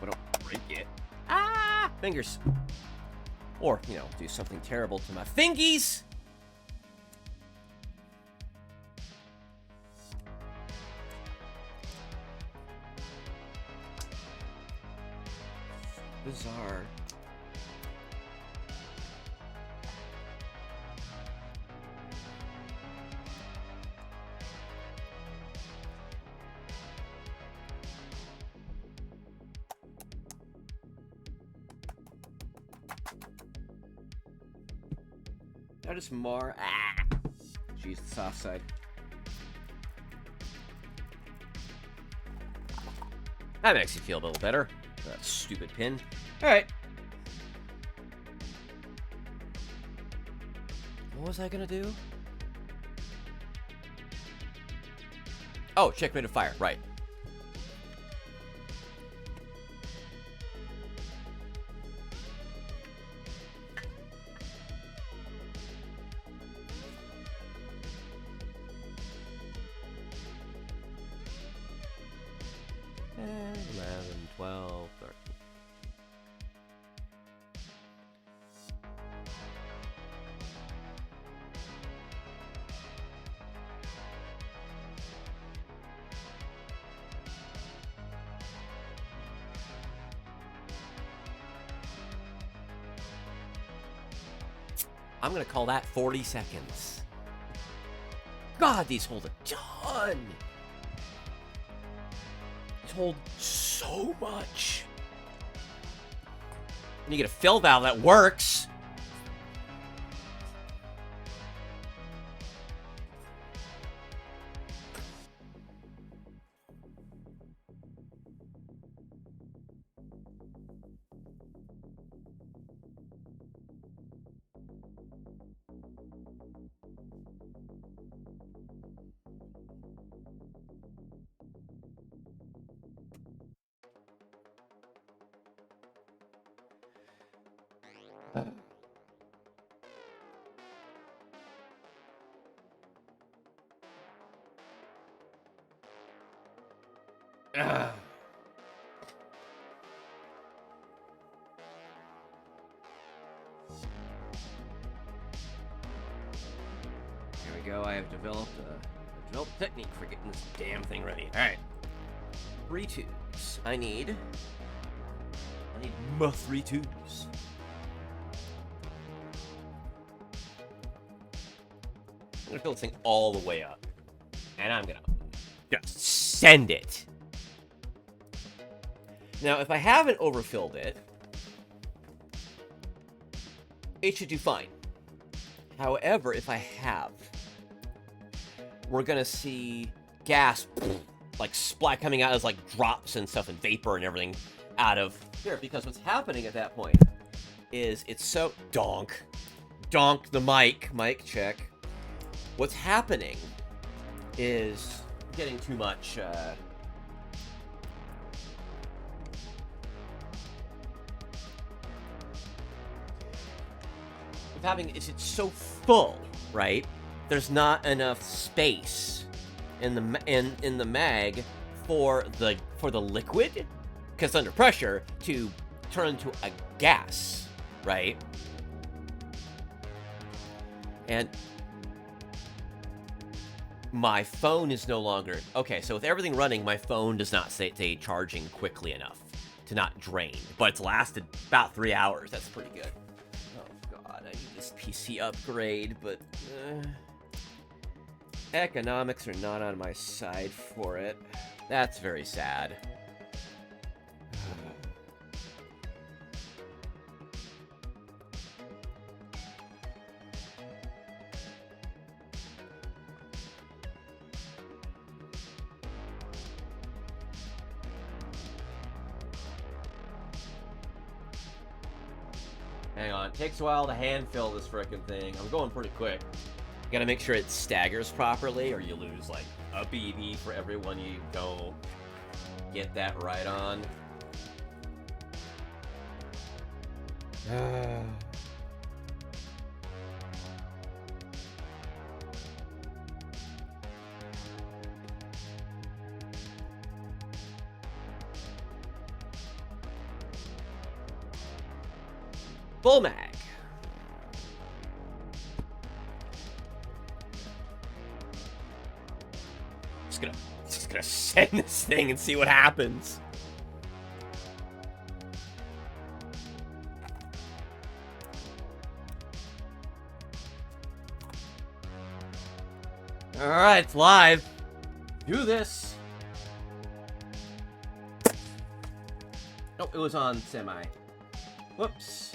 But don't break it. Ah! Fingers. Or, you know, do something terrible to my fingies. Bizarre. Now just mar. Ah! Jeez, the soft side. That makes you feel a little better. That stupid pin. Alright. What was I gonna do? Oh, check rate of fire. Right. And 11, 12, 13. I'm gonna call that 40 seconds. God, these hold a ton. These hold so much. And you get a fill valve that works. Ugh. Here we go. I have developed a technique for getting this damn thing ready. All right. 3 twos. I need my 3 twos. I'm gonna fill this thing all the way up, and I'm gonna just send it. Now, if I haven't overfilled it, it should do fine. However, if I have, we're gonna see gas like splat coming out as like drops and stuff and vapor and everything out of here, because what's happening at that point is it's so donk the mic check. What's happening is getting too much having is it's so full, right? There's not enough space in the mag for the liquid, because under pressure, to turn into a gas, right? And my phone is no longer... Okay, so with everything running, my phone does not stay charging quickly enough to not drain. But it's lasted about 3 hours. That's pretty good. Oh, God, I need this PC upgrade, but... economics are not on my side for it. That's very sad. Hang on, it takes a while to hand fill this frickin' thing. I'm going pretty quick. You gotta make sure it staggers properly, or you lose, like, a BB for every one you don't get that right on. Full mag. Just gonna send this thing and see what happens. All right, it's live. Do this. Oh, it was on semi. Whoops.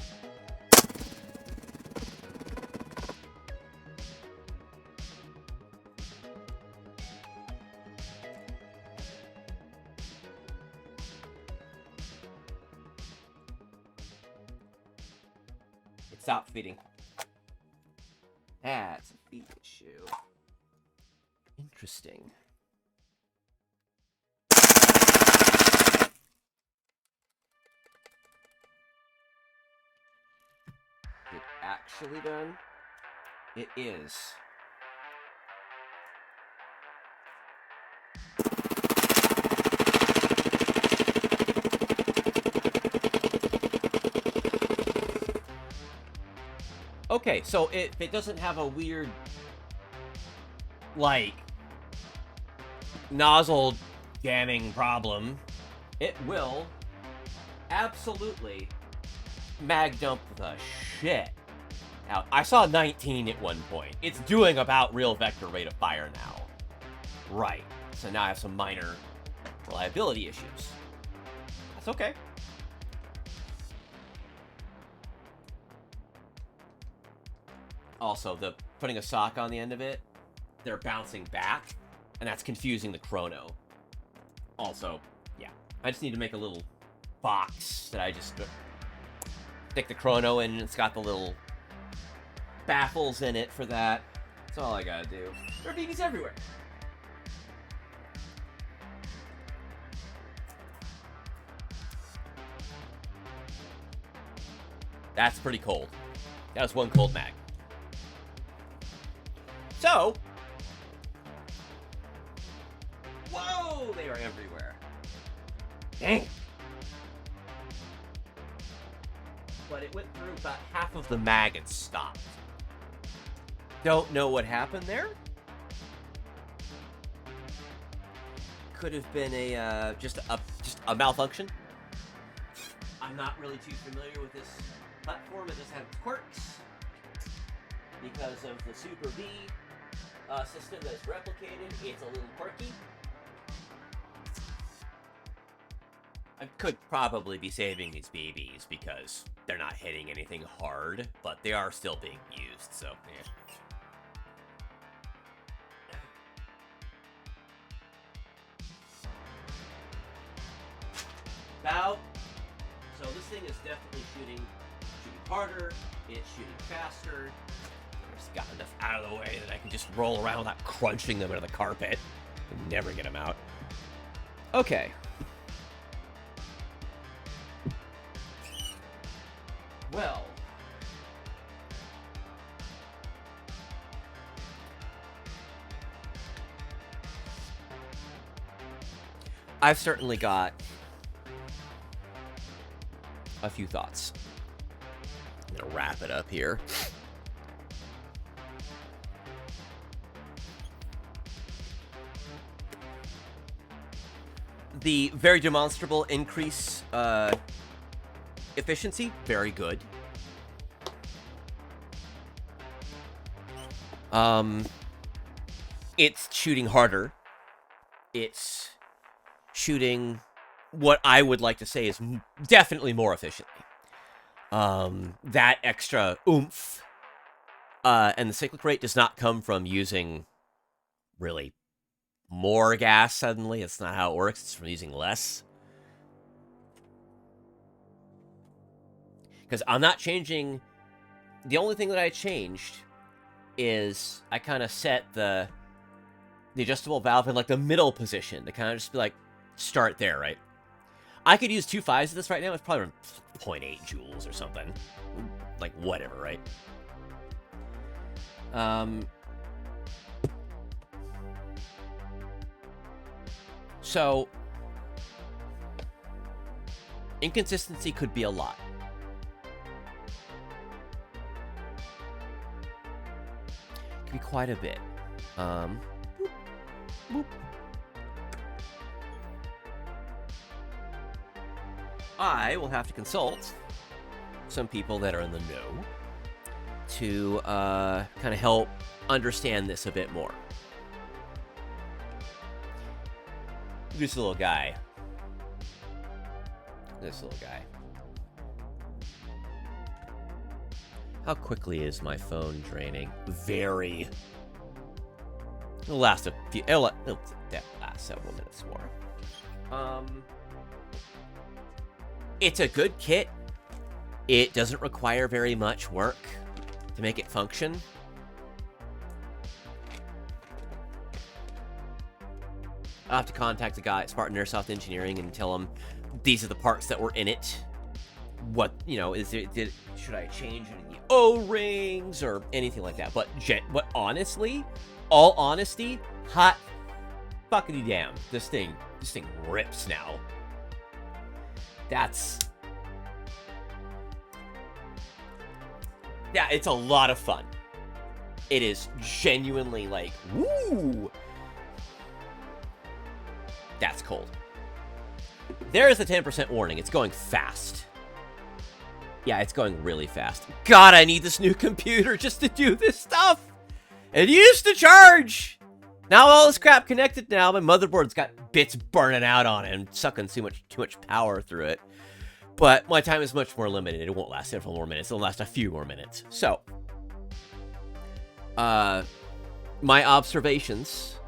Stop feeding. That's a feed issue. Interesting. It actually done? It is. Okay, so if it doesn't have a weird, like, nozzle jamming problem, it will absolutely mag dump the shit out. I saw 19 at one point. It's doing about real vector rate of fire now. Right. So now I have some minor reliability issues. That's okay. Also, putting a sock on the end of it, they're bouncing back, and that's confusing the chrono. Also, yeah, I just need to make a little box that I just stick the chrono in, and it's got the little baffles in it for that. That's all I gotta do. There are BBs everywhere. That's pretty cold. That was one cold mag. So, whoa, they are everywhere. Dang. But it went through about half of the mag and stopped. Don't know what happened there. Could have been a just a malfunction. I'm not really too familiar with this platform. It just had quirks because of the Super V system that's replicated. It's a little quirky. I could probably be saving these BBs because they're not hitting anything hard, but they are still being used, so yeah. So this thing is definitely shooting harder, it's shooting faster. I just got enough out of the way that I can just roll around without crunching them into the carpet and never get them out. Okay. Well, I've certainly got a few thoughts. I'm gonna wrap it up here. The very demonstrable increase efficiency, very good. It's shooting harder. It's shooting what I would like to say is definitely more efficiently. That extra oomph and the cyclic rate does not come from using really more gas suddenly. It's not how it works. It's from using less. Because I'm not changing. The only thing that I changed is I kind of set the adjustable valve in like the middle position to kind of just be like, start there, right? I could use 2 5s of this right now. It's probably 0.8 joules or something. Like, whatever, right? So, inconsistency could be a lot. Could be quite a bit. Boop, boop. I will have to consult some people that are in the know to kind of help understand this a bit more. This little guy. How quickly is my phone draining? Very. It'll last a few. It'll last several minutes more. It's a good kit. It doesn't require very much work to make it function. I'll have to contact the guy at Spartan Airsoft Engineering and tell him these are the parts that were in it. What, you know, should I change any O-rings or anything like that? But honestly, all honesty, hot fuckity damn, this thing rips now. Yeah, it's a lot of fun. It is genuinely like, woo! That's cold. There is a 10% warning. It's going fast. Yeah, it's going really fast. God, I need this new computer just to do this stuff. It used to charge. Now all this crap connected now. My motherboard's got bits burning out on it and sucking too much power through it. But my time is much more limited. It won't last several more minutes. It'll last a few more minutes. So, my observations,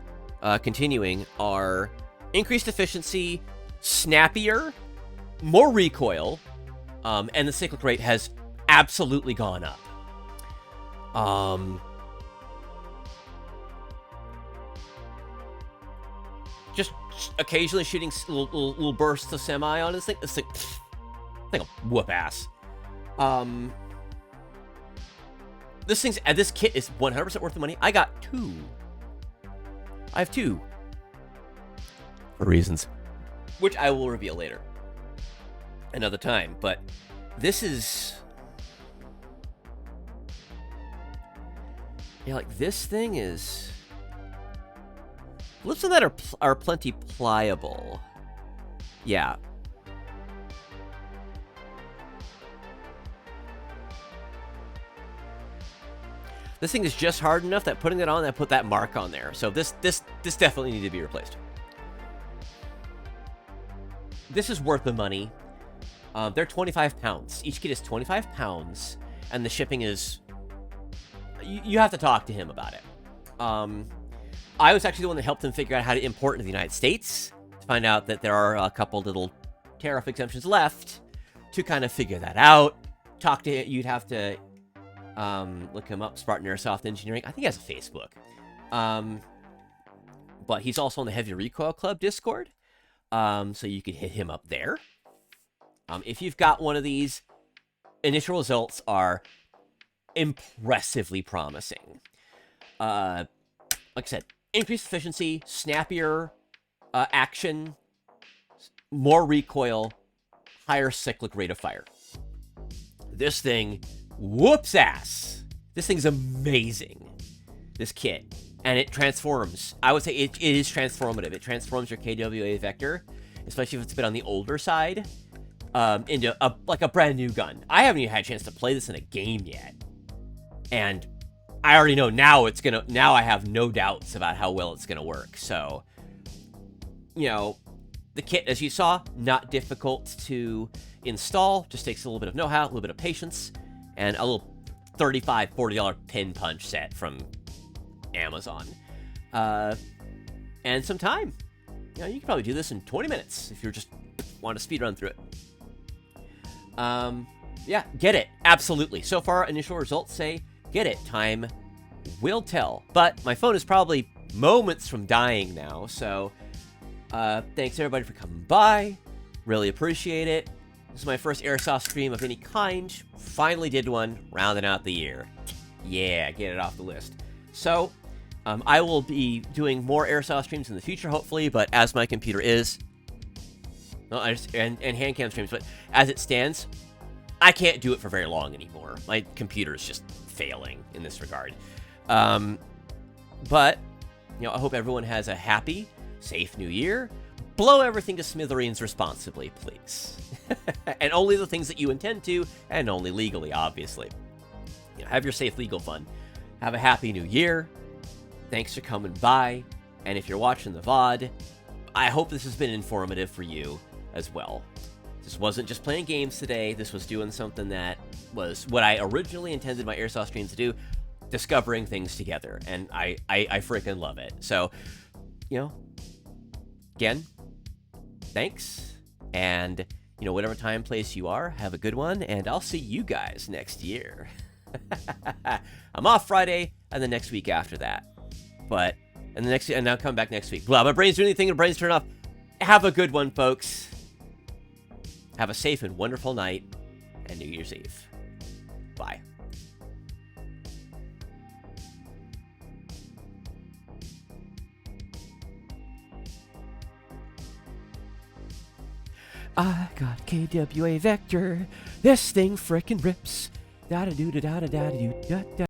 continuing, are increased efficiency, snappier, more recoil, and the cyclic rate has absolutely gone up. Just occasionally shooting little bursts of semi on this thing. This thing will whoop ass. This kit is 100% worth the money. I got 2. I have 2. For reasons which I will reveal later. Another time. But this is... yeah, like, this thing is... lips on that are plenty pliable. Yeah. This thing is just hard enough that putting it on, I put that mark on there. So this definitely needs to be replaced. This is worth the money. They're 25 pounds. Each kit is 25 pounds, and the shipping is... you have to talk to him about it. I was actually the one that helped him figure out how to import into the United States, to find out that there are a couple little tariff exemptions left, to kind of figure that out. Talk to him. You'd have to look him up, Spartan Airsoft Engineering. I think he has a Facebook. But he's also on the Heavy Recoil Club Discord, so you can hit him up there. If you've got one of these, initial results are impressively promising. Like I said, increased efficiency, snappier action, more recoil, higher cyclic rate of fire. This thing whoops ass. This thing's amazing, this kit. And it transforms. I would say it is transformative. It transforms your KWA Vector, especially if it's been on the older side, into like a brand new gun. I haven't even had a chance to play this in a game yet. And I already know now I have no doubts about how well it's gonna work. So, you know, the kit, as you saw, not difficult to install, just takes a little bit of know-how, a little bit of patience, and a little $35, $40 pin punch set from Amazon. And some time. You know, you can probably do this in 20 minutes if you just want to speed run through it. Yeah, get it. Absolutely. So far, initial results say get it. Time will tell. But my phone is probably moments from dying now, so thanks everybody for coming by. Really appreciate it. This is my first Airsoft stream of any kind. Finally did one, rounding out the year. Yeah, get it off the list. So, I will be doing more Airsoft streams in the future, hopefully, but as my computer is, and hand cam streams, but as it stands, I can't do it for very long anymore. My computer is just failing in this regard. But, you know, I hope everyone has a happy, safe new year. Blow everything to smithereens responsibly, please. And only the things that you intend to, and only legally, obviously. You know, have your safe, legal fun. Have a happy new year. Thanks for coming by. And if you're watching the VOD, I hope this has been informative for you as well. This wasn't just playing games today. This was doing something that was what I originally intended my Airsoft streams to do, discovering things together. And I freaking love it. So, you know, again, thanks. And, you know, whatever time, place you are, have a good one. And I'll see you guys next year. I'm off Friday and the next week after that. But, and I'll come back next week. Blah, my brain's doing anything, the brain's turn off. Have a good one, folks. Have a safe and wonderful night, and New Year's Eve. Bye. I got KWA Vector. This thing frickin' rips. Da da do da da da da do da da.